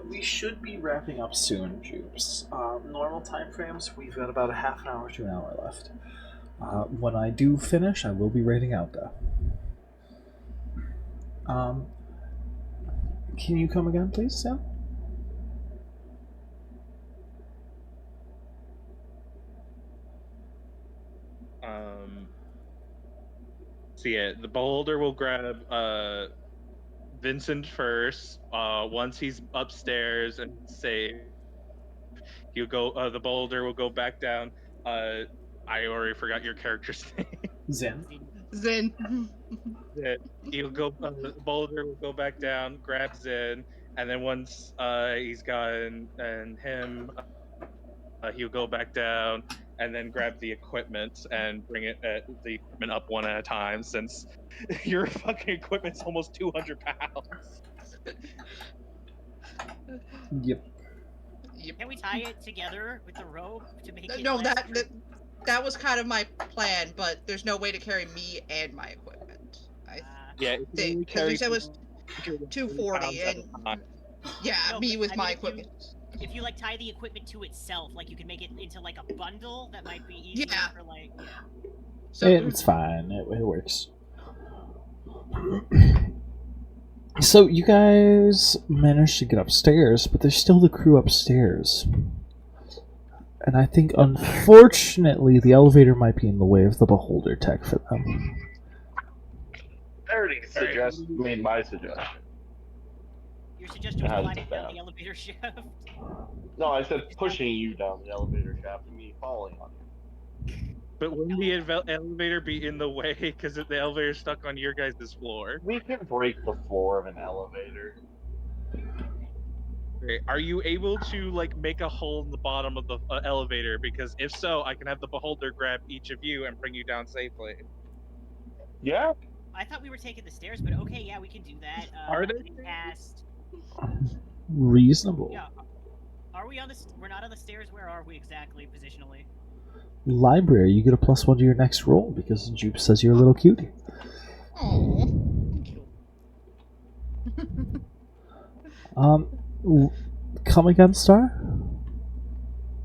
We should be wrapping up soon, Jupes. Normal time frames, we've got about a half an hour to an hour left. When I do finish, I will be rating out, though. Can you come again, please, Sam? So yeah, the beholder will grab Vincent first. Once he's upstairs and safe, he'll go. The beholder will go back down. I already forgot your character's name. Zen. Zen. He'll go. The beholder will go back down, grab Zen, and then once he's gone and him, he'll go back down and then grab the equipment and bring the equipment up one at a time, since your fucking equipment's almost 200 pounds. Yep. Can we tie it together with the rope to make it? No, that was kind of my plan, but there's no way to carry me and my equipment. Yeah, because you said it was 240, and yeah, No, me with my if equipment. If you like tie the equipment to itself, like you can make it into like a bundle, that might be easier for like. Yeah. So it's fine. It works. So you guys managed to get upstairs, but there's still the crew upstairs. And I think, unfortunately, the elevator might be in the way of the beholder tech for them. I already made my suggestion. Your suggestion was climbing down the elevator shaft? No, I said pushing you down the elevator shaft and me falling on you. But wouldn't the elevator be in the way because the elevator's stuck on your guys' floor? We can break the floor of an elevator. Okay. Are you able to like make a hole in the bottom of the elevator? Because if so, I can have the beholder grab each of you and bring you down safely. Yeah. I thought we were taking the stairs, but okay, yeah, we can do that. Are they cast? Reasonable. Yeah. Are we on the? We're not on the stairs. Where are we exactly positionally? Library, you get a +1 to your next roll because Jupe says you're a little cutie. Aww, cute. Come again, Star?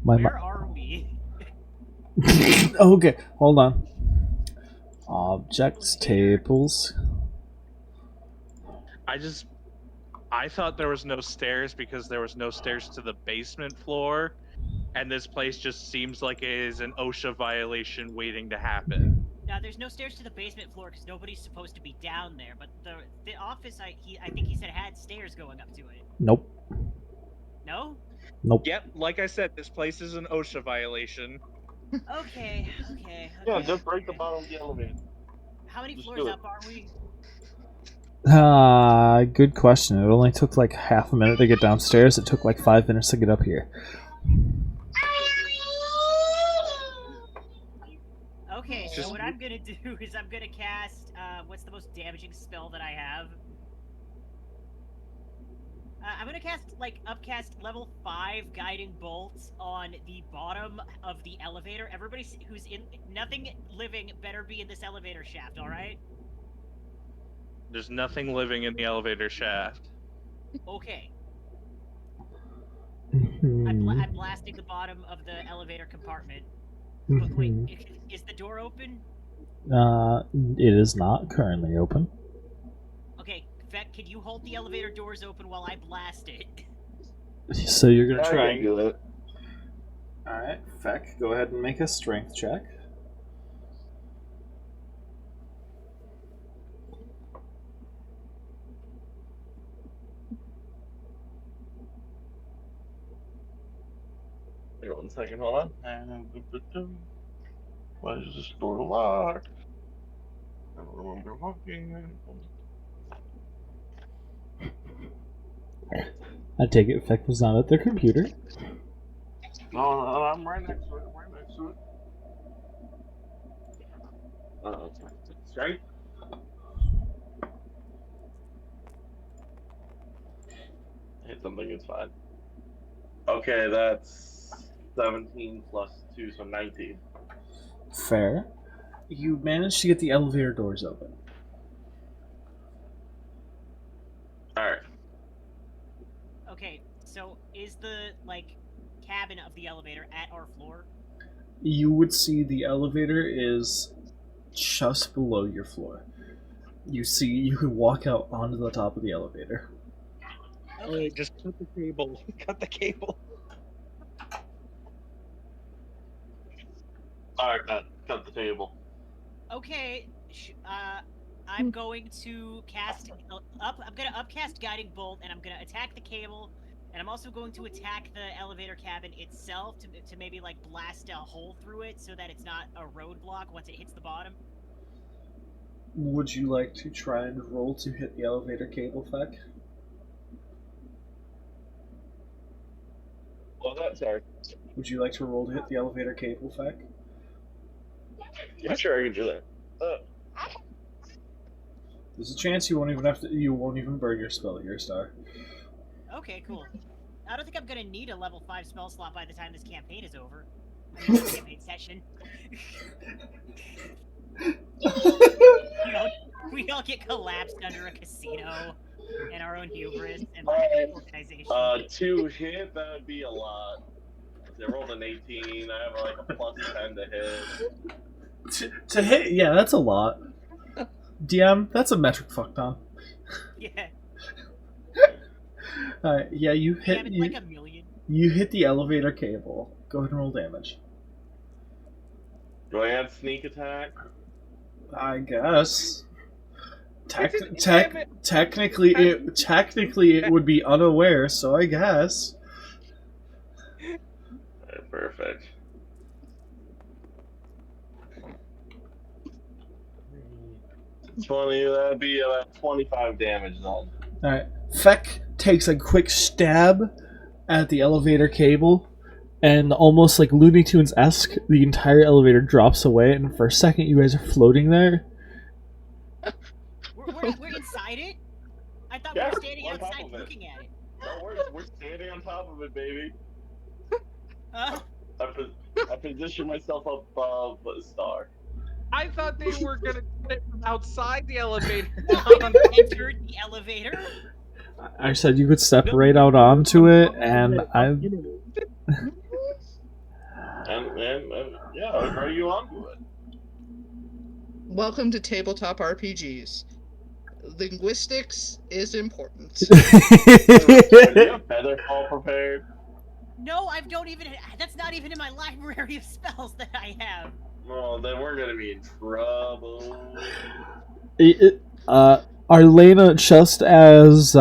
Where are we? Okay, hold on. Objects, tables. I thought there was no stairs because there was no stairs to the basement floor, and this place just seems like it is an OSHA violation waiting to happen. Now, there's no stairs to the basement floor because nobody's supposed to be down there. But the office, I think he said had stairs going up to it. Nope. No? Nope. Yep, like I said, this place is an OSHA violation. Okay. Yeah, just break the bottom of the elevator. How many Just floors do it. up are we? Good question. It only took like half a minute to get downstairs. It took like 5 minutes to get up here. Okay, so Just- what I'm gonna do is I'm gonna cast, what's the most damaging spell that I have? I'm gonna cast, upcast level 5 guiding bolts on the bottom of the elevator. Everybody who's in, nothing living better be in this elevator shaft, alright? There's nothing living in the elevator shaft. Okay. Mhm. I'm blasting the bottom of the elevator compartment. But wait, is the door open? It is not currently open. Okay, Vec, can you hold the elevator doors open while I blast it? So you're gonna I try can and... do it. Alright, Feck, go ahead and make a strength check. Wait 1 second, hold on. Why is this door locked? I don't remember locking. I take it Feck was not at their computer. No, I'm right next to it. I'm right next to it. Strength? Hit something, it's fine. Okay, that's 17 plus 2, so 19. Fair. You managed to get the elevator doors open. Alright. Okay, so is the, cabin of the elevator at our floor? You would see the elevator is just below your floor. You can walk out onto the top of the elevator. Okay, just cut the cable. Cut the cable. Alright, cut the table. Okay, I'm going to cast I'm gonna upcast guiding bolt, and I'm gonna attack the cable, and I'm also going to attack the elevator cabin itself to maybe blast a hole through it so that it's not a roadblock once it hits the bottom. Would you like to try and roll to hit the elevator cable, Feck? Well, that's sorry. Would you like to roll to hit the elevator cable, Feck? Yeah, sure, I can do that. There's a chance you won't even burn your spell here, Star. Okay, cool. I don't think I'm gonna need a level 5 spell slot by the time this campaign is over. I mean, this campaign session. we all get collapsed under a casino in our own hubris and lack of organization. 2 hit, that would be a lot. They rolled an 18, I have a plus 10 to hit. To hit, yeah, that's a lot. DM, that's a metric fucked on. Yeah. Yeah, you hit. Damn, it's like a million. You hit the elevator cable. Go ahead and roll damage. Do I add sneak attack? I guess. Technically, it would be unaware. So I guess. Alright, perfect. That'd be about 25 damage then. Alright. Feck takes a quick stab at the elevator cable, and almost like Looney Tunes-esque, the entire elevator drops away, and for a second you guys are floating there. We're inside it? I thought we were standing outside looking at it. No, we're standing on top of it, baby. Uh, I position myself above the star. I thought they were gonna put it from outside the elevator. entered the elevator? I said you could step right out onto it, and And yeah, I'll draw you onto it. Welcome to Tabletop RPGs. Linguistics is important. Do you have Featherfall prepared? No, that's not even in my library of spells that I have. Well, then we're gonna be in trouble. Arlena, just as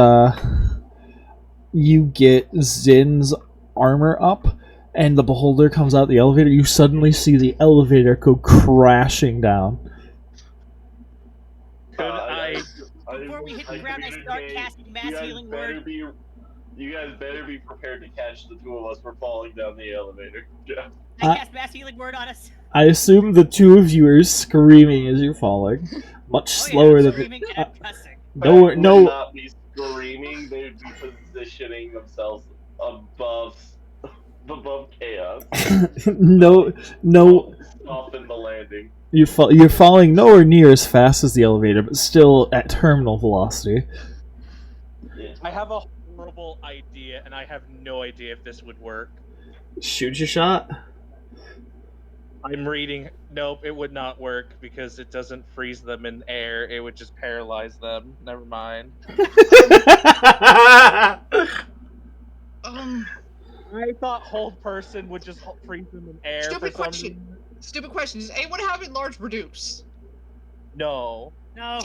you get Zin's armor up, and the beholder comes out the elevator, you suddenly see the elevator go crashing down. Could I? Before we hit the ground, I start casting mass healing word. You guys better be prepared to catch the two of us for falling down the elevator. Yeah. I cast mass healing word on us. I assume the two of you are screaming as you're falling, much slower than. Screaming and cussing. No, Would no. not be screaming. They would be positioning themselves above chaos. No. Soften the landing. You're falling nowhere near as fast as the elevator, but still at terminal velocity. Yeah. I have a horrible idea, and I have no idea if this would work. Shoot your shot. I'm reading. Nope, it would not work because it doesn't freeze them in air. It would just paralyze them. Never mind. I thought hold person would just freeze them in air. Stupid for some question. reason. Stupid question. Does anyone have enlarge reduce? No. No.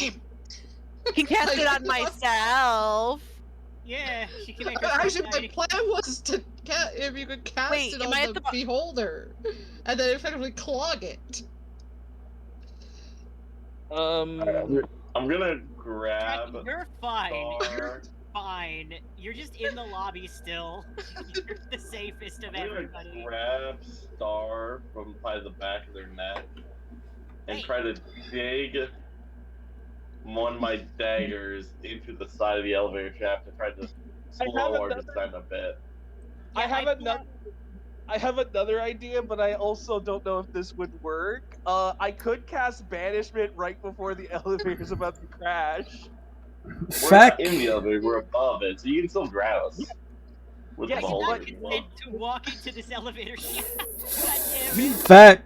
Can cast it on myself. Yeah, she can make her. Actually, my plan was to if you could cast Wait, it am on I the at the beholder, and then effectively clog it. I'm gonna grab. You're fine. Star. You're fine. You're just in the lobby still. You're the safest of everybody. Grab Star from by the back of their neck and Hey. try to dig one of my daggers into the side of the elevator shaft to try to slow our descent a bit. I have another idea, but I also don't know if this would work. I could cast banishment right before the elevator's about to crash. We're not in the elevator, we're above it, so you can still grab us. With Yes, the I beholder. did not consent to walk into this elevator shaft. God damn it. Feck.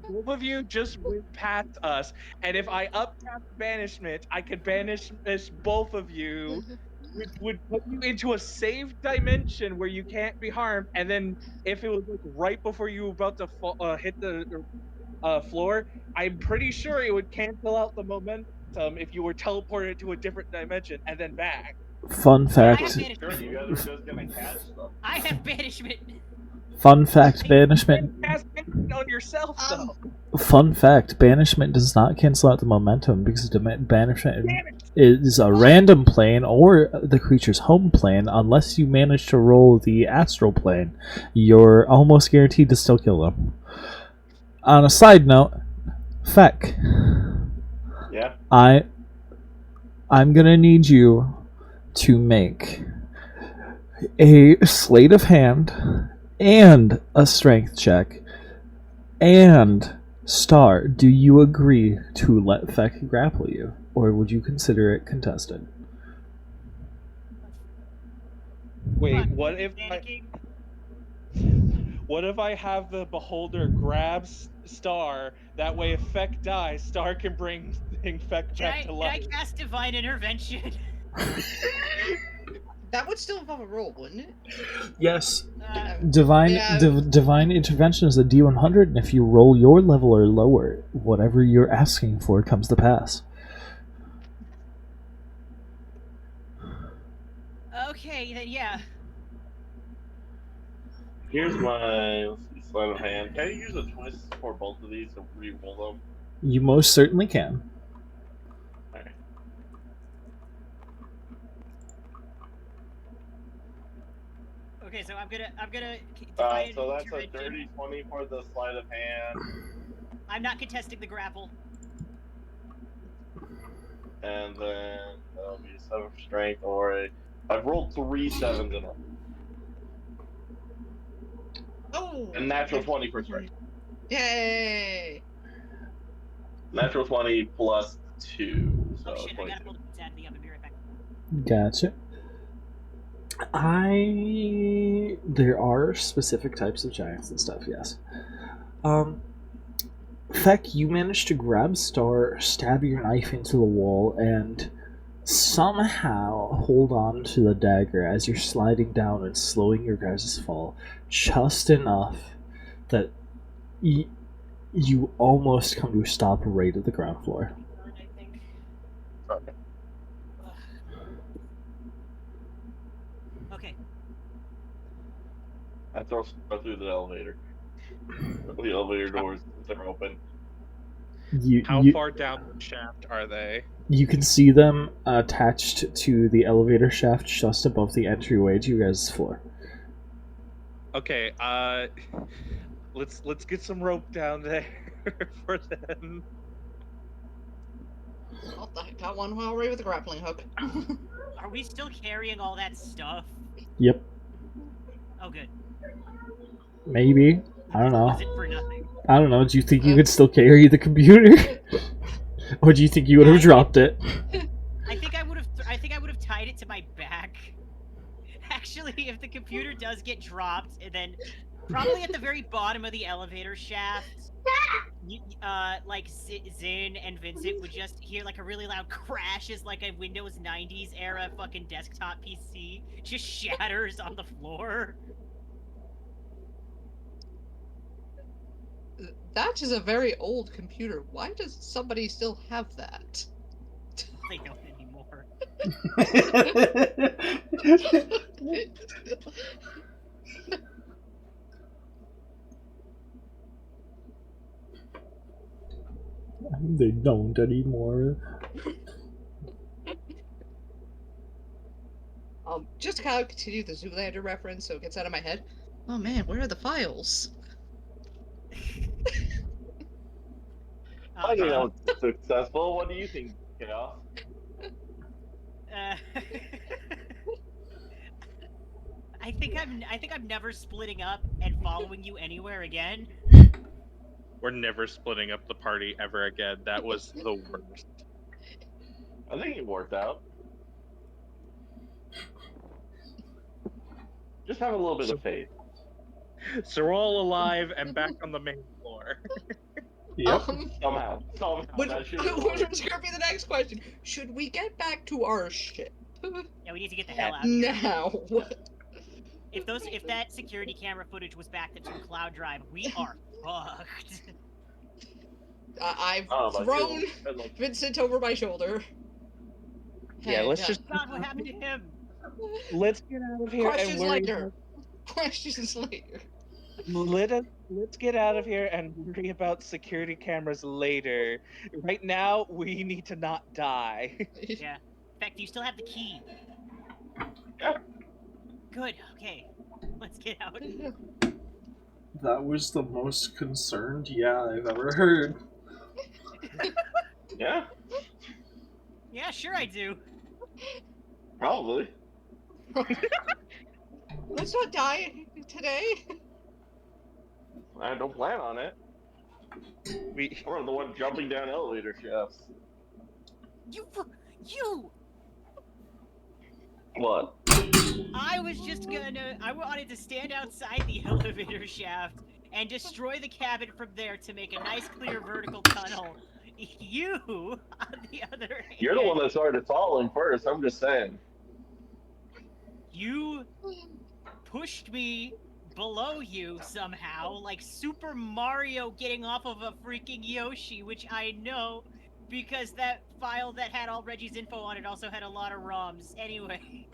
Both of you just went past us, and if I upcast banishment, I could banish both of you, which would put you into a safe dimension where you can't be harmed. And then, if it was like right before you were about to hit the floor, I'm pretty sure it would cancel out the momentum if you were teleported to a different dimension and then back. Fun fact. Sure, you guys are just gonna catch them. I have banishment. Fun fact. Banishment. Cast banishment on yourself, though. Fun fact. Banishment does not cancel out the momentum because banishment is a random plane or the creature's home plane unless you manage to roll the astral plane. You're almost guaranteed to still kill them. On a side note, Feck. Yeah. I'm gonna need you to make a sleight of hand and a strength check. And Star, do you agree to let Feck grapple you, or would you consider it contested? Wait, what if I have the beholder grab Star? That way, if Feck dies, Star can bring Feck back to life. Can I cast divine intervention? That would still involve a roll, wouldn't it? Yes. Divine intervention is a D100, and if you roll your level or lower, whatever you're asking for comes to pass. Okay, then yeah. Here's my sleight of hand. Can I use a twist for both of these to re-roll them? You most certainly can. Alright. Okay, so I'm gonna. So that's a dirty 20 for the sleight of hand. I'm not contesting the grapple. And then that'll be 7 for strength or I've rolled 3 7s in a row. Oh! And natural 20 for strength. Yay! Natural 20 plus 2. So Oh shit! I 22. gotta pull the pizza out of the oven. Be right back. Gotcha. There are specific types of giants and stuff, yes. Feck, you managed to grab Star, stab your knife into the wall, and somehow hold on to the dagger as you're sliding down and slowing your guys' fall just enough that you almost come to a stop right at the ground floor. I think. I throw stuff through the elevator. The elevator doors, they're open. How far down the shaft are they? You can see them attached to the elevator shaft just above the entryway to your guys' floor. Okay, let's get some rope down there for them. Oh, I got one already with a grappling hook. Are we still carrying all that stuff? Yep. Oh, good. Maybe. I don't know. Was it for nothing? I don't know. Do you think you could still carry the computer? Or do you think you would have dropped it? I think I would have. I think I would have tied it to my back. Actually, if the computer does get dropped, then probably at the very bottom of the elevator shaft, like Zin and Vincent would just hear like a really loud crash as like a Windows 90s era fucking desktop PC just shatters on the floor. That is a very old computer. Why does somebody still have that? They don't anymore. They don't anymore. Just to kind of continue the Zoolander reference so it gets out of my head. Oh man, where are the files? I think that was successful. What do you think, Chaos? I think I'm never splitting up and following you anywhere again. We're never splitting up the party ever again. That was the worst. I think it worked out. Just have a little bit of faith. So we're all alive and back on the main floor. Yep. Somehow. Which That should was going to be the next question. Should we get back to our ship? Yeah, we need to get the hell out. Now. If that security camera footage was backed up to a cloud drive, we are fucked. I've thrown Vincent over my shoulder. Yeah, let's just. God, what happened to him? Let's get out of here Questions and worry. later. Questions later. Let's get out of here and worry about security cameras later. Right now, we need to not die. Yeah. In fact, do you still have the key? Yeah. Good. Okay. Let's get out. That was the most concerned I've ever heard. Yeah. Yeah, sure I do. Probably. Let's not die today. I don't plan on it. We're the one jumping down elevator shafts. You! What? I wanted to stand outside the elevator shaft and destroy the cabin from there to make a nice clear vertical tunnel. You, on the other hand... You're the one that started falling first, I'm just saying. You pushed me below you somehow, like Super Mario getting off of a freaking Yoshi, which I know because that file that had all Reggie's info on it also had a lot of ROMs. Anyway.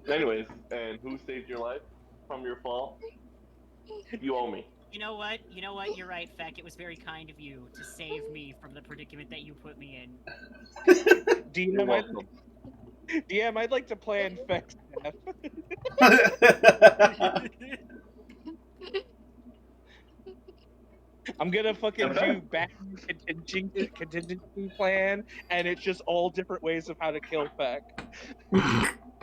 Anyways, and who saved your life from your fall? You owe me. You know what? You're right, Feck. It was very kind of you to save me from the predicament that you put me in. DM, I'd like to play in Feck's death. I'm gonna fucking do back contingency plan, and it's just all different ways of how to kill Feck.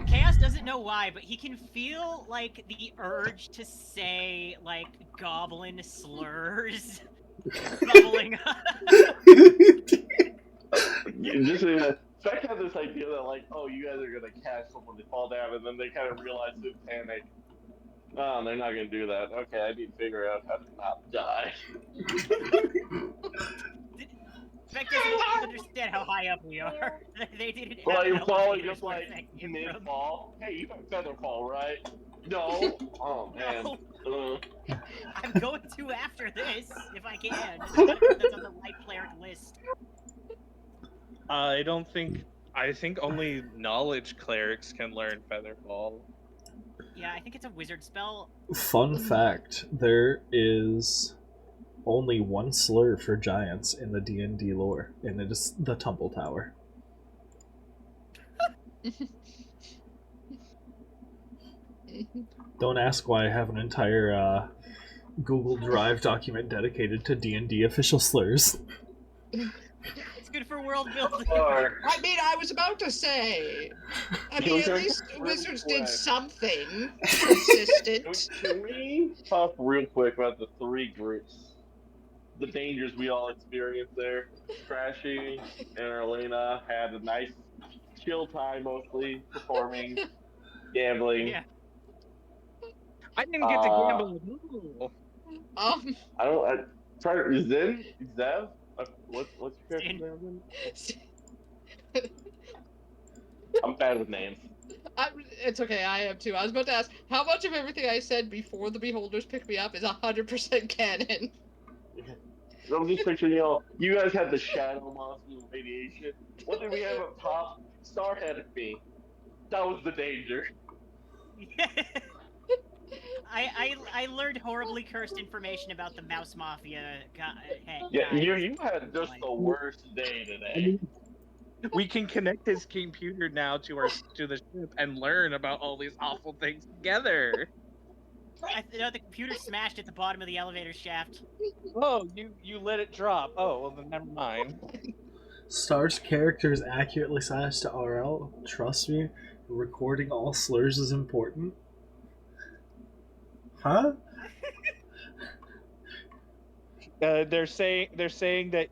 Chaos doesn't know why, but he can feel, like, the urge to say, like, goblin slurs bubbling up. Feck had this idea that, like, oh, you guys are gonna catch someone to fall down, and then they kind of realize they panic. Oh, they're not gonna do that. Okay, I need to figure out how to not die. Feck doesn't understand how high up we are. They didn't have Well, you're falling elevators just where like Feck came from. mid-fall. Hey, you got feather fall, right? No. Oh man. No. I'm going to after this if I can. That's on the light cleric list. I think only knowledge clerics can learn Featherfall. Yeah, I think it's a wizard spell. Fun fact: there is only one slur for giants in the D&D lore, and it is the Tumble Tower. Don't ask why I have an entire Google Drive document dedicated to D&D official slurs. It's good for world building. I mean, I was about to say. I mean, at least Wizards did quick. something consistent. Can we talk real quick about the three groups? The dangers we all experienced there. Trashy and Arlena had a nice chill time, mostly performing, gambling. Yeah. I didn't get to gamble at all. I don't. Zev. What's your character's name? I'm bad with names. It's okay, I am too. I was about to ask, how much of everything I said before the Beholders picked me up is 100% canon? I'm just picturing, you guys had the shadow monster and radiation. What did we have up top? Starhead and me. That was the danger. I learned horribly cursed information about the Mouse Mafia. Yeah, you had just the worst day today. We can connect his computer now to the ship and learn about all these awful things together. The computer smashed at the bottom of the elevator shaft. Oh, you let it drop. Oh, well then never mind. Star's character is accurately sized to RL. Trust me, recording all slurs is important. Huh? They're saying that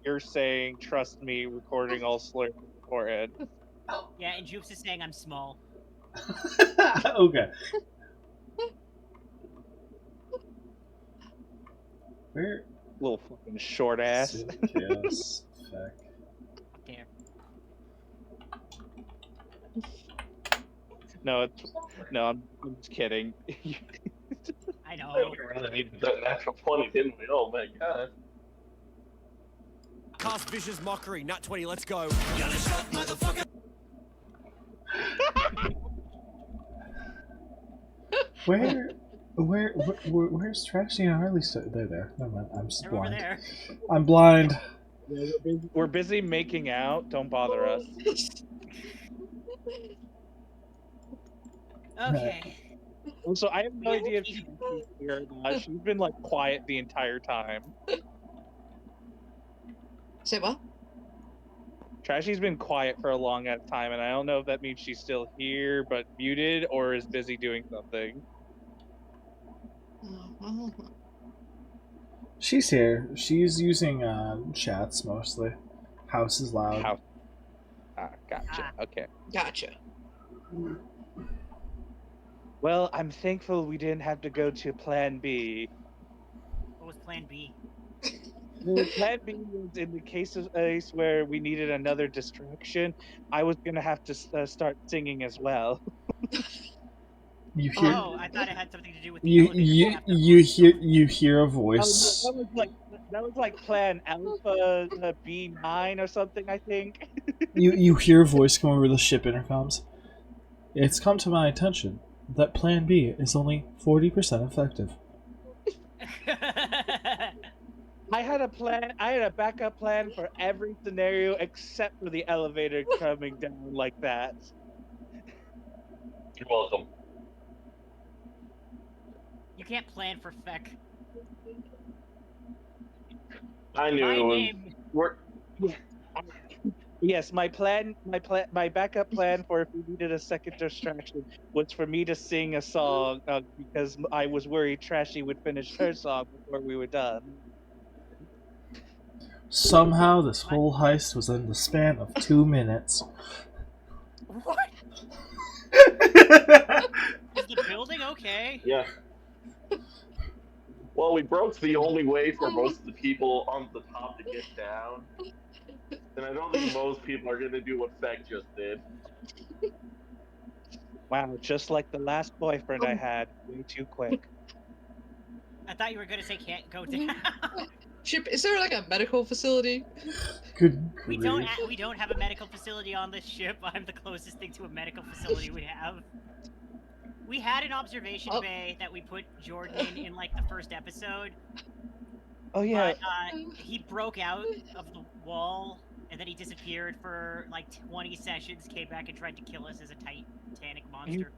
you're saying trust me, recording all slurs is important. Yeah, and Jukes is saying I'm small. Okay. Where? Little fucking short ass. Chaos effect. There. No, I'm just kidding. I know. We really needed that natural 20, didn't we? Oh my god. Cast vicious mockery, nat 20, let's go. Where's Trashy and Harley? They're there. Never mind. I'm just They're blind. over there. I'm blind. We're busy making out. Don't bother us. Okay. Also, I have no idea if she's here or not. She's been like quiet the entire time. Say what? Trashy's been quiet for a long time, and I don't know if that means she's still here but muted or is busy doing something. She's here. She's using chats mostly. House is loud. Gotcha. Okay. Gotcha. Well, I'm thankful we didn't have to go to Plan B. What was Plan B? Well, Plan B was in the case where we needed another distraction. I was gonna have to start singing as well. You hear? Oh, I thought it had something to do with the elevator. You hear a voice. That was like Plan Alpha B9 or something, I think. You hear a voice come over the ship intercoms. It's come to my attention that Plan B is only 40% effective. I had a plan. I had a backup plan for every scenario except for the elevator coming down like that. You're welcome. You can't plan for feck. I knew My it was. name. Yes, my backup plan for if we needed a second distraction was for me to sing a song because I was worried Trashy would finish her song before we were done. Somehow, this whole heist was in the span of 2 minutes. What? Is the building okay? Yeah. Well, we broke the only way for most of the people on the top to get down. And I don't think most people are going to do what Feck just did. Wow, just like the last boyfriend I had, way too quick. I thought you were gonna say can't go down. Chip, is there like a medical facility? Good We grief. don't have a medical facility on this ship. I'm the closest thing to a medical facility we have. We had an observation Oh. bay that we put Jordan in like the first episode, Oh yeah. but he broke out of the wall and then he disappeared for like 20 sessions, came back and tried to kill us as a Titanic monster.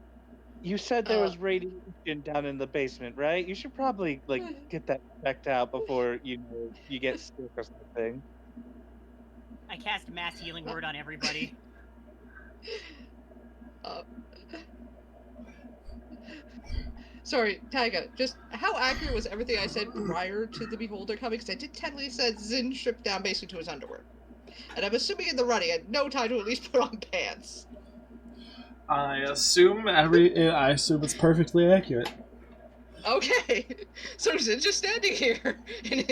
You said there was radiation down in the basement, right? You should probably like get that checked out before you get sick or something. I cast mass healing word on everybody. Sorry, Taiga, just how accurate was everything I said prior to the Beholder coming? Because I did technically said Zin stripped down basically to his underwear. And I'm assuming in the running, I had no time to at least put on pants. I assume it's perfectly accurate. Okay, so Zin's just standing here in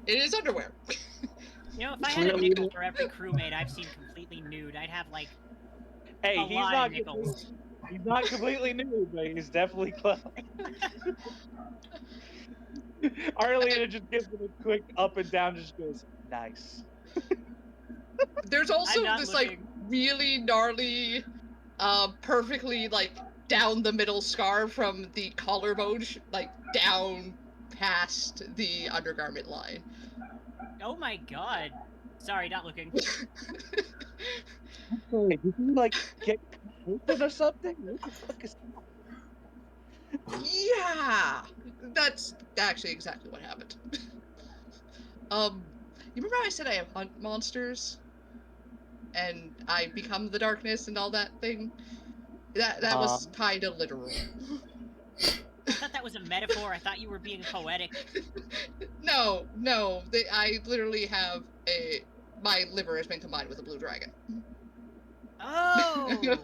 his underwear. You know, if I had a nickel for every crewmate I've seen completely nude, I'd have like Hey, a lot of nickels. He's not completely new, but he's definitely close. Arlena just gives him a quick up and down, just goes, nice. There's also this looking. like really gnarly, perfectly like down the middle scar from the collarbone, like down past the undergarment line. Oh my god. Sorry, not looking. Did you like get COVID or something? What the fuck is that? Yeah, that's actually exactly what happened. You remember how I said I hunt monsters, and I become the darkness and all that thing? That was kind of literal. I thought that was a metaphor. I thought you were being poetic. No, I literally have my liver has been combined with a blue dragon. Oh.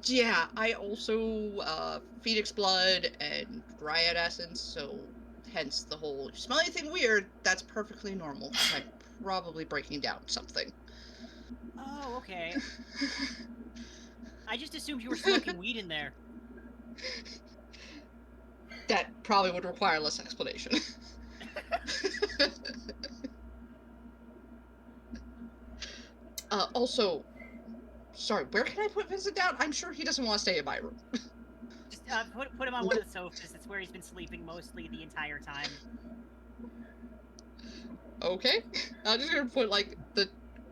Yeah, I also Phoenix blood and Dryad essence, so hence the whole if you smell anything weird, that's perfectly normal. I'm probably breaking down something. Oh, okay. I just assumed you were smoking weed in there. That probably would require less explanation. Also, sorry, where can I put Vincent down? I'm sure he doesn't want to stay in my room. Just put him on one of the sofas. That's where he's been sleeping mostly the entire time. Okay, I'm just gonna put like the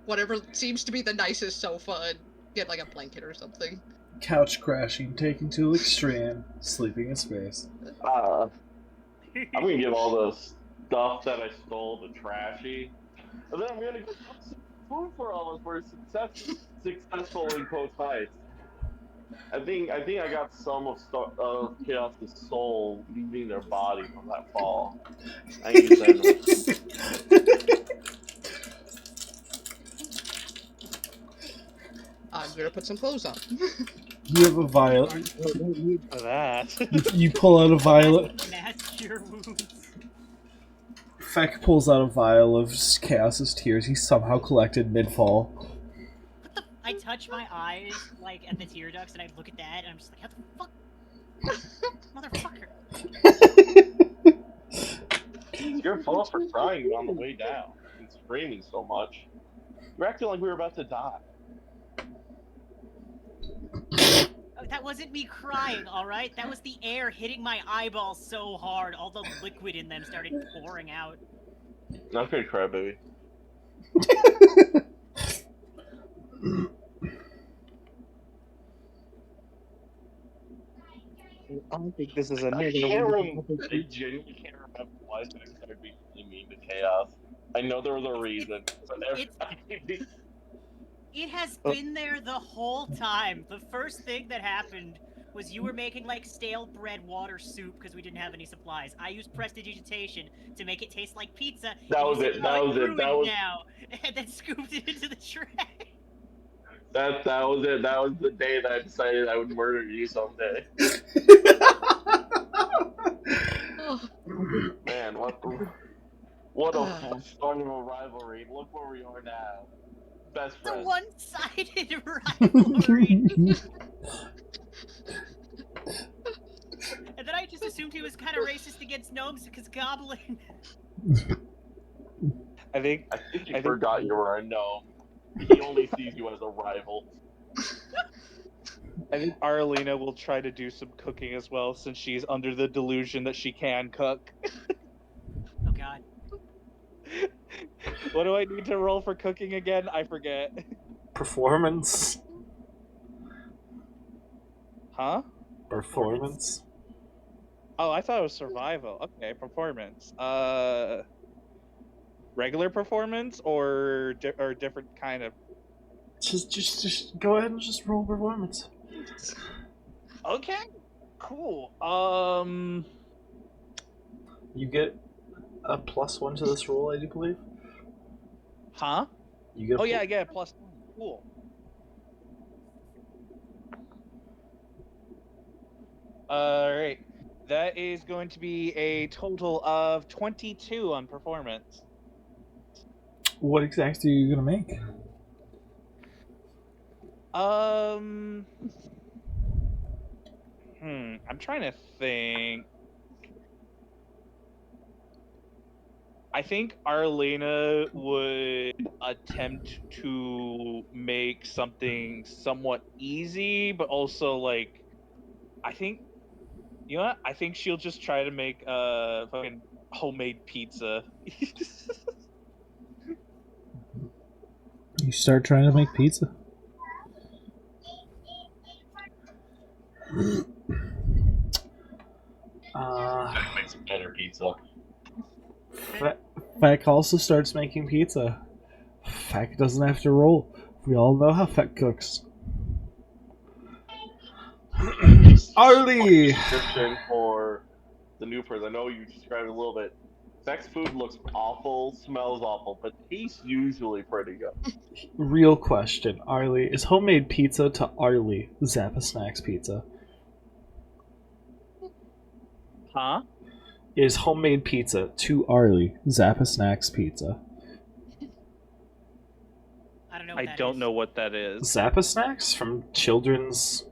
whatever seems to be the nicest sofa and get like a blanket or something. Couch crashing, taken to extreme, sleeping in space. I'm gonna give all the stuff that I stole to Trashy, and then I'm gonna go cook some food for all of us for successful in quotes heist. I think I got some of Chaos's soul leaving their body from that fall. I can use that. I'm gonna put some clothes on. You have a violet. No need for that. You pull out a violet. Mass cure wounds. Feck pulls out a vial of Chaos's tears he somehow collected mid-fall. I touch my eyes, like, at the tear ducts, and I look at that, and I'm just like, how the fuck? Motherfucker. It's your fault for crying on the way down and screaming so much. You're acting like we were about to die. That wasn't me crying, alright? That was the air hitting my eyeballs so hard, all the liquid in them started pouring out. Okay, crybaby. I don't think this is a I genuinely can't remember why I started being really mean to Chaos. I know there was a reason, but It has been there the whole time. The first thing that happened was you were making like stale bread water soup because we didn't have any supplies. I used prestidigitation to make it taste like pizza. That was it. That was it. That was now, and then scooped it into the tray. That was it. That was the day that I decided I would murder you someday. Man, what a start of a rivalry. Look where we are now. Best friends. The one-sided rivalry. And then I just assumed he was kind of racist against gnomes because goblin. I think you forgot you were a gnome. He only sees you as a rival. I think Arlena will try to do some cooking as well, since she's under the delusion that she can cook. Oh god. What do I need to roll for cooking again? I forget. Performance. Huh? Performance. Oh, I thought it was survival. Okay, performance. Regular performance or different kind of. Just go ahead and just roll performance. Okay, cool. You get a +1 to this roll, I do believe. Huh? You get. Oh yeah, I get a +1. Cool. All right. That is going to be a total of 22 on performance. What exactly are you gonna make? I'm trying to think. I think Arlena would attempt to make something somewhat easy, but also like, I think, you know what? I think she'll just try to make fucking homemade pizza. You start trying to make pizza. Make some better pizza. Feck also starts making pizza. Feck doesn't have to roll. We all know how Feck cooks. Arlie! Description for the new person. I know you described it a little bit. Sex food looks awful, smells awful, but tastes usually pretty good. Real question, Arlie. Is homemade pizza to Arlie Zappa Snacks pizza? Huh? Is homemade pizza to Arlie Zappa Snacks pizza? I don't know. I don't know what that is. Zappa Snacks from children's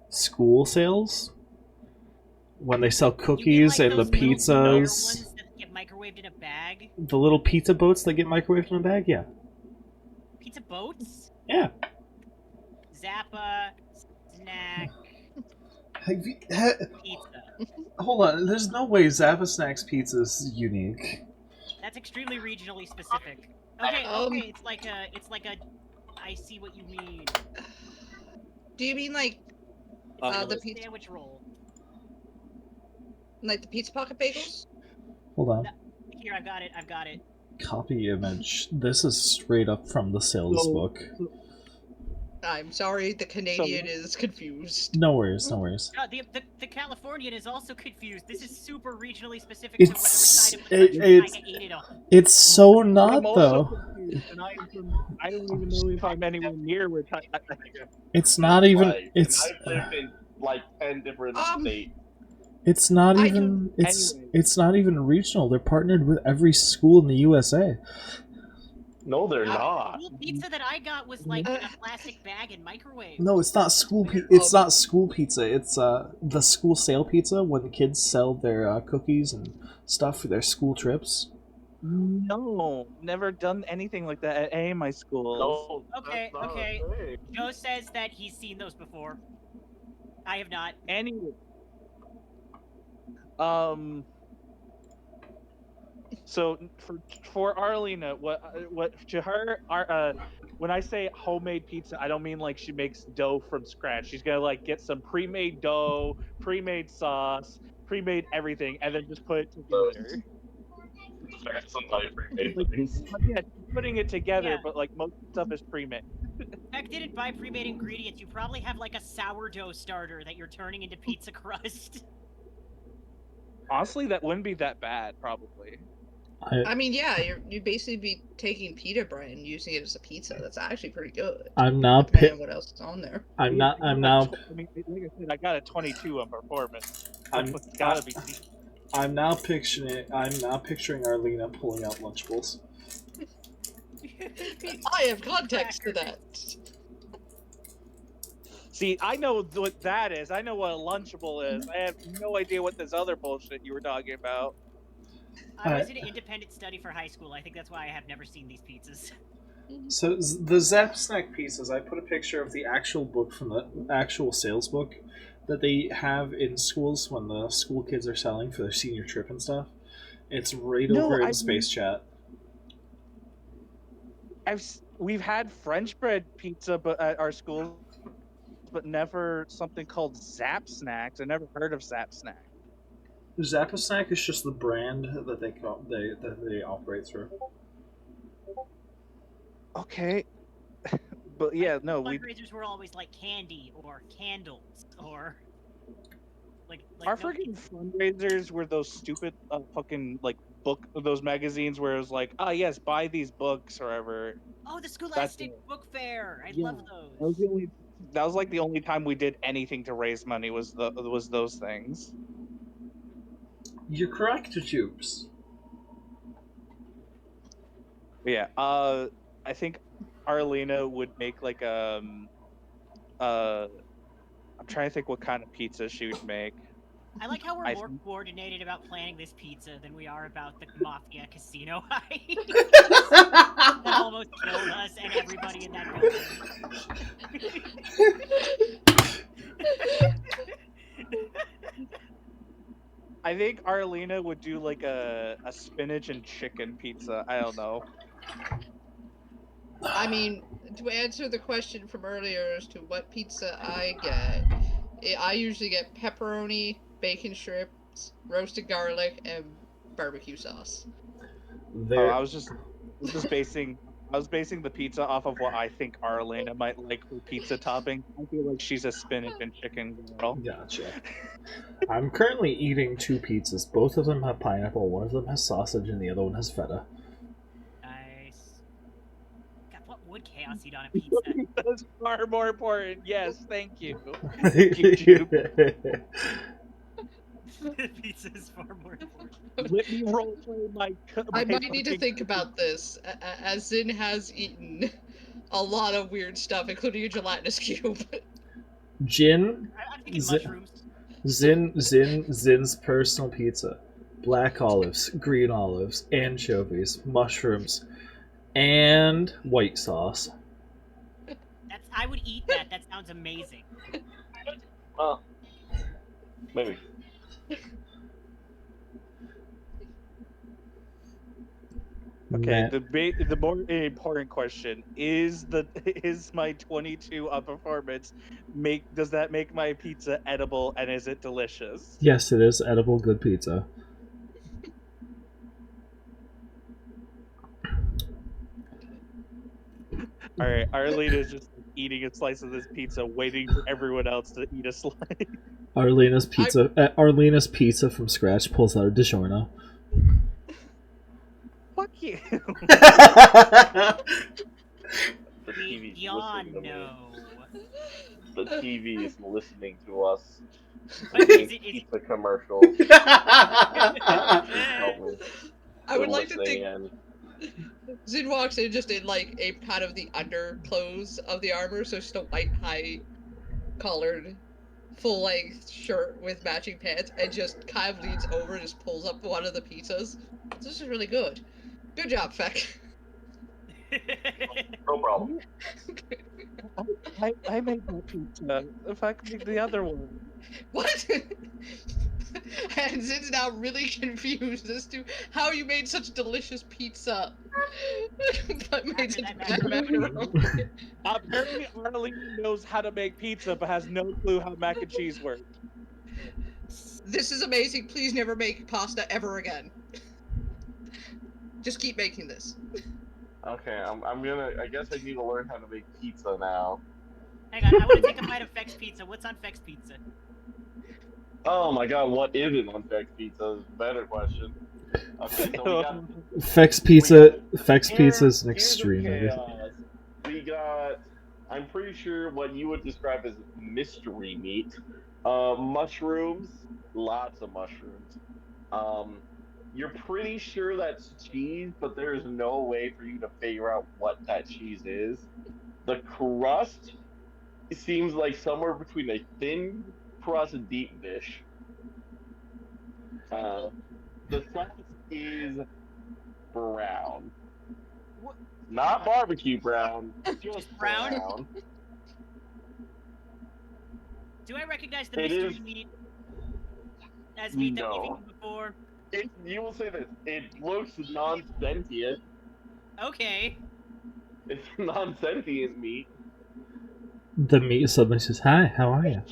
school sales? When they sell cookies like and the those little square pizzas. ones that get microwaved in a bag. The little pizza boats that get microwaved in a bag? Yeah. Pizza boats. Yeah. Zappa snack Pizza. pizza. Hold on, there's no way Zappa Snacks pizza is unique. That's extremely regionally specific. Okay, okay, it's like a. I see what you mean. Do you mean like the pizza sandwich roll? Like the pizza pocket bagels? Hold on. No, here, I've got it. Copy image. This is straight up from the sales book. I'm sorry, the Canadian is confused. No worries, no worries. The Californian is also confused. This is super regionally specific to whatever It's side of the country I ate it on. it's so not I'm also though. confused, and I don't even know if I'm anywhere near where. It's not even. Right. It's. I've lived in like 10 different states. It's not even. It's not even regional. They're partnered with every school in the USA. No, they're not. The pizza that I got was like in a plastic bag and microwave. No, it's not school. It's not school pizza. It's the school sale pizza when the kids sell their cookies and stuff for their school trips. No, never done anything like that at any of my schools. No. Okay, okay. Joe says that he's seen those before. I have not. Anyway. So for Arlena, what to her, when I say homemade pizza, I don't mean like she makes dough from scratch. She's gonna like get some pre-made dough, pre-made sauce, pre-made everything, and then just put it together. Yeah, putting it together, but like most stuff is pre-made. Beck didn't buy pre-made ingredients. You probably have like a sourdough starter that you're turning into pizza crust. Honestly, that wouldn't be that bad, probably. I mean, yeah, you'd basically be taking pita bread and using it as a pizza. That's actually pretty good. I'm now depending on what else is on there. I mean, like I said, I got a 22 on performance. It's gotta be. I'm now picturing Arlena pulling out Lunchables. I have context to that. See, I know what that is. I know what a Lunchable is. I have no idea what this other bullshit you were talking about. I was in an independent study for high school. I think that's why I have never seen these pizzas. So the Zap Snack pieces, I put a picture of the actual book from the actual sales book that they have in schools when the school kids are selling for their senior trip and stuff. It's right No, over I in Space Chat. we've had French bread pizza, but at our schools, but never something called Zap Snacks. I never heard of Zap Snack. Zappa Snack is just the brand that they operate through. Okay, but yeah, no, we Fundraisers were always like candy or candles or our no. freaking fundraisers were those stupid fucking like book those magazines where it was like, ah yes, buy these books or ever. Oh, the That's Scholastic it. Book Fair. I Yeah, love that was those. the only. That was like the only time we did anything to raise money was those things. You're correct, Tubes. But yeah, I think Arlena would make like I'm trying to think what kind of pizza she would make. I like how we're I more think coordinated about planning this pizza than we are about the mafia casino heist that almost killed us and everybody in that building. I think Arlena would do like a spinach and chicken pizza. I don't know. I mean, to answer the question from earlier as to what pizza I get, I usually get pepperoni, bacon strips, roasted garlic, and barbecue sauce. Oh, There, I was basing the pizza off of what I think Arlena might like for pizza topping. I feel like she's a spinach and chicken girl. gotcha. I'm currently eating two pizzas. Both of them have pineapple. One of them has sausage, and the other one has feta. Nice. God, what would Chaos eat on a pizza? That's far more important. Yes, thank you. Pizza is far more important. Let me roleplay my. I might need to think about this, as Zin has eaten a lot of weird stuff, including a gelatinous cube. Jin, I'm thinking Zin, mushrooms. Zin's personal pizza. Black olives, green olives, anchovies, mushrooms, and white sauce. I would eat that. That sounds amazing. Well, maybe. Okay, Man, the more important question is is my 22 performance does that make my pizza edible and is it delicious? yes, it is edible good pizza. All right, Arlene is just eating a slice of this pizza, waiting for everyone else to eat a slice. Arlena's pizza from scratch pulls out a DiGiorno. Fuck you. The TV's Beyond listening to no. me. The TV is listening to us. But Making is it pizza commercials. Help me. I would They're like to listening think in. Zin walks in just in like a kind of the underclothes of the armor, so just a white high collared full length shirt with matching pants, and just kind of leans over and just pulls up one of the pizzas. This is really good. Good job, Feck. No problem. I made that pizza. If I could make the other one. What? And Zin's now really confused as to how you made such delicious pizza, but made such bad macaroni. Apparently, Arlene knows how to make pizza, but has no clue how mac and cheese works. This is amazing. Please never make pasta ever again. Just keep making this. Okay, I'm gonna. I guess I need to learn how to make pizza now. Hang on, I want to take a bite of Fex Pizza. What's on Fex Pizza? Oh my god, what isn't on Fex Pizza is a better question. Okay, so we got. Fex Pizza is an extreme. Chaos. We got. I'm pretty sure what you would describe as mystery meat. Mushrooms, lots of mushrooms. You're pretty sure that's cheese, but there's no way for you to figure out what that cheese is. The crust seems like somewhere between a thin crust deep dish. The sauce is brown. Not barbecue brown, just brown? brown. Do I recognize the It mystery is- meat as meat that we've No. eaten before? You will say this. It looks non-sentient. Okay. It's non-sentient meat. The meat suddenly says, "Hi, how are you?"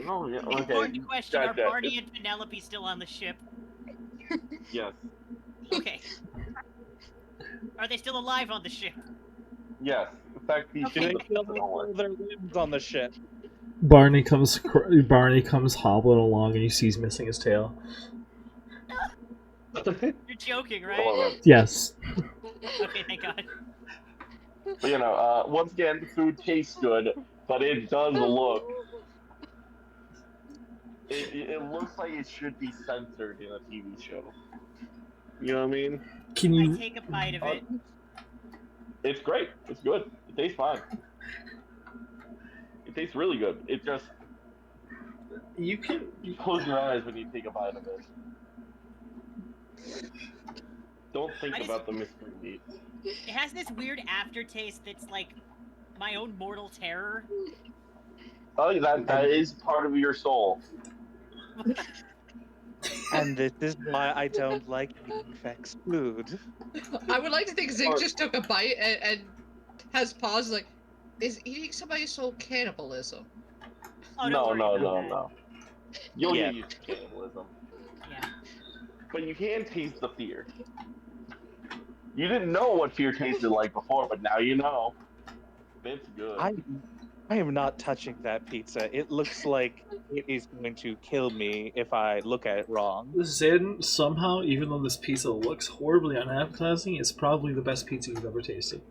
Oh, yeah, okay. Important question: Are Gotcha. Barney and Penelope still on the ship? Yes. Okay. Are they still alive on the ship? Yes. In fact, these Okay. Do they should still have their limbs on the ship? Barney comes hobbling along, and you see he's missing his tail. You're joking, right? Hold on. Yes. Okay, thank God. But, once again, the food tastes good, but it does look. It looks like it should be censored in a TV show. You know what I mean? Can I you? take a bite of it. It's great. It's good. It tastes fine. It tastes really good. It just You can. you close your eyes when you take a bite of it. Don't think I just- about the mystery meat. It has this weird aftertaste that's like my own mortal terror. Oh, that is part of your soul. And this is why I don't like Fex food. I would like to think Zig just took a bite and has paused, like, is eating somebody's soul cannibalism? Oh, don't No, worry no, about no, that. no. You'll Yeah. get used to cannibalism. Yeah. But you can taste the fear. You didn't know what fear tasted like before, but now you know. It's good. I am not touching that pizza. It looks like it is going to kill me if I look at it wrong. Zin, somehow, even though this pizza looks horribly unappetizing, it's probably the best pizza you've ever tasted.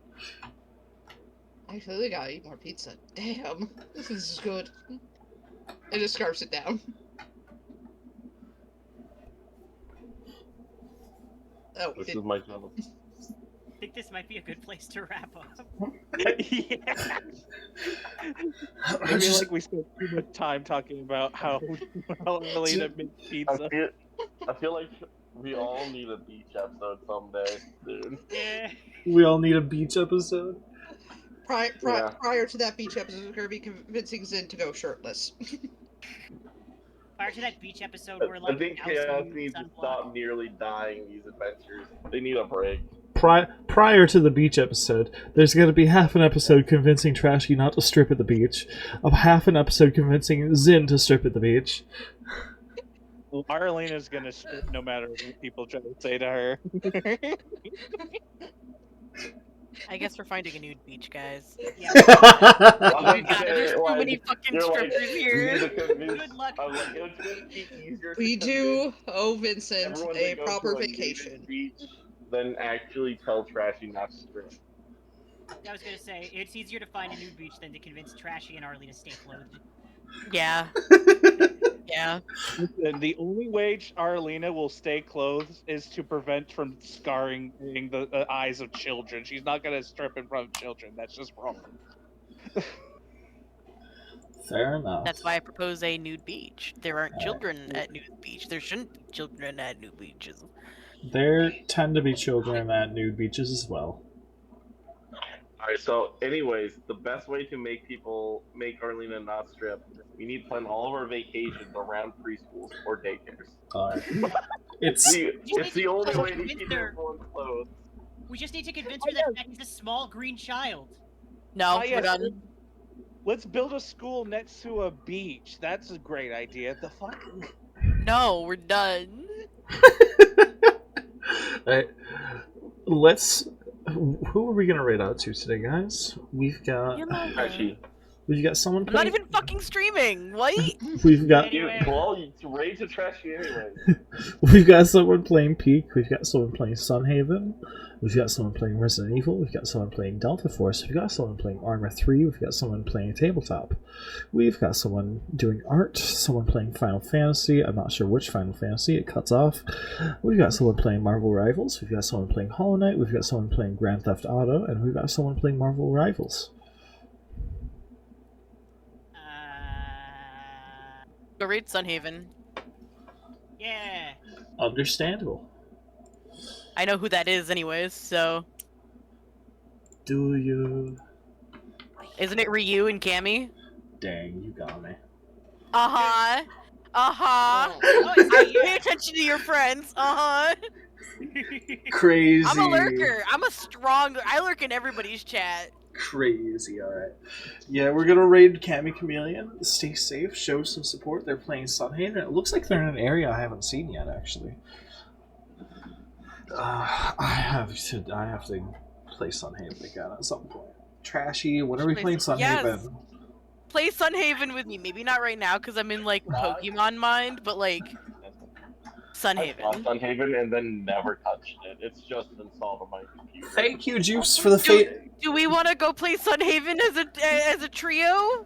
I really gotta eat more pizza. Damn, this is good. It just scarfs it down. Oh, This is my job. I think this might be a good place to wrap up. Yeah. I feel like we spent too much time talking about how Elena makes pizza. I feel like we all need a beach episode someday, dude. Yeah. We all need a beach episode. Yeah. Prior to that beach episode, we're gonna be convincing Zin to go shirtless. Prior to that beach episode, we're I like think dousing Chaos you needs in to sunblock. stop nearly dying these adventures. They need a break. Prior to the beach episode, there's going to be half an episode convincing Trashy not to strip at the beach, of half an episode convincing Zin to strip at the beach. Well, Arlena's gonna strip no matter what people try to say to her. I guess we're finding a nude beach, guys. Yeah. God, There's so many fucking you're like, strippers you here. need to convince- Good luck. I'm like, it's gonna be easier to We do convince owe Vincent everyone a to go proper to a nudist vacation. beach than actually tell Trashy not to strip. I was gonna say it's easier to find a nude beach than to convince Trashy and Arlie to stay clothed. Yeah. Yeah. And the only way Arlena will stay clothed is to prevent from scarring the eyes of children. She's not gonna strip in front of children. That's just wrong. Fair enough. That's why I propose a nude beach. There aren't children at nude beach. There shouldn't be children at nude beaches. There tend to be children at nude beaches as well. Alright, so anyways, the best way to make Arlena not strip, we need to plan all of our vacations around preschools or daycares. It's It's the only way to convince keep her. everyone clothed. We just need to convince her that Becky's a small green child. No, Ah, we're yes, done. Let's build a school next to a beach. That's a great idea. The fuck? No, we're done. Alright, let's. Who are we gonna raid out to today, guys? We've got Trashy. someone. I'm not playing- even fucking streaming. What? We've got Anyway. Well, you raise to Trashy anyway. we've got someone playing Peak. We've got someone playing Sunhaven. We've got someone playing Resident Evil. We've got someone playing Delta Force. We've got someone playing Armor 3. We've got someone playing Tabletop. We've got someone doing art. Someone playing Final Fantasy. I'm not sure which Final Fantasy. It cuts off. We've got someone playing Marvel Rivals. We've got someone playing Hollow Knight. We've got someone playing Grand Theft Auto. And we've got someone playing Marvel Rivals. Go raid Sunhaven. Yeah. Understandable. I know who that is anyways, so... Do you? Isn't it Ryu and Cammy? Dang, you got me. Uh-huh. Uh-huh. Oh, it's I not you. pay attention to your friends. Uh-huh. Crazy. I'm a lurker. I lurk in everybody's chat. Crazy, alright. Yeah, we're gonna raid Cammy Chameleon. Stay safe, show some support. They're playing Sunhaven. It looks like they're in an area I haven't seen yet, actually. I have to play Sunhaven again at some point. Trashy, when are we playing Sunhaven? Yes. Play Sunhaven with me. Maybe not right now because I'm in like Pokemon mind, but like I bought Sunhaven. Sunhaven and then never touched it. It's just installed on my computer. Thank you, Juice, for the fate. Do we want to go play Sunhaven as a trio?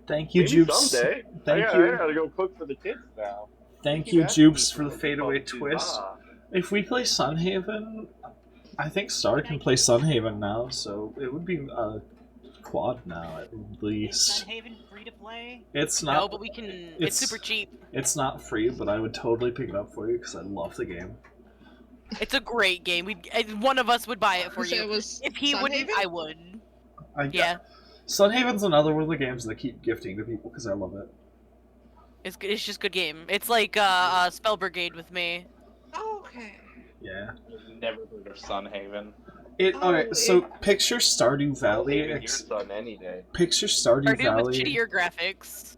Thank you, Maybe Juice. someday. Thank I you. gotta go cook for the kids now. Thank Keep you, asking Jupes, me for the fadeaway to twist. buy. If we play Sunhaven, I think Star can play Sunhaven now, so it would be a quad now at Is least. Sunhaven free to play? It's not. No, but we can. It's super cheap. It's not free, but I would totally pick it up for you because I love the game. It's a great game. One of us would buy it for So you. it was If he wouldn't, Sunhaven? I would. Yeah. Sunhaven's another one of the games that I keep gifting to people because I love it. It's good. It's just good game. It's like Spell Brigade with me. Okay. Yeah. I've never heard of Sunhaven. Alright, so picture Stardew Valley. Even your son any day. Picture Stardew Valley. with shittier graphics.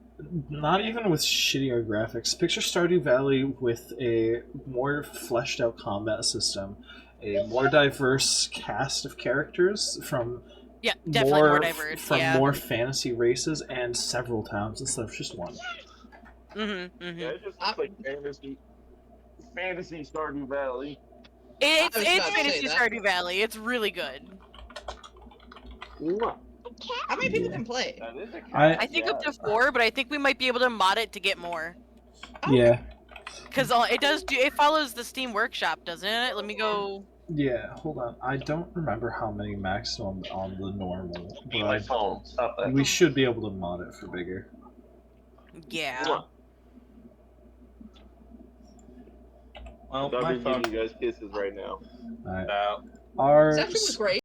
Not even with shittier graphics. Picture Stardew Valley with a more fleshed out combat system, a more diverse cast of characters from definitely more diverse. from more fantasy races and several towns instead of just one. Yeah, it just looks like fantasy Stardew Valley. It's I was about to say fantasy that. Stardew Valley. It's really good. How many people can play? That is a cat. I think up to 4, but I think we might be able to mod it to get more. Yeah. Because it follows the Steam Workshop, doesn't it? Let me go. Yeah, hold on. I don't remember how many maximum on the normal, My but phone. Stop that. we should be able to mod it for bigger. Yeah. Well, I'm my giving phone. you guys kisses right now. Alright. Out. Our This actually was great.